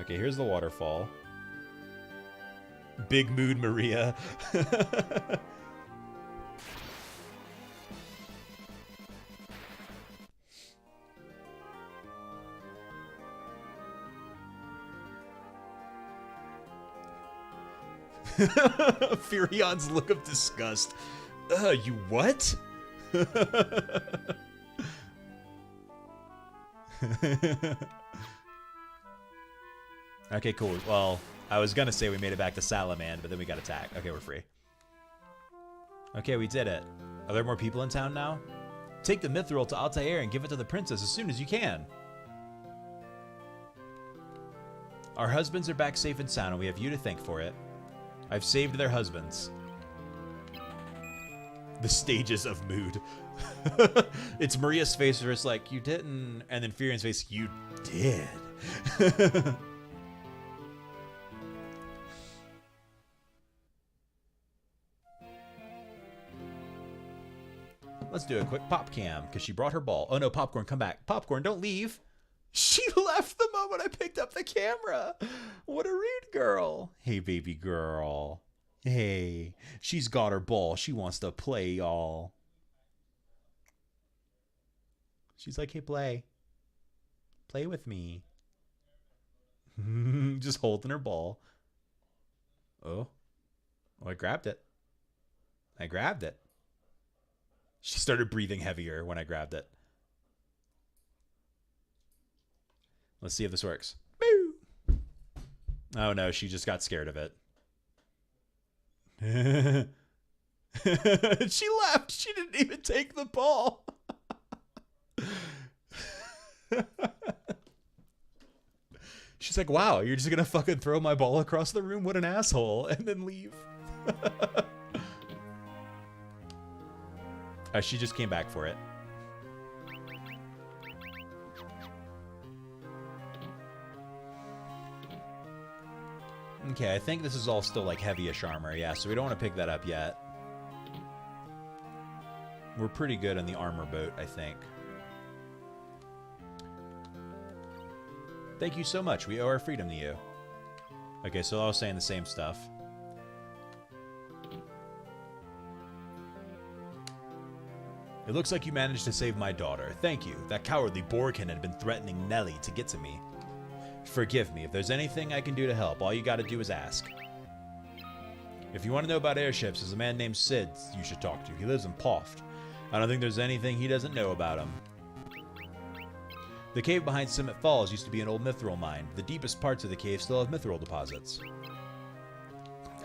Okay, here's the waterfall. Big mood, Maria. Furion's look of disgust. You what? Okay, cool. Well, I was gonna say we made it back to Salaman, but then we got attacked. Okay, we're free. Okay, we did it. Are there more people in town now? Take the mithril to Altair and give it to the princess as soon as you can. Our husbands are back safe and sound, and we have you to thank for it. I've saved their husbands. The stages of mood. It's Maria's face where it's like, you didn't, and then Furian's face, you did. Let's do a quick pop cam, because she brought her ball. Oh no, Popcorn, come back. Popcorn, don't leave. She left the moment I picked up the camera. What a rude girl. Hey, baby girl. Hey, she's got her ball. She wants to play, y'all. She's like, hey, play. Play with me. Just holding her ball. Oh, I grabbed it. I grabbed it. She started breathing heavier when I grabbed it. Let's see if this works. Boo! Oh no, she just got scared of it. She left. She didn't even take the ball. She's like, wow, you're just gonna fucking throw my ball across the room? What an asshole. And then leave. She just came back for it. Okay, I think this is all still like heavyish armor. Yeah, so we don't want to pick that up yet. We're pretty good on the armor boat, I think. Thank you so much. We owe our freedom to you. Okay, so I was saying the same stuff. It looks like you managed to save my daughter. Thank you. That cowardly Borkin had been threatening Nelly to get to me. Forgive me. If there's anything I can do to help, all you gotta do is ask. If you want to know about airships, there's a man named Sid you should talk to. He lives in Poft. I don't think there's anything he doesn't know about him. The cave behind Summit Falls used to be an old mithril mine. The deepest parts of the cave still have mithril deposits.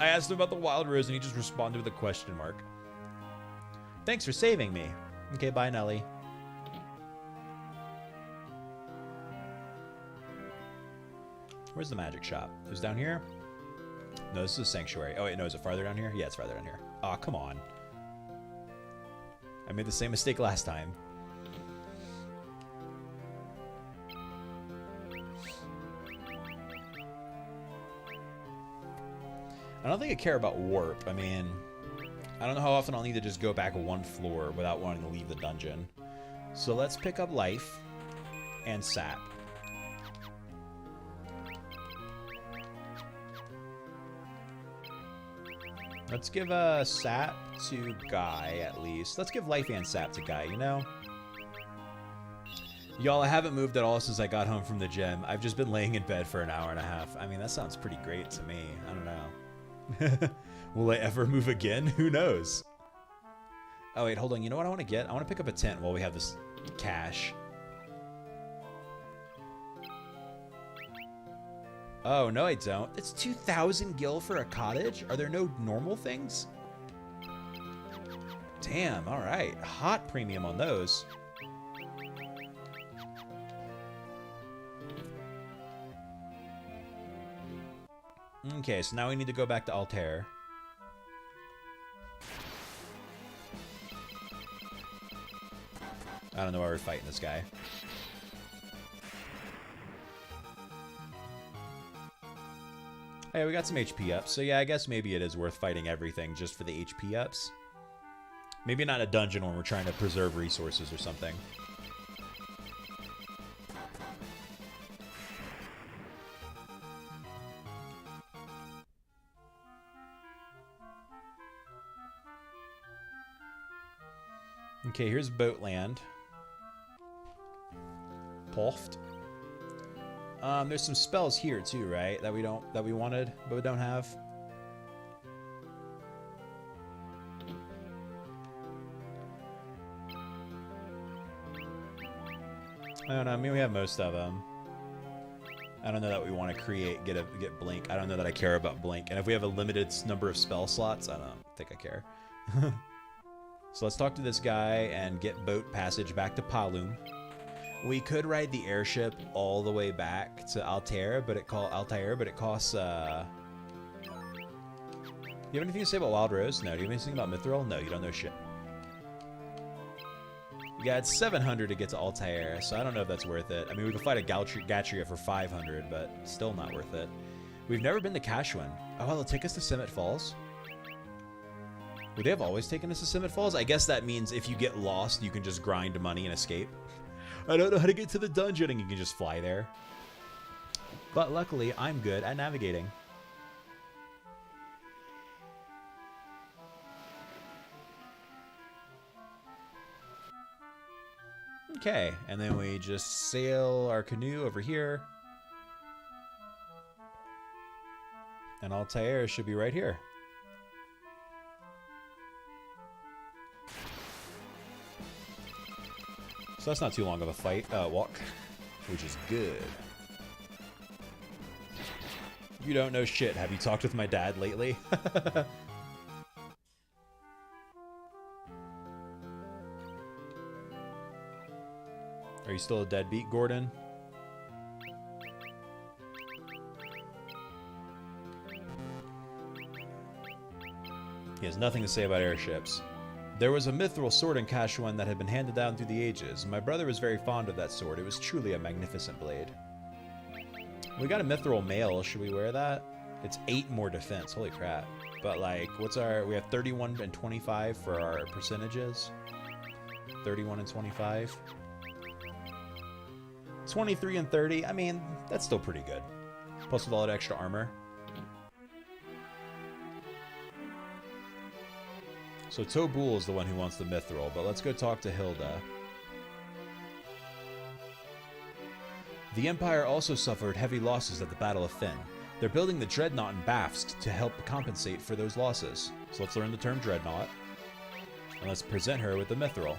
I asked him about the wild rose and he just responded with a question mark. Thanks for saving me. Okay, bye, Nelly. Where's the magic shop? It was down here? No, this is a sanctuary. Oh, wait, no, is it farther down here? Yeah, it's farther down here. Aw, come on. I made the same mistake last time. I don't think I care about warp. I mean, I don't know how often I'll need to just go back one floor without wanting to leave the dungeon. So let's pick up life and sap. Let's give a sap to Guy, at least. Let's give life and sap to Guy, you know? Y'all, I haven't moved at all since I got home from the gym. I've just been laying in bed for an hour and a half. I mean, that sounds pretty great to me. I don't know. Will I ever move again? Who knows? Oh, wait, hold on. You know what I want to get? I want to pick up a tent while we have this cash. Oh, no, I don't. It's 2,000 gil for a cottage? Are there no normal things? Damn, all right. Hot premium on those. Okay, so now we need to go back to Altair. I don't know why we're fighting this guy. Hey, we got some HP ups, so yeah, I guess maybe it is worth fighting everything just for the HP ups. Maybe not a dungeon when we're trying to preserve resources or something. Okay, here's Boatland. Poft. There's some spells here too, right? That we wanted, but we don't have. I don't know. I mean, we have most of them. I don't know that we want to get Blink. I don't know that I care about Blink. And if we have a limited number of spell slots, I don't think I care. So let's talk to this guy and get boat passage back to Palum. We could ride the airship all the way back to Altair, but it costs. You have anything to say about Wild Rose? No. Do you have anything about Mithril? No, you don't know shit. Yeah, it's 700 to get to Altair, so I don't know if that's worth it. I mean, we could fight a Gatria for 500, but still not worth it. We've never been to Cashwin. Oh, well, they'll take us to Summit Falls? Would they have always taken us to Summit Falls? I guess that means if you get lost, you can just grind money and escape. I don't know how to get to the dungeon, and you can just fly there. But luckily, I'm good at navigating. Okay, and then we just sail our canoe over here. And Altair should be right here. So that's not too long of a walk, which is good. You don't know shit. Have you talked with my dad lately? Are you still a deadbeat, Gordon? He has nothing to say about airships. There was a mithril sword in Cashwan that had been handed down through the ages. My brother was very fond of that sword. It was truly a magnificent blade. We got a mithril mail. Should we wear that? It's 8 more defense. Holy crap. But like, we have 31 and 25 for our percentages. 31 and 25. 23 and 30. I mean, that's still pretty good. Plus with all that extra armor. So Tobul is the one who wants the mithril, but let's go talk to Hilda. The Empire also suffered heavy losses at the Battle of Finn. They're building the Dreadnought in Bafsk to help compensate for those losses. So let's learn the term Dreadnought. And let's present her with the mithril.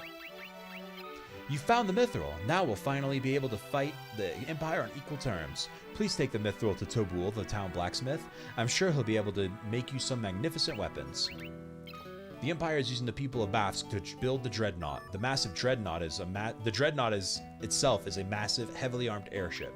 You found the mithril. Now we'll finally be able to fight the Empire on equal terms. Please take the mithril to Tobul, the town blacksmith. I'm sure he'll be able to make you some magnificent weapons. The Empire is using the people of Bafsk to build the Dreadnought. The massive Dreadnought is the Dreadnought itself is a massive, heavily armed airship.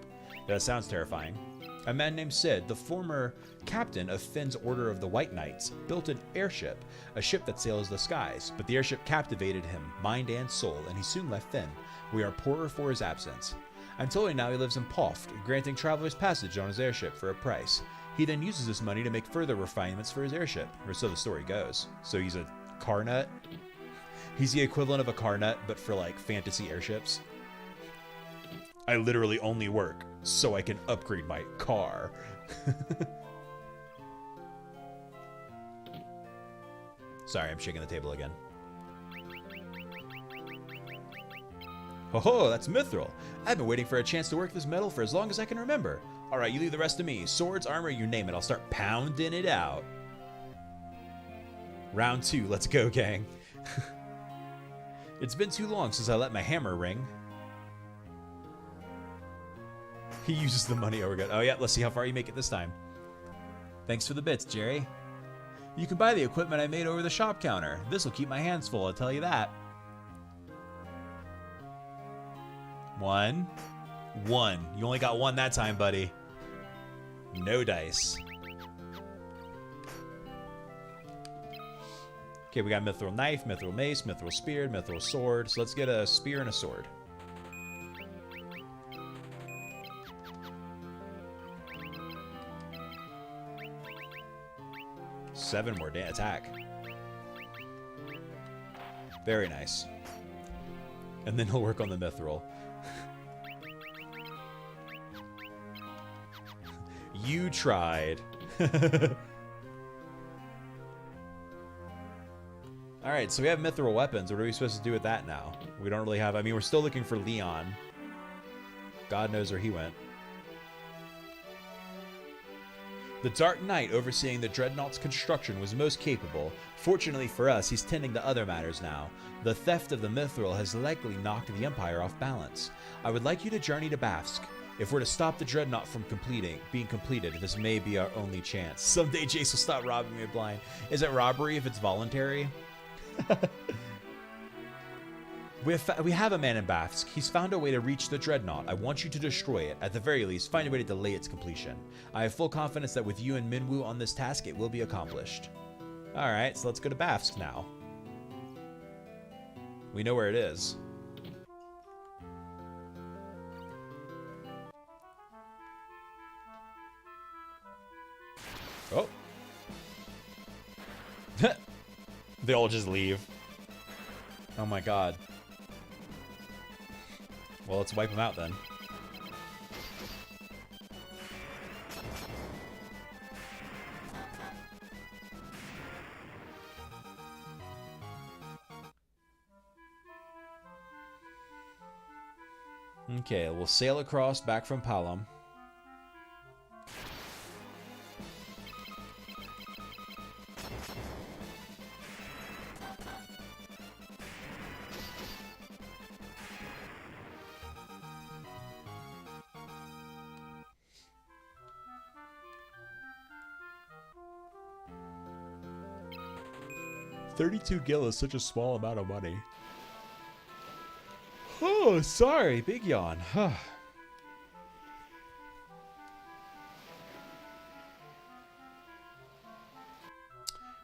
That sounds terrifying. A man named Sid, the former captain of Finn's Order of the White Knights, built an airship, a ship that sails the skies. But the airship captivated him, mind and soul, and he soon left Finn. We are poorer for his absence. I'm told now he lives in Poft, granting travelers passage on his airship for a price. He then uses this money to make further refinements for his airship, or so the story goes. So he's a car nut. He's the equivalent of a car nut, but for like fantasy airships. I literally only work so I can upgrade my car. Sorry, I'm shaking the table again. Ho, that's mithril. I've been waiting for a chance to work this metal for as long as I can remember. All right, you leave the rest to me. Swords, armor, you name it. I'll start pounding it out. Round 2. Let's go, gang. It's been too long since I let my hammer ring. He uses the money over good. Oh, yeah, let's see how far you make it this time. Thanks for the bits, Jerry. You can buy the equipment I made over the shop counter. This will keep my hands full, I'll tell you that. 1. You only got 1 that time, buddy. No dice. Okay, we got mithril knife, mithril mace, mithril spear, mithril sword. So let's get a spear and a sword. Seven more attack. Very nice. And then he'll work on the mithril. You tried. Alright, so we have mithril weapons. What are we supposed to do with that now? We don't really have... I mean, we're still looking for Leon. God knows where he went. The Dark Knight overseeing the Dreadnought's construction was most capable. Fortunately for us, he's tending to other matters now. The theft of the Mithril has likely knocked the Empire off balance. I would like you to journey to Bafsk. If we're to stop the Dreadnought from being completed, this may be our only chance. Someday Jace will stop robbing me blind. Is it robbery if it's voluntary? We have a man in Bafsk. He's found a way to reach the Dreadnought. I want you to destroy it. At the very least, find a way to delay its completion. I have full confidence that with you and Minwu on this task, it will be accomplished. Alright, so let's go to Bafsk now. We know where it is. Oh. They all just leave. Oh my god. Well, let's wipe them out then. Okay, we'll sail across back from Palom. $32 gil is such a small amount of money. Oh, sorry. Big yawn.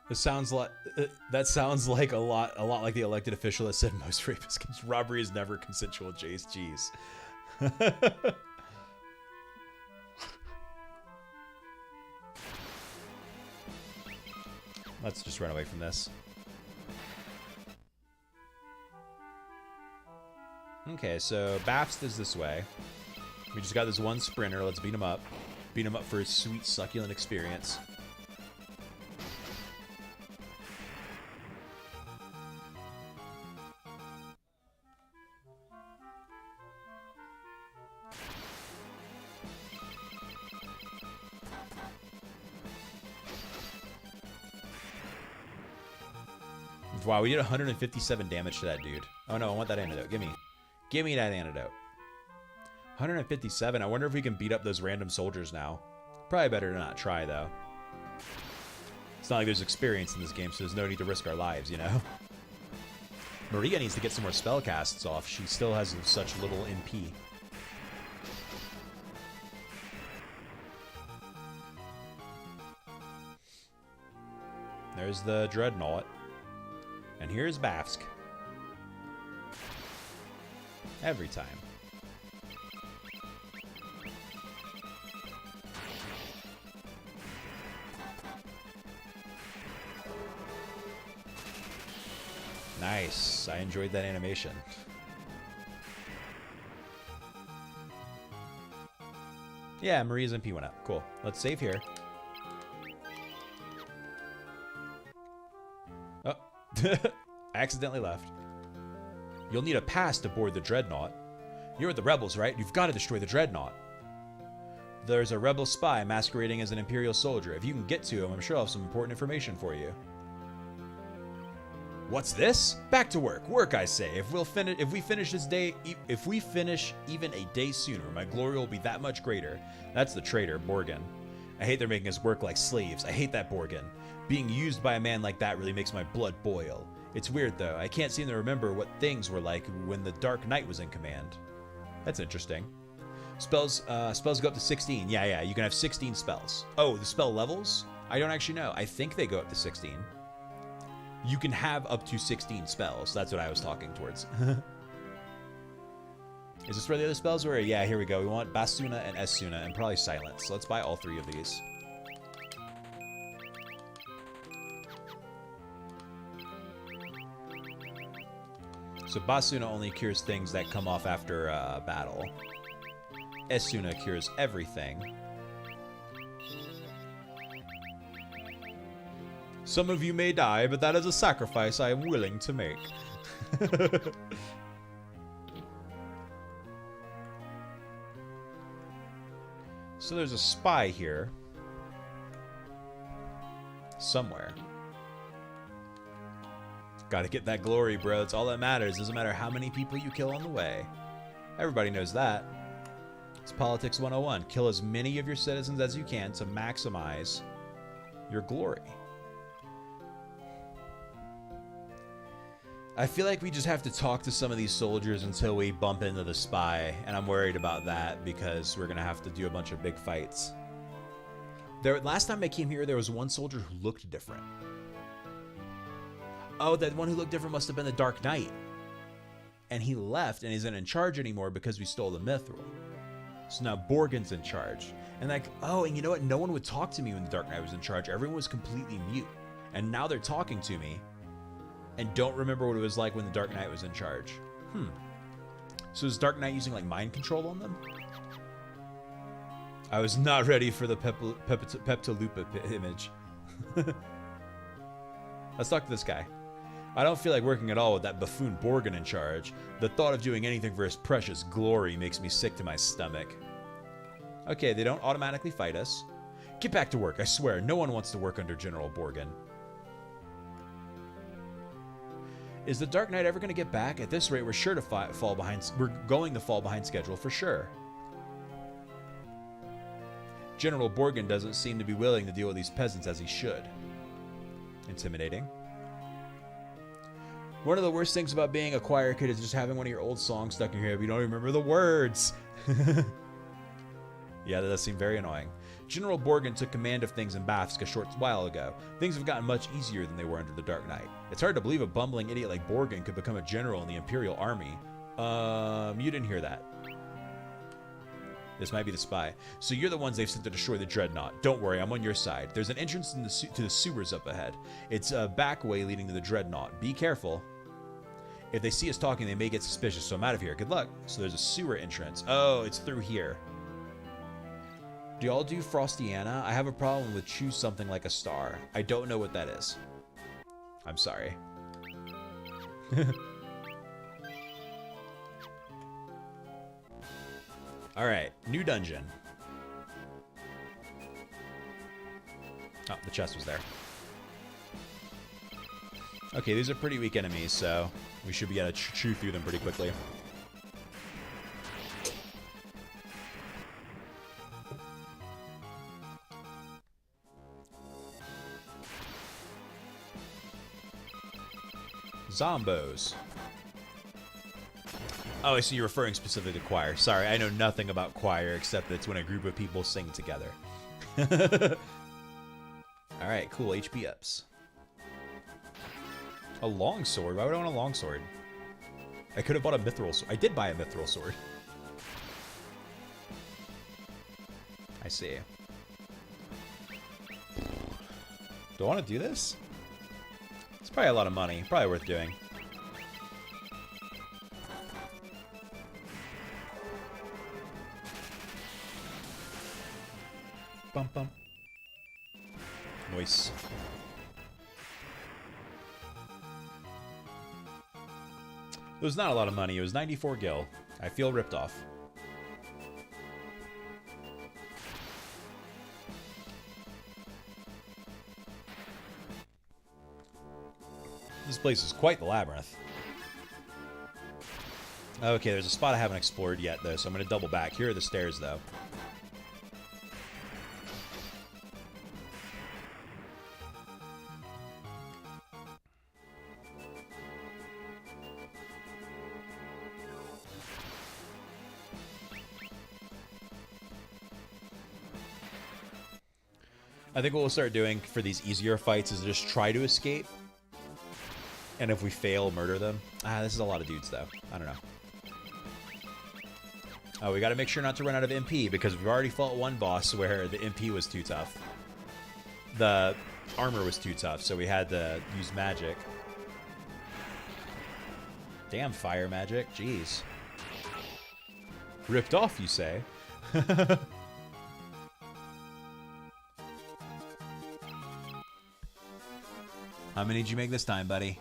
This sounds like that sounds like a lot like the elected official that said most rapists robbery is never consensual. Jace, jeez. Let's just run away from this. Okay, so Bafst is this way. We just got this one sprinter. Let's beat him up. Beat him up for his sweet, succulent experience. Wow, we did 157 damage to that dude. Oh no, I want that antidote. Give me that antidote. 157. I wonder if we can beat up those random soldiers now. Probably better to not try, though. It's not like there's experience in this game, so there's no need to risk our lives, you know? Maria needs to get some more spell casts off. She still has such little MP. There's the Dreadnought. And here's Bafsk. Every time. Nice. I enjoyed that animation. Yeah, Maria's MP went up. Cool. Let's save here. Oh. I accidentally left. You'll need a pass to board the Dreadnought. You're with the rebels, right? You've got to destroy the Dreadnought. There's a rebel spy masquerading as an Imperial soldier. If you can get to him, I'm sure I'll have some important information for you. What's this? Back to work. Work, I say. If we finish even a day sooner, my glory will be that much greater. That's the traitor, Borgin. I hate they're making us work like slaves. I hate that Borgin. Being used by a man like that really makes my blood boil. It's weird, though. I can't seem to remember what things were like when the Dark Knight was in command. That's interesting. Spells go up to 16. Yeah, you can have 16 spells. Oh, the spell levels? I don't actually know. I think they go up to 16. You can have up to 16 spells. That's what I was talking towards. Is this where the other spells were? Yeah, here we go. We want Basuna and Esuna and probably Silence. So let's buy all three of these. So Basuna only cures things that come off after battle. Esuna cures everything. Some of you may die, but that is a sacrifice I am willing to make. So there's a spy here. somewhere. Gotta get that glory, bro. It's all that matters. Doesn't matter how many people you kill on the way. Everybody knows that. It's Politics 101. Kill as many of your citizens as you can to maximize your glory. I feel like we just have to talk to some of these soldiers until we bump into the spy, and I'm worried about that because we're going to have to do a bunch of big fights. Last time I came here, there was one soldier who looked different. Oh, that one who looked different must have been the Dark Knight. And he left and isn't in charge anymore because we stole the mithril. So now Borgen's in charge. And like, oh, and you know what? No one would talk to me when the Dark Knight was in charge. Everyone was completely mute. And now they're talking to me and don't remember what it was like when the Dark Knight was in charge. So is Dark Knight using like mind control on them? I was not ready for the Peptalupa image. Let's talk to this guy. I don't feel like working at all with that buffoon Borgen in charge. The thought of doing anything for his precious glory makes me sick to my stomach. Okay, they don't automatically fight us. Get back to work, I swear. No one wants to work under General Borgen. Is the Dark Knight ever going to get back? At this rate, we're sure to fall behind. We're going to fall behind schedule for sure. General Borgen doesn't seem to be willing to deal with these peasants as he should. Intimidating. One of the worst things about being a choir kid is just having one of your old songs stuck in your head, but you don't remember the words. Yeah, that does seem very annoying. General Borgen took command of things in Bathsk a short while ago. Things have gotten much easier than they were under the Dark Knight. It's hard to believe a bumbling idiot like Borgen could become a general in the Imperial Army. You didn't hear that. This might be the spy. So you're the ones they've sent to destroy the Dreadnought. Don't worry, I'm on your side. There's an entrance in to the sewers up ahead. It's a back way leading to the Dreadnought. Be careful. If they see us talking, they may get suspicious, so I'm out of here. Good luck. So there's a sewer entrance. Oh, it's through here. Do y'all do Frostiana? I have a problem with choose something like a star. I don't know what that is. I'm sorry. Alright, new dungeon. Oh, the chest was there. Okay, these are pretty weak enemies, so we should be able to chew through them pretty quickly. Zombos. Oh, I see you're referring specifically to choir. Sorry, I know nothing about choir except that it's when a group of people sing together. Alright, cool. HP ups. A longsword? Why would I want a longsword? I could have bought a mithril sword. I did buy a mithril sword. I see. Do I want to do this? It's probably a lot of money. Probably worth doing. Bum bum. Nice. It was not a lot of money. It was 94 gil. I feel ripped off. This place is quite the labyrinth. Okay, there's a spot I haven't explored yet, though, so I'm going to double back. Here are the stairs, though. I think what we'll start doing for these easier fights is just try to escape. And if we fail, murder them. This is a lot of dudes, though. I don't know. Oh, we got to make sure not to run out of MP, because we've already fought one boss where the MP was too tough. The armor was too tough, so we had to use magic. Damn, fire magic. Jeez. Ripped off, you say? How many did you make this time, buddy?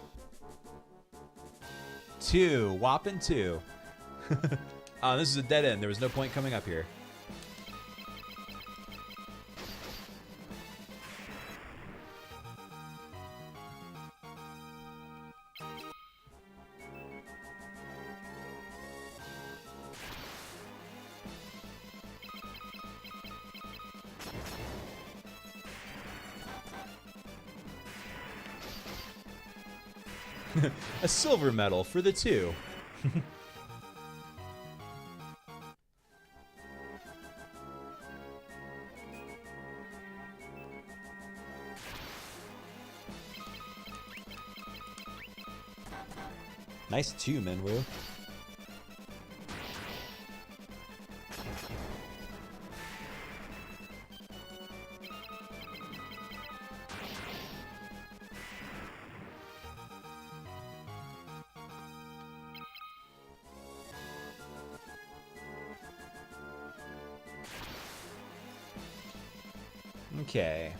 2. Whopping 2. Oh, this is a dead end. There was no point coming up here. A silver medal for the two. Nice two, Minwoo. Okay.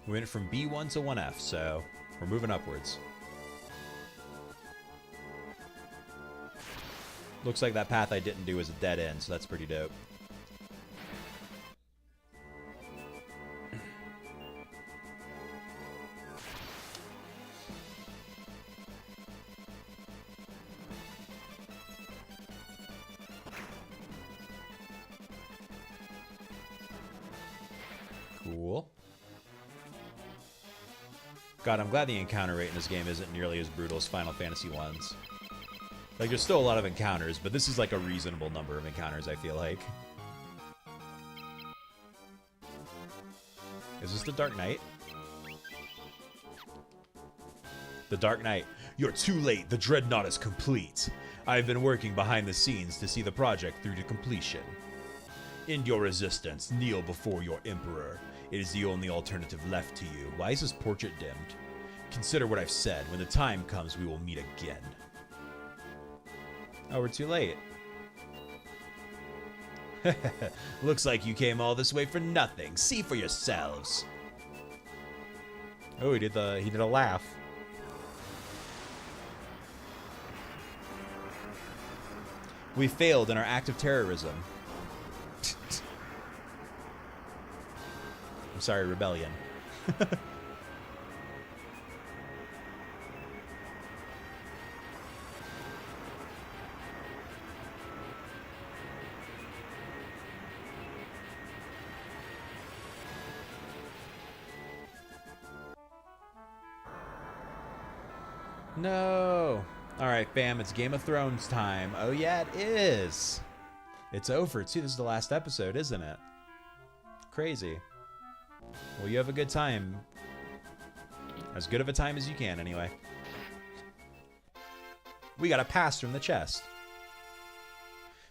We went from B1 to 1F, so we're moving upwards. Looks like that path I didn't do was a dead end, so that's pretty dope. Cool. God, I'm glad the encounter rate in this game isn't nearly as brutal as Final Fantasy 1's. Like, there's still a lot of encounters, but this is like a reasonable number of encounters, I feel like. Is this the Dark Knight? The Dark Knight. You're too late. The Dreadnought is complete. I've been working behind the scenes to see the project through to completion. End your resistance. Kneel before your Emperor. It is the only alternative left to you. Why is this portrait dimmed? Consider what I've said. When the time comes, we will meet again. Oh, we're too late. Looks like you came all this way for nothing. See for yourselves. Oh, he did a laugh. We failed in our act of terrorism. I'm sorry, rebellion. No. All right, fam, it's Game of Thrones time. Oh, yeah, it is. It's over, too. This is the last episode, isn't it? Crazy. Well, you have a good time. As good of a time as you can, anyway. We got a pass from the chest.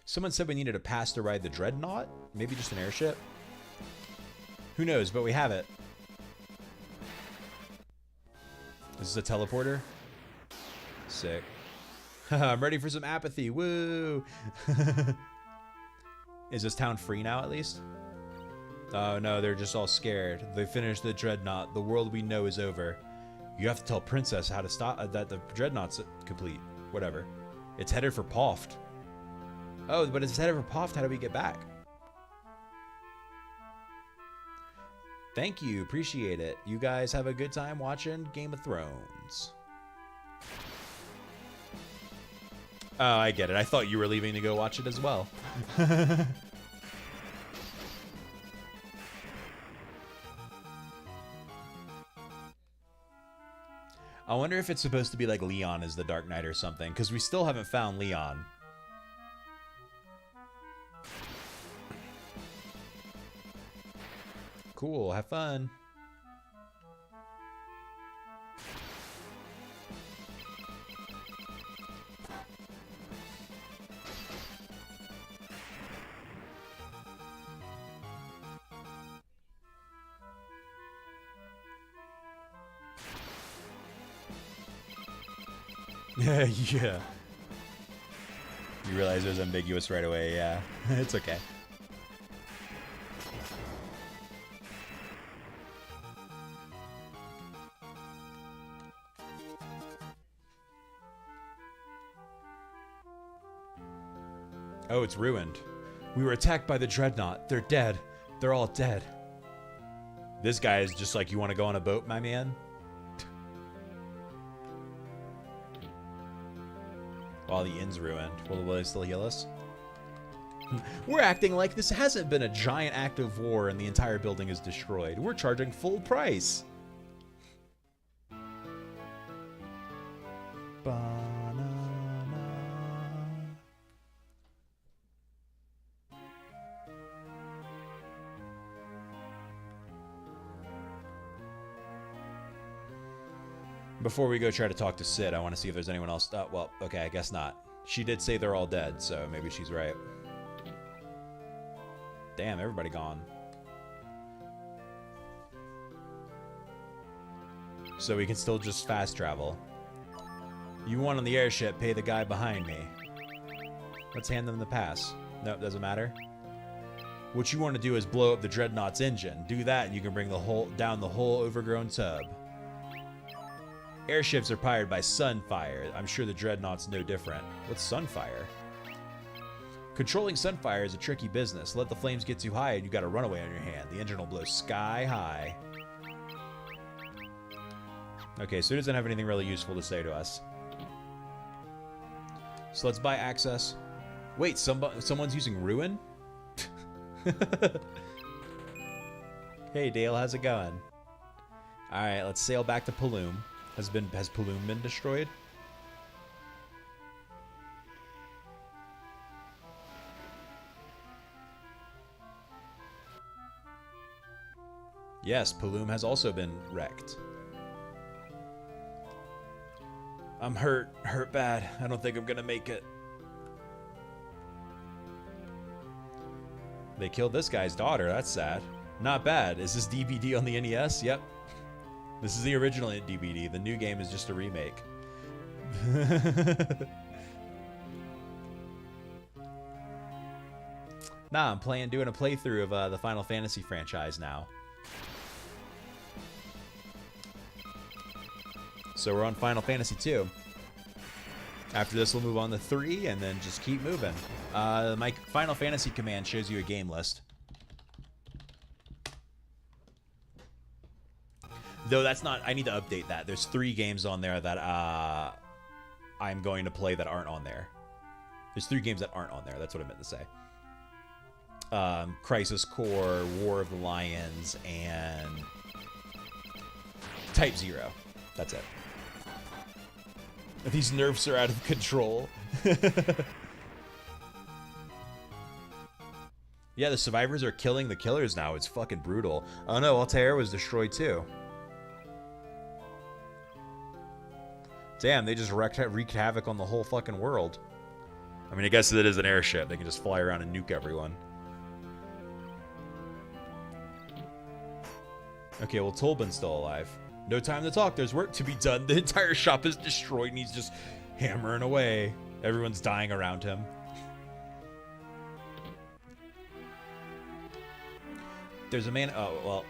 Someone said we needed a pass to ride the Dreadnought? Maybe just an airship? Who knows, but we have it. This is a teleporter? Sick. I'm ready for some apathy. Woo! Is this town free now, at least? Oh, no, they're just all scared. They finished the Dreadnought. The world we know is over. You have to tell Princess how to stop that the Dreadnought's complete. Whatever. It's headed for Poft. Oh, but it's headed for Poft. How do we get back? Thank you. Appreciate it. You guys have a good time watching Game of Thrones. Oh, I get it. I thought you were leaving to go watch it as well. I wonder if it's supposed to be like Leon is the Dark Knight or something, because we still haven't found Leon. Cool, have fun. Yeah. You realize it was ambiguous right away, yeah. It's okay. Oh, it's ruined. We were attacked by the Dreadnought. They're dead. They're all dead. This guy is just like, you want to go on a boat, my man? While the inn's ruined. Will they still heal us? We're acting like this hasn't been a giant act of war and the entire building is destroyed. We're charging full price. Banana. Before we go try to talk to Sid, I want to see if there's anyone else. Well, okay, I guess not. She did say they're all dead, so maybe she's right. Damn, everybody gone. So we can still just fast travel. You want on the airship, pay the guy behind me. Let's hand them the pass. Nope, doesn't matter. What you want to do is blow up the Dreadnought's engine. Do that and you can bring down the whole overgrown tub. Airships are powered by sunfire. I'm sure the Dreadnought's no different. What's sunfire? Controlling sunfire is a tricky business. Let the flames get too high and you got a runaway on your hand. The engine will blow sky high. Okay, so it doesn't have anything really useful to say to us. So let's buy access. Wait, someone's using Ruin? Hey Dale, how's it going? Alright, let's sail back to Paloom. Has Paloom been destroyed? Yes, Paloom has also been wrecked. I'm hurt bad. I don't think I'm gonna make it. They killed this guy's daughter, that's sad. Not bad. Is this DVD on the NES? Yep. This is the original DVD. The new game is just a remake. Nah, I'm doing a playthrough of the Final Fantasy franchise now. So we're on Final Fantasy 2. After this, we'll move on to 3, and then just keep moving. My Final Fantasy command shows you a game list. Though that's not... I need to update that. There's 3 games on there that I'm going to play that aren't on there. There's 3 games that aren't on there. That's what I meant to say. Crisis Core, War of the Lions, and Type 0. That's it. These nerfs are out of control. Yeah, the survivors are killing the killers now. It's fucking brutal. Oh no, Altair was destroyed too. Damn, they just wreaked havoc on the whole fucking world. I mean, I guess it is an airship. They can just fly around and nuke everyone. Okay, well, Tolban's still alive. No time to talk. There's work to be done. The entire shop is destroyed and he's just hammering away. Everyone's dying around him. There's a man... Oh, well...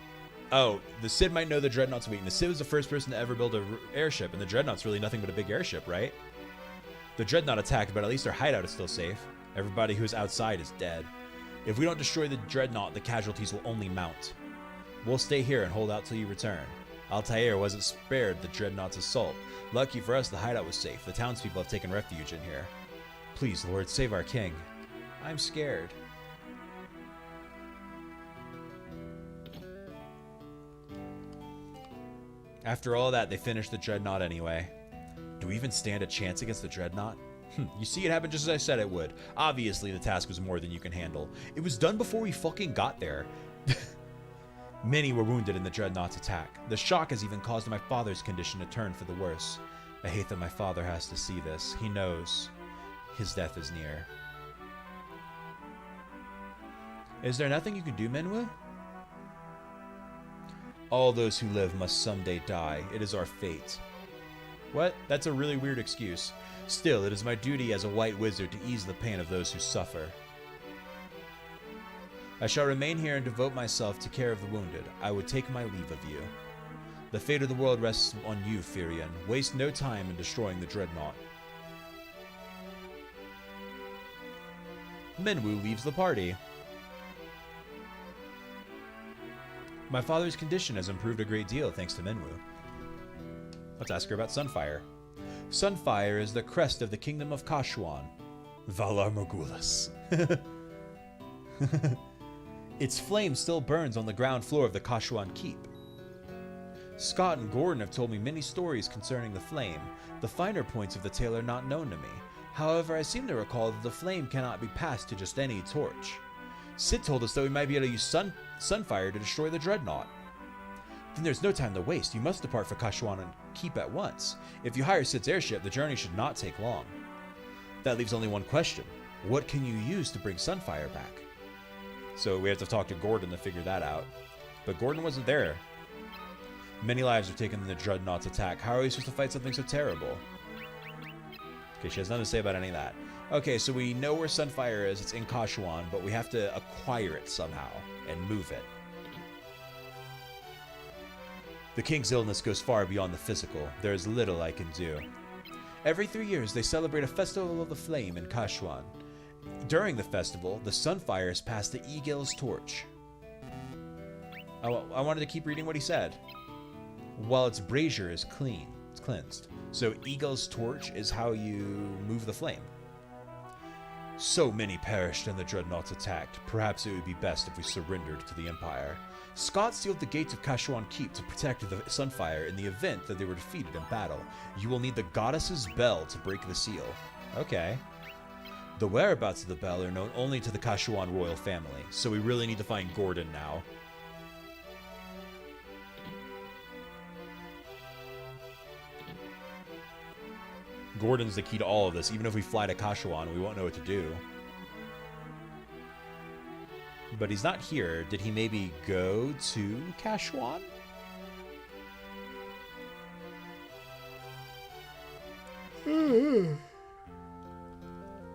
Oh, the Cid might know the Dreadnought's weakness. Cid was the first person to ever build an airship, and the Dreadnought's really nothing but a big airship, right? The Dreadnought attacked, but at least their hideout is still safe. Everybody who's outside is dead. If we don't destroy the Dreadnought, the casualties will only mount. We'll stay here and hold out till you return. Altair wasn't spared the Dreadnought's assault. Lucky for us, the hideout was safe. The townspeople have taken refuge in here. Please, Lord, save our king. I'm scared. After all that, they finished the Dreadnought anyway. Do we even stand a chance against the Dreadnought? You see, it happened just as I said it would. Obviously, the task was more than you can handle. It was done before we fucking got there. Many were wounded in the Dreadnought's attack. The shock has even caused my father's condition to turn for the worse. I hate that my father has to see this. He knows his death is near. Is there nothing you can do, Minwu? All those who live must someday die. It is our fate. What? That's a really weird excuse. Still, it is my duty as a white wizard to ease the pain of those who suffer. I shall remain here and devote myself to care of the wounded. I would take my leave of you. The fate of the world rests on you, Firion. Waste no time in destroying the Dreadnought. Minwu leaves the party. My father's condition has improved a great deal thanks to Minwu. Let's ask her about Sunfire. Sunfire is the crest of the kingdom of Kashuan. Valar Morghulis. Its flame still burns on the ground floor of the Kashuan Keep. Scott and Gordon have told me many stories concerning the flame. The finer points of the tale are not known to me. However, I seem to recall that the flame cannot be passed to just any torch. Sid told us that we might be able to use Sunfire to destroy the Dreadnought. Then there's no time to waste. You must depart for Kashuan and Keep at once. If you hire Sid's airship, the journey should not take long. That leaves only one question. What can you use to bring Sunfire back? So we have to talk to Gordon to figure that out. But Gordon wasn't there. Many lives were taken in the Dreadnought's attack. How are we supposed to fight something so terrible? Okay, she has nothing to say about any of that. Okay, so we know where Sunfire is. It's in Kashuan, but we have to acquire it somehow and move it. The king's illness goes far beyond the physical. There is little I can do. Every 3 years, they celebrate a festival of the flame in Kashuan. During the festival, the Sunfire is passed to Egil's torch. I wanted to keep reading what he said. While its brazier is clean, it's cleansed. So Egil's torch is how you move the flame. So many perished in the Dreadnought's attack. Perhaps it would be best if we surrendered to the Empire. Scott sealed the gates of Kashuan Keep to protect the Sunfire in the event that they were defeated in battle. You will need the goddess's bell to break the seal. Okay. The whereabouts of the bell are known only to the Kashuan royal family, so we really need to find Gordon now. Gordon's the key to all of this. Even if we fly to Kashuan, we won't know what to do. But he's not here. Did he maybe go to Kashuan?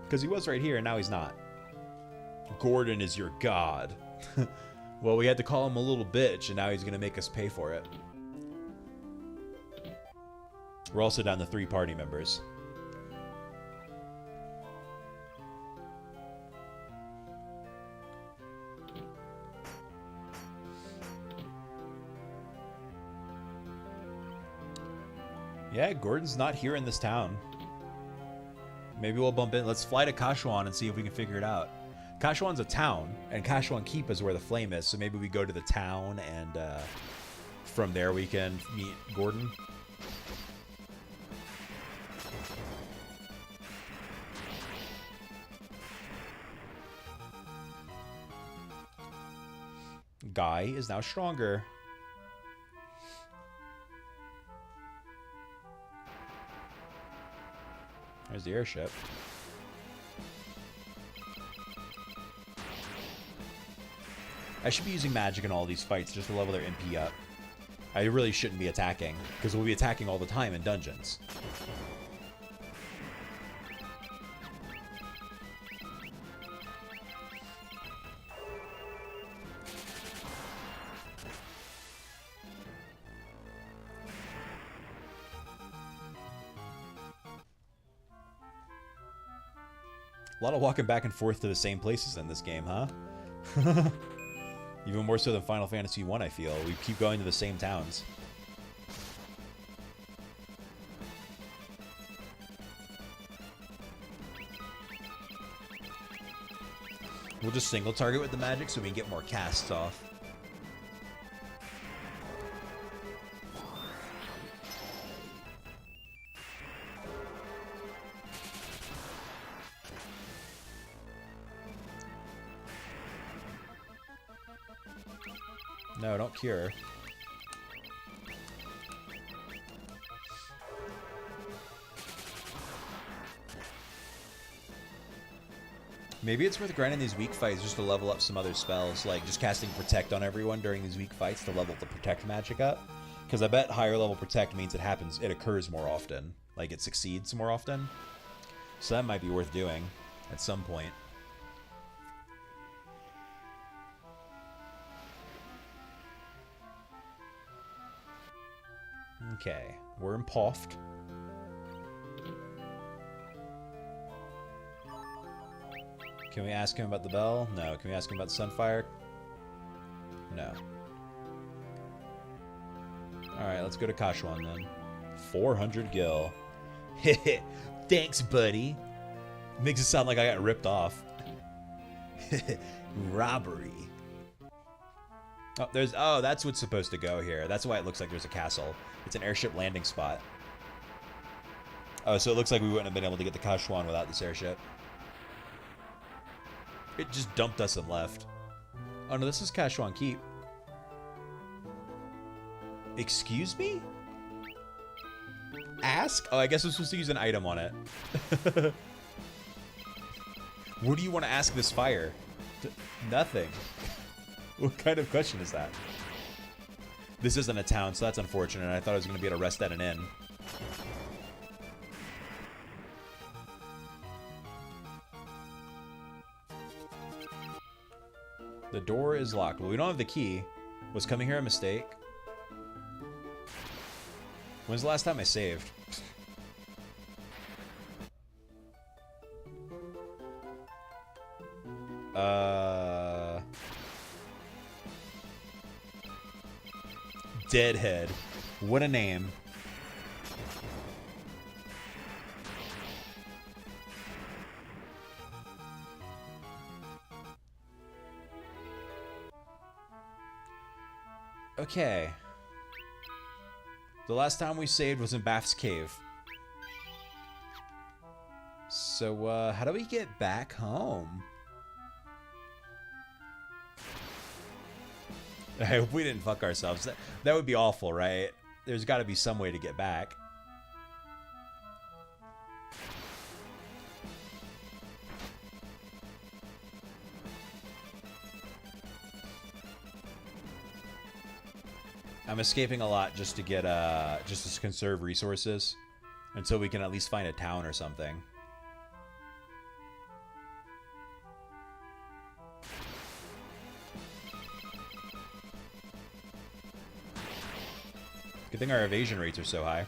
Because he was right here, and now he's not. Gordon is your god. Well, we had to call him a little bitch, and now he's going to make us pay for it. We're also down to 3 party members. Yeah, Gordon's not here in this town. Maybe we'll bump in. Let's fly to Kashuan and see if we can figure it out. Kashuan's a town, and Kashuan Keep is where the flame is, so maybe we go to the town, and from there we can meet Gordon. Guy is now stronger. There's the airship. I should be using magic in all these fights just to level their MP up. I really shouldn't be attacking, because we'll be attacking all the time in dungeons. A lot of walking back and forth to the same places in this game, huh? Even more so than Final Fantasy 1, I feel. We keep going to the same towns. We'll just single target with the magic so we can get more casts off. No, don't cure. Maybe it's worth grinding these weak fights just to level up some other spells, like just casting Protect on everyone during these weak fights to level the Protect magic up. Because I bet higher level Protect means it occurs more often. Like it succeeds more often. So that might be worth doing at some point. Okay, we're in Poft. Can we ask him about the bell? No. Can we ask him about the Sunfire? No. Alright, let's go to Kashuan then. 400 gil. Thanks, buddy. Makes it sound like I got ripped off. Robbery. Oh, that's what's supposed to go here. That's why it looks like there's a castle. It's an airship landing spot. Oh, so it looks like we wouldn't have been able to get the Kashuan without this airship. It just dumped us and left. Oh no, this is Kashuan Keep. Excuse me? Ask? Oh, I guess I'm supposed to use an item on it. What do you want to ask this fire? Nothing. What kind of question is that? This isn't a town, so that's unfortunate. I thought I was going to be able to rest at an inn. The door is locked. Well, we don't have the key. Was coming here a mistake? When's the last time I saved? Deadhead. What a name. Okay. The last time we saved was in Bath's Cave. So, how do we get back home? I hope we didn't fuck ourselves. That would be awful, right? There's got to be some way to get back. I'm escaping a lot just to get, just to conserve resources until we can at least find a town or something. Good thing our evasion rates are so high.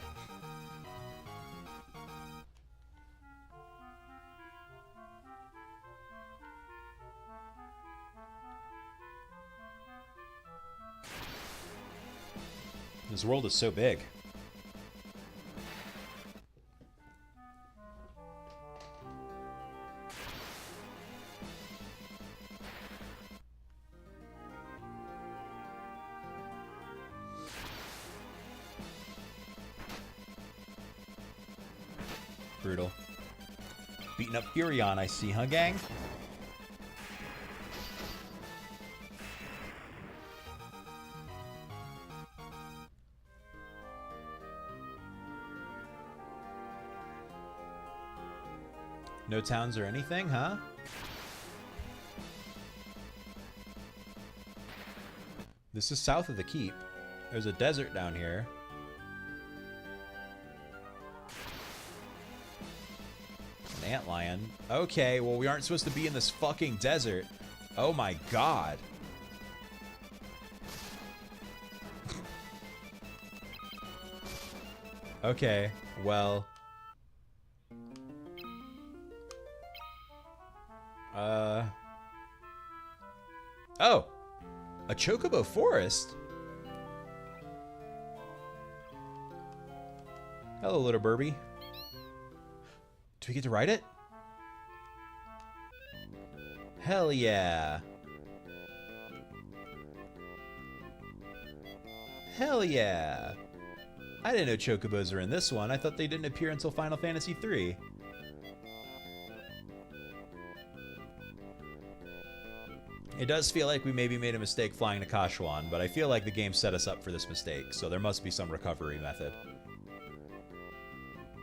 This world is so big. Brutal. Beating up Furion, I see, huh, gang? No towns or anything, huh? This is south of the keep. There's a desert down here. An antlion. Okay, well, we aren't supposed to be in this fucking desert. Oh my god. Okay, well... Oh! A chocobo forest? Hello, little Burby. Do we get to ride it? Hell yeah. Hell yeah. I didn't know chocobos are in this one. I thought they didn't appear until Final Fantasy III. It does feel like we maybe made a mistake flying to Kashuan, but I feel like the game set us up for this mistake, so there must be some recovery method.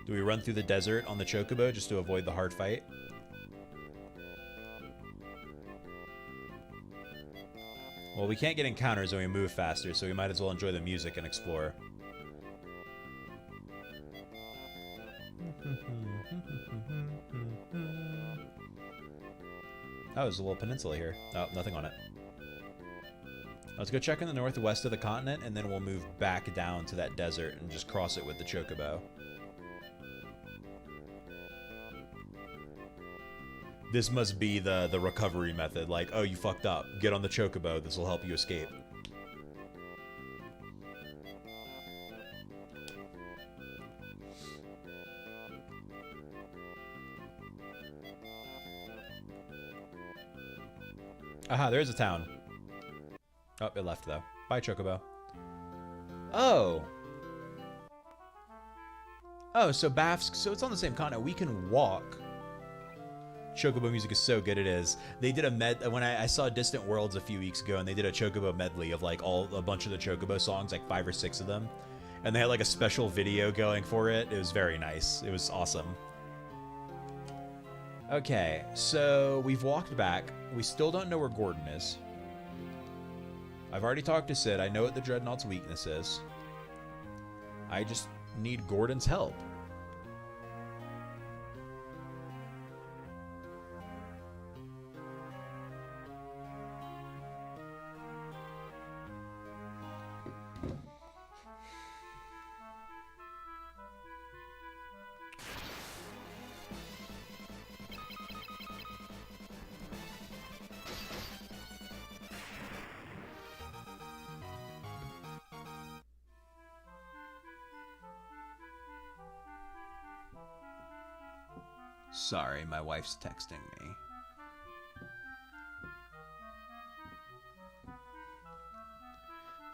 Do we run through the desert on the chocobo just to avoid the hard fight? Well, we can't get encounters when we move faster, so we might as well enjoy the music and explore. Oh, there's a little peninsula here. Oh, nothing on it. Let's go check in the northwest of the continent, and then we'll move back down to that desert and just cross it with the chocobo. This must be the recovery method. Like, oh, you fucked up. Get on the chocobo. This will help you escape. Aha, there is a town. Oh, it left though. Bye, Chocobo. Oh. Oh, so Bafsk, so it's on the same continent. We can walk. Chocobo music is so good, it is. They did a when I saw Distant Worlds a few weeks ago, and they did a Chocobo medley of like a bunch of the Chocobo songs, like 5 or 6 of them. And they had like a special video going for it. It was very nice. It was awesome. Okay, so we've walked back. We still don't know where Gordon is. I've already talked to Sid. I know what the Dreadnought's weakness is. I just need Gordon's help. Sorry, my wife's texting me.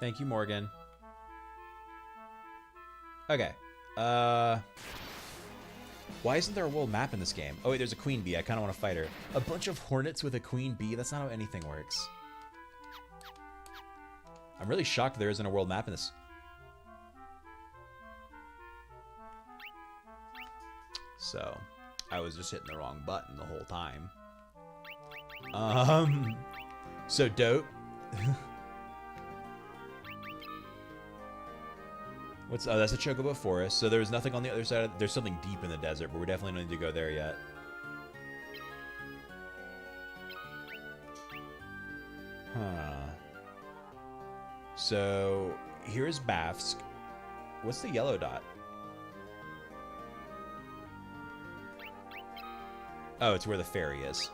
Thank you, Morgan. Okay. Why isn't there a world map in this game? Oh wait, there's a queen bee. I kind of want to fight her. A bunch of hornets with a queen bee? That's not how anything works. I'm really shocked there isn't a world map in this. So, I was just hitting the wrong button the whole time. So dope. What's, oh, that's a Chocobo Forest. So there's nothing on the other side. There's something deep in the desert, but we definitely don't need to go there yet. Huh. So here's Bafsk. What's the yellow dot? Oh, it's where the ferry is.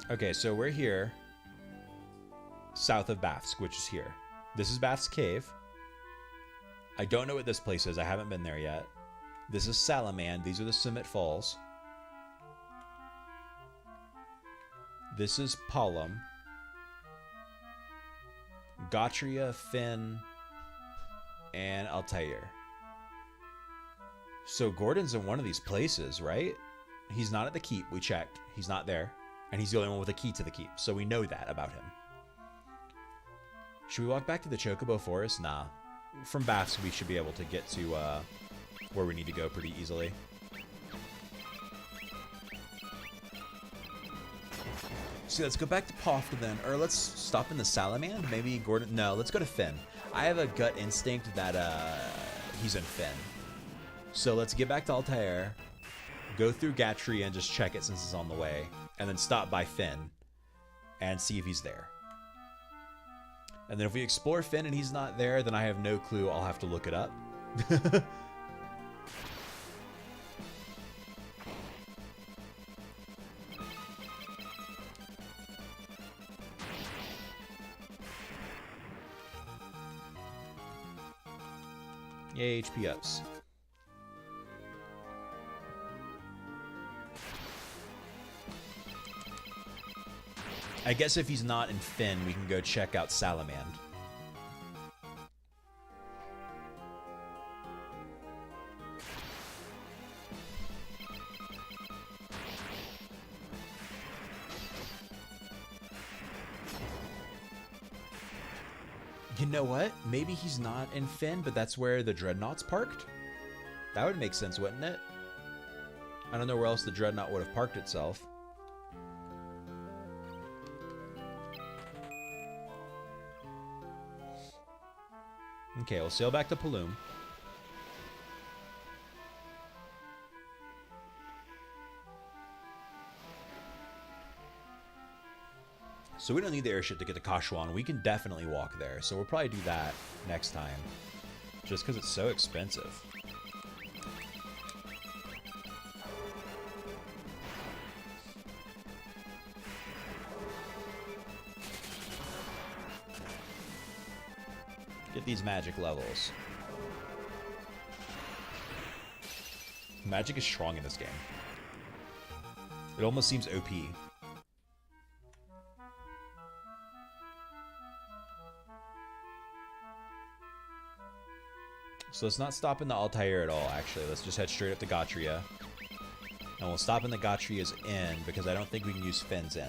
Okay, so we're here. South of Bafsk, which is here. This is Bafsk Cave. I don't know what this place is. I haven't been there yet. This is Salamand. These are the Summit Falls. This is Palom. Gotria, Finn, and Altair. So Gordon's in one of these places, right? He's not at the keep. We checked. He's not there. And he's the only one with a key to the keep. So we know that about him. Should we walk back to the Chocobo Forest? Nah. From Bafsk, we should be able to get to where we need to go pretty easily. So let's go back to Pofta then. Or let's stop in the Salamand. Maybe Gordon... No, let's go to Finn. I have a gut instinct that he's in Finn. So let's get back to Altair, go through Gatry and just check it since it's on the way, and then stop by Finn and see if he's there. And then if we explore Finn and he's not there, then I have no clue. I'll have to look it up. Yay, HP ups. I guess if he's not in Finn, we can go check out Salamand. You know what? Maybe he's not in Finn, but that's where the Dreadnought's parked? That would make sense, wouldn't it? I don't know where else the Dreadnought would have parked itself. Okay, we'll sail back to Palom. So we don't need the airship to get to Kashuan. We can definitely walk there. So we'll probably do that next time. Just because it's so expensive. Get these magic levels. Magic is strong in this game. It almost seems OP. So let's not stop in the Altair at all, actually. Let's just head straight up to Gotria. And we'll stop in the Gotria's Inn, because I don't think we can use Finn's Inn.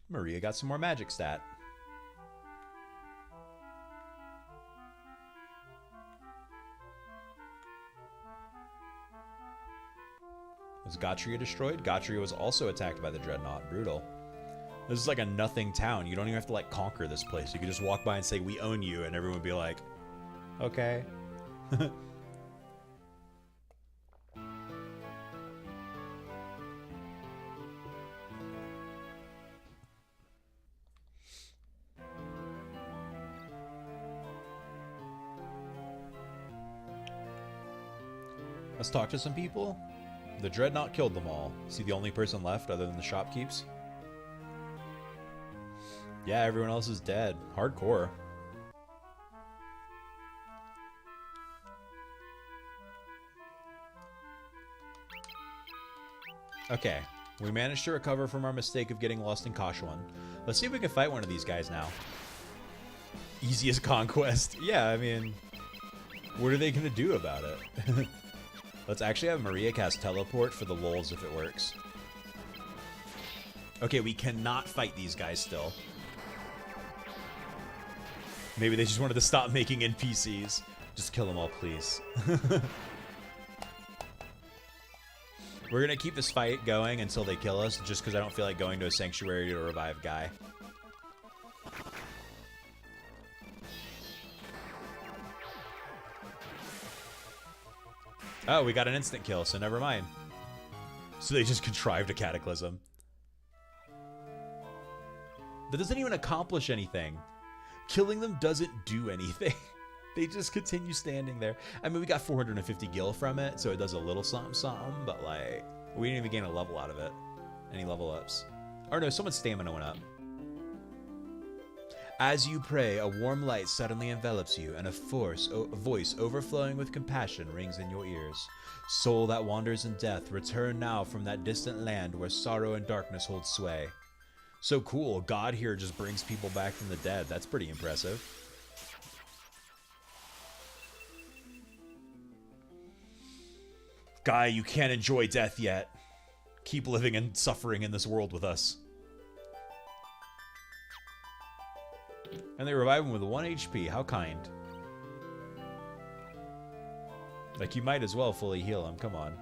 Maria got some more magic stat. Was Gotria destroyed? Gotria was also attacked by the Dreadnought. Brutal. This is like a nothing town. You don't even have to like conquer this place. You could just walk by and say, we own you, and everyone would be like, okay. Let's talk to some people. The Dreadnought killed them all. Is he the only person left other than the shopkeepers? Yeah, everyone else is dead. Hardcore. Okay, we managed to recover from our mistake of getting lost in Kashuan. Let's see if we can fight one of these guys now. Easiest conquest. Yeah, I mean, what are they going to do about it? Let's actually have Maria cast Teleport for the lulz if it works. Okay, we cannot fight these guys still. Maybe they just wanted to stop making NPCs. Just kill them all, please. We're going to keep this fight going until they kill us, just because I don't feel like going to a sanctuary to revive Guy. Oh, we got an instant kill, so never mind. So they just contrived a cataclysm. That doesn't even accomplish anything. Killing them doesn't do anything. They just continue standing there. I mean, we got 450 gil from it, so it does a little something, something, but like, we didn't even gain a level out of it. Any level ups. Or no, someone's stamina went up. As you pray, a warm light suddenly envelops you, and a voice overflowing with compassion rings in your ears. Soul that wanders in death, return now from that distant land where sorrow and darkness hold sway. So cool, God here just brings people back from the dead. That's pretty impressive. Guy, you can't enjoy death yet. Keep living and suffering in this world with us. And they revive him with 1 HP. How kind. Like, you might as well fully heal him. Come on.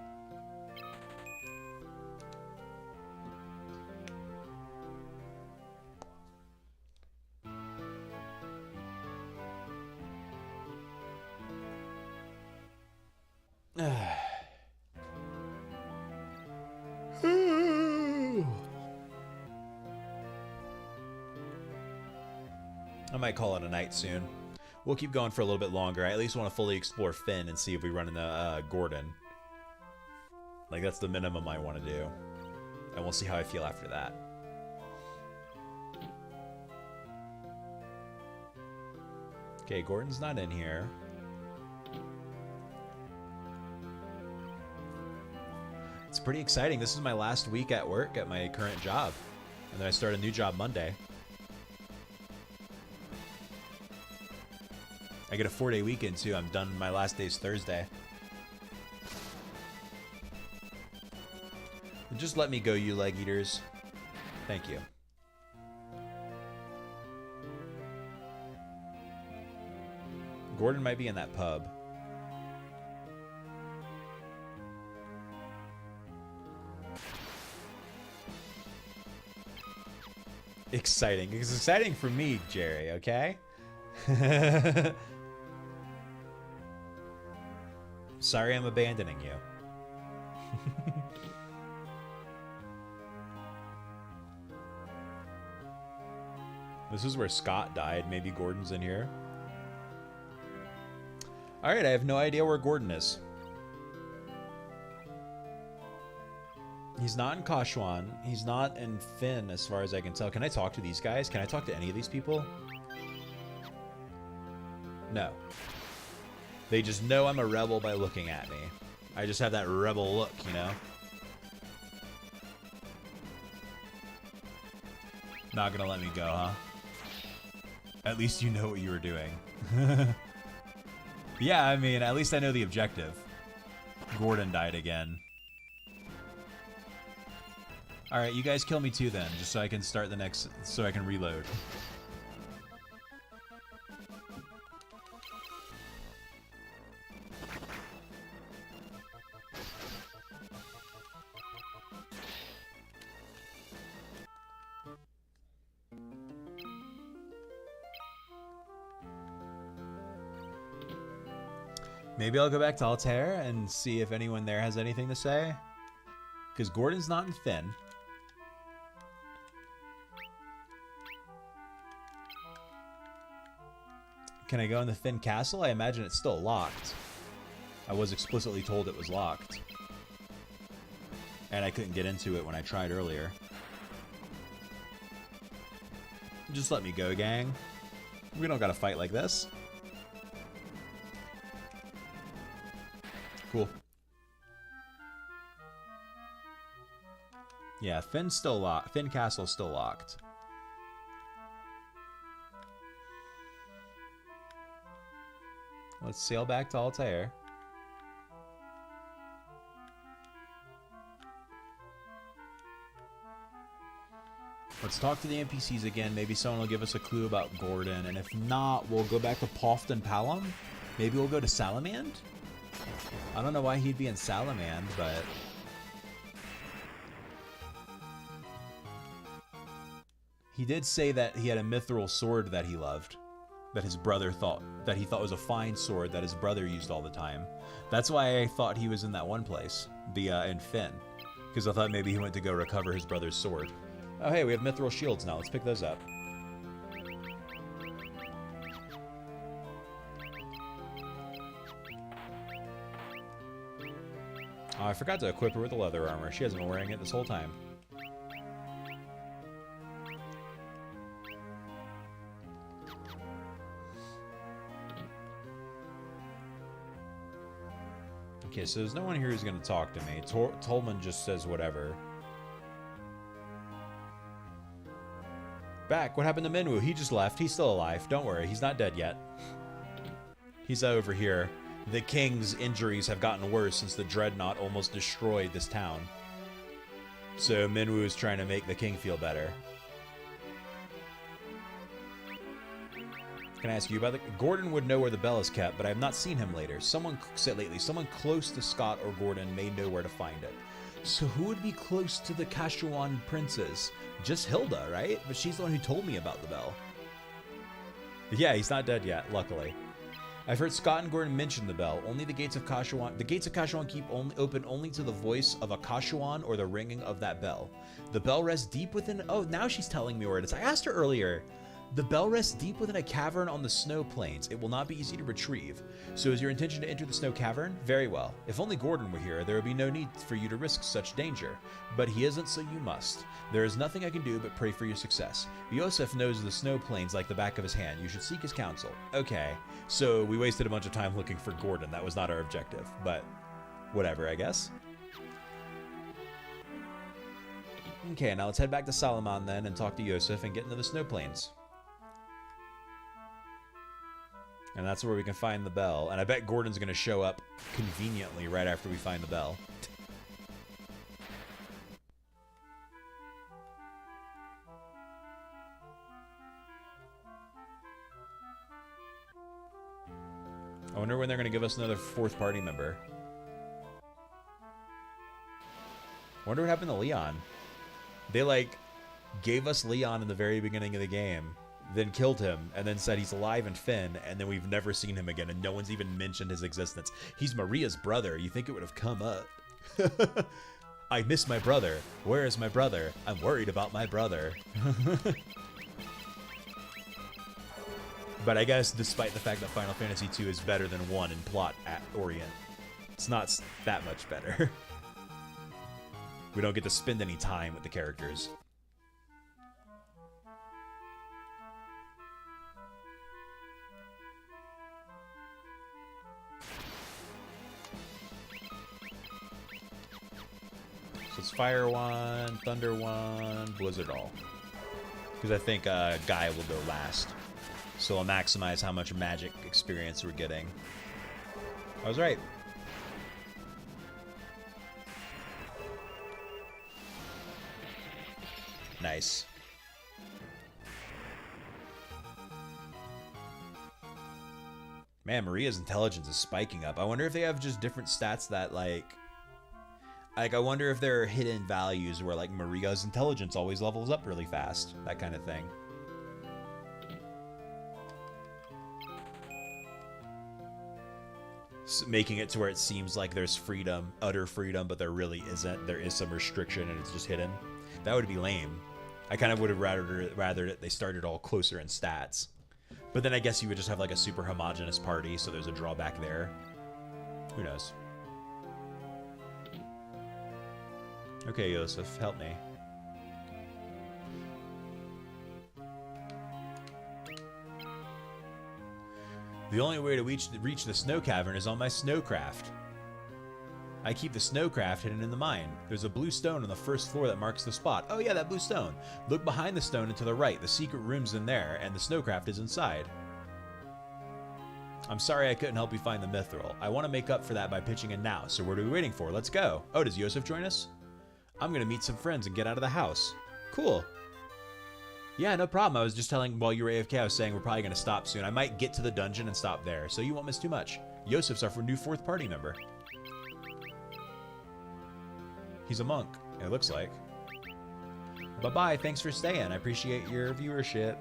I might call it a night soon. We'll keep going for a little bit longer. I at least want to fully explore Finn and see if we run into Gordon. Like, that's the minimum I want to do. And we'll see how I feel after that. Okay, Gordon's not in here. It's pretty exciting. This is my last week at work at my current job. And then I start a new job Monday. I get a 4-day weekend too. I'm done. My last day's Thursday. Just let me go, you leg eaters. Thank you. Gordon might be in that pub. Exciting. It's exciting for me, Jerry, okay? Sorry I'm abandoning you. This is where Scott died. Maybe Gordon's in here. Alright, I have no idea where Gordon is. He's not in Kashuan. He's not in Finn, as far as I can tell. Can I talk to these guys? Can I talk to any of these people? No. They just know I'm a rebel by looking at me. I just have that rebel look, you know? Not gonna let me go, huh? At least you know what you were doing. Yeah, I mean, at least I know the objective. Gordon died again. Alright, you guys kill me too then, just so I can start the next, so I can reload. Maybe I'll go back to Altair and see if anyone there has anything to say. Because Gordon's not in Finn. Can I go in the Finn Castle? I imagine it's still locked. I was explicitly told it was locked. And I couldn't get into it when I tried earlier. Just let me go, gang. We don't gotta fight like this. Cool. Yeah, Finn's still locked. Finn Castle's still locked. Let's sail back to Altair. Let's talk to the NPCs again. Maybe someone will give us a clue about Gordon. And if not, we'll go back to Pofton Palom. Maybe we'll go to Salamand? I don't know why he'd be in Salamand, but... He did say that he had a mithril sword that he loved. That his brother thought... That he thought was a fine sword that his brother used all the time. That's why I thought he was in that one place. In Finn. Because I thought maybe he went to go recover his brother's sword. Oh hey, we have mithril shields now. Let's pick those up. Oh, I forgot to equip her with the leather armor. She hasn't been wearing it this whole time. Okay, so there's no one here who's going to talk to me. Tolman just says whatever. Back, what happened to Minwu? He just left. He's still alive. Don't worry, he's not dead yet. He's over here. The king's injuries have gotten worse since the dreadnought almost destroyed this town. So Minwu is trying to make the king feel better. Can I ask you about the... Gordon would know where the bell is kept, but I have not seen him later. Someone said lately, someone close to Scott or Gordon may know where to find it. So who would be close to the Kashuan princes? Just Hilda, right? But she's the one who told me about the bell. Yeah, he's not dead yet, luckily. I've heard Scott and Gordon mention the bell. Only the gates of Kashuan... The gates of Kashuan keep open only to the voice of a Kashuan or the ringing of that bell. The bell rests deep within... Oh, now she's telling me where it is. I asked her earlier. The bell rests deep within a cavern on the snow plains. It will not be easy to retrieve. So is your intention to enter the snow cavern? Very well. If only Gordon were here, there would be no need for you to risk such danger. But he isn't, so you must. There is nothing I can do but pray for your success. Yosef knows the snow plains like the back of his hand. You should seek his counsel. Okay, so we wasted a bunch of time looking for Gordon. That was not our objective, but whatever, I guess. Okay, now let's head back to Salaman then and talk to Yosef and get into the snow plains. And that's where we can find the bell. And I bet Gordon's going to show up conveniently right after we find the bell. I wonder when they're going to give us another fourth party member. I wonder what happened to Leon. They, like, gave us Leon in the very beginning of the game. Then killed him, and then said he's alive in Finn, and then we've never seen him again, and no one's even mentioned his existence. He's Maria's brother. You think it would have come up. I miss my brother. Where is my brother? I'm worried about my brother. But I guess despite the fact that Final Fantasy II is better than 1 in plot at Orient, it's not that much better. We don't get to spend any time with the characters. So it's Fire 1, Thunder 1, Blizzard all. Because I think Guy will go last. So I'll maximize how much magic experience we're getting. I was right. Nice. Man, Maria's intelligence is spiking up. I wonder if they have just different stats that, like I wonder if there are hidden values where, like, Maria's intelligence always levels up really fast. That kind of thing. Making it to where it seems like there's freedom, utter freedom, but there really isn't. There is some restriction and it's just hidden. That would be lame. I kind of would have rather that they started all closer in stats. But then I guess you would just have like a super homogenous party, so there's a drawback there. Who knows? Okay, Yosef, help me. The only way to reach the snow cavern is on my snowcraft. I keep the snowcraft hidden in the mine. There's a blue stone on the first floor that marks the spot. Oh yeah, that blue stone. Look behind the stone and to the right. The secret room's in there, and the snowcraft is inside. I'm sorry I couldn't help you find the mithril. I want to make up for that by pitching in now, so what are we waiting for? Let's go. Oh, does Yosef join us? I'm gonna meet some friends and get out of the house. Cool. Yeah, no problem. I was just telling, while you were AFK, I was saying we're probably going to stop soon. I might get to the dungeon and stop there, so you won't miss too much. Yosef's our new 4th party member. He's a monk, it looks like. Bye-bye, thanks for staying. I appreciate your viewership.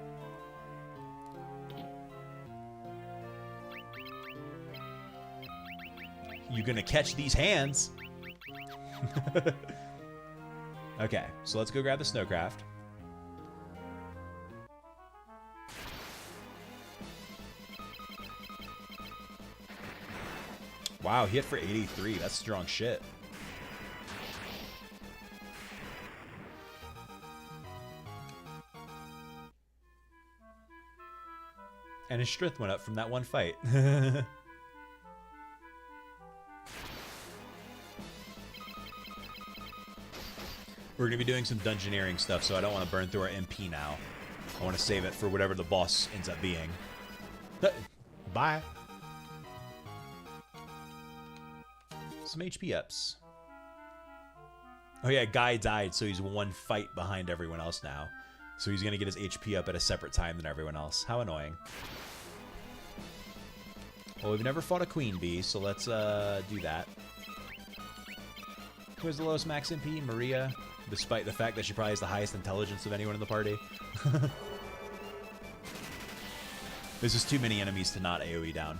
You gonna catch these hands? Okay, so let's go grab the snowcraft. Wow, he hit for 83. That's strong shit. And his strength went up from that one fight. We're going to be doing some dungeoneering stuff, so I don't want to burn through our MP now. I want to save it for whatever the boss ends up being. Bye. Some HP ups. Oh yeah, Guy died, so he's one fight behind everyone else now. So he's going to get his HP up at a separate time than everyone else. How annoying. Well, we've never fought a queen bee, so let's do that. Who has the lowest max MP? Maria, despite the fact that she probably has the highest intelligence of anyone in the party. There's just too many enemies to not AoE down.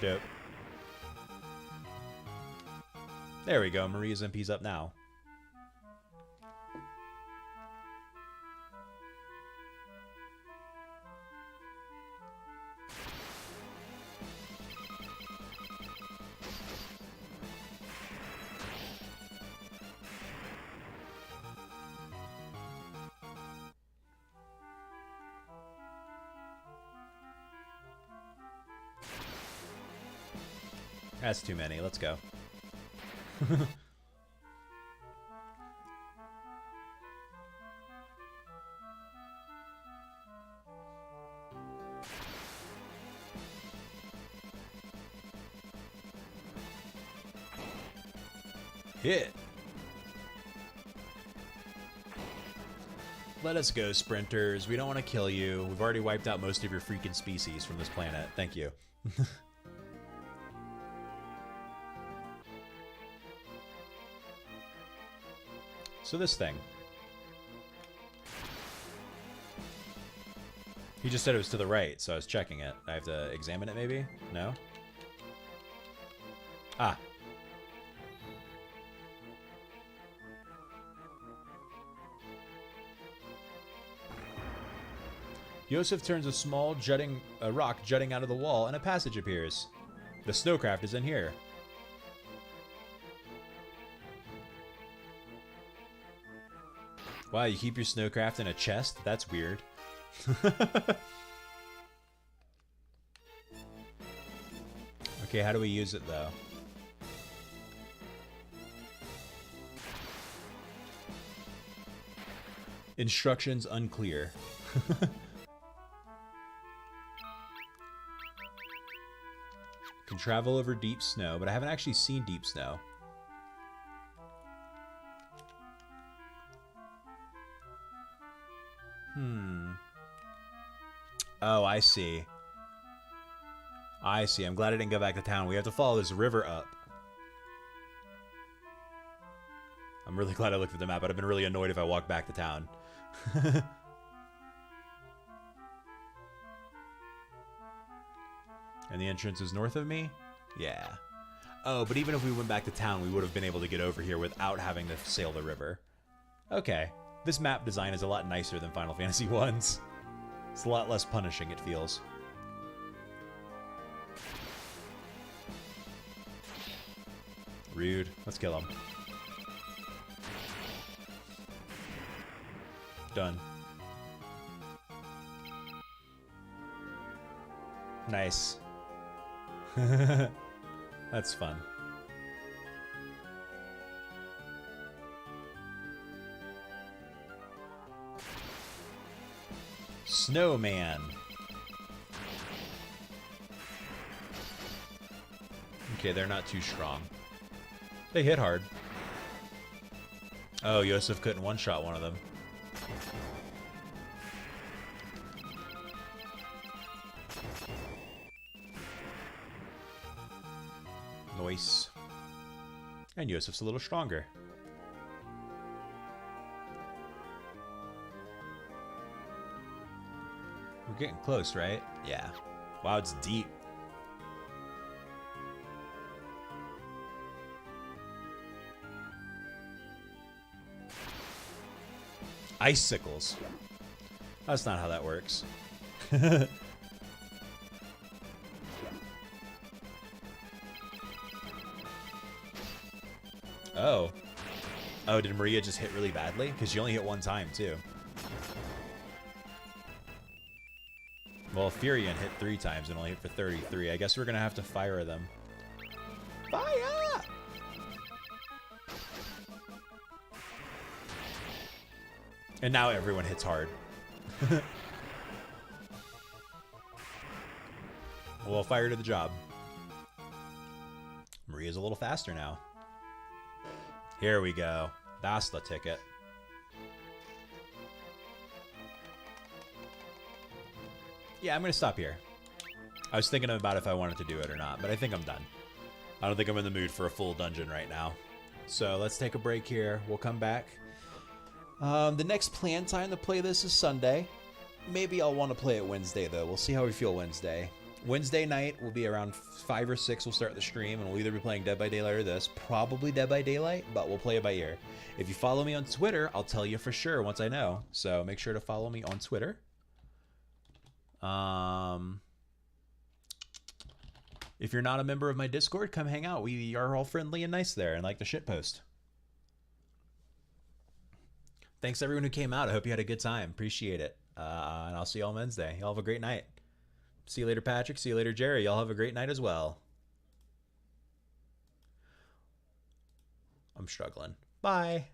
Dope. There we go. Maria's MP's up now. That's too many. Let's go. Hit. Let us go, sprinters. We don't want to kill you. We've already wiped out most of your freaking species from this planet. Thank you. So this thing. He just said it was to the right, so I was checking it. I have to examine it, maybe? No? Ah. Yosef turns a small rock jutting out of the wall, and a passage appears. The snowcraft is in here. Wow, you keep your snowcraft in a chest? That's weird. Okay, how do we use it, though? Instructions unclear. Can travel over deep snow, but I haven't actually seen deep snow. Oh, I see. I see. I'm glad I didn't go back to town. We have to follow this river up. I'm really glad I looked at the map. I'd have been really annoyed if I walked back to town. And the entrance is north of me? Yeah. Oh, but even if we went back to town, we would have been able to get over here without having to sail the river. Okay. This map design is a lot nicer than Final Fantasy 1's. It's a lot less punishing, it feels. Rude. Let's kill him. Done. Nice. That's fun. Snowman. Okay, they're not too strong. They hit hard. Oh, Yosef couldn't one-shot one of them. Nice. And Yosef's a little stronger. We're getting close, right? Yeah. Wow, it's deep. Icicles. That's not how that works. Oh. Oh, did Maria just hit really badly? Because she only hit one time, too. Well, Furion hit 3 times and only hit for 33. I guess we're going to have to fire them. Fire! And now everyone hits hard. Well, fire to the job. Maria's a little faster now. Here we go. That's the ticket. Yeah, I'm going to stop here. I was thinking about if I wanted to do it or not, but I think I'm done. I don't think I'm in the mood for a full dungeon right now. So let's take a break here. We'll come back. The next planned time to play this is Sunday. Maybe I'll want to play it Wednesday, though. We'll see how we feel Wednesday. Wednesday night will be around 5 or 6. We'll start the stream, and we'll either be playing Dead by Daylight or this. Probably Dead by Daylight, but we'll play it by ear. If you follow me on Twitter, I'll tell you for sure once I know. So make sure to follow me on Twitter. If you're not a member of my Discord, come hang out. We are all friendly and nice there and like the shitpost. Thanks everyone who came out. I hope you had a good time. Appreciate it. And I'll see you all Wednesday. Y'all have a great night. See you later, Patrick. See you later, Jerry. Y'all have a great night as well. I'm struggling. Bye.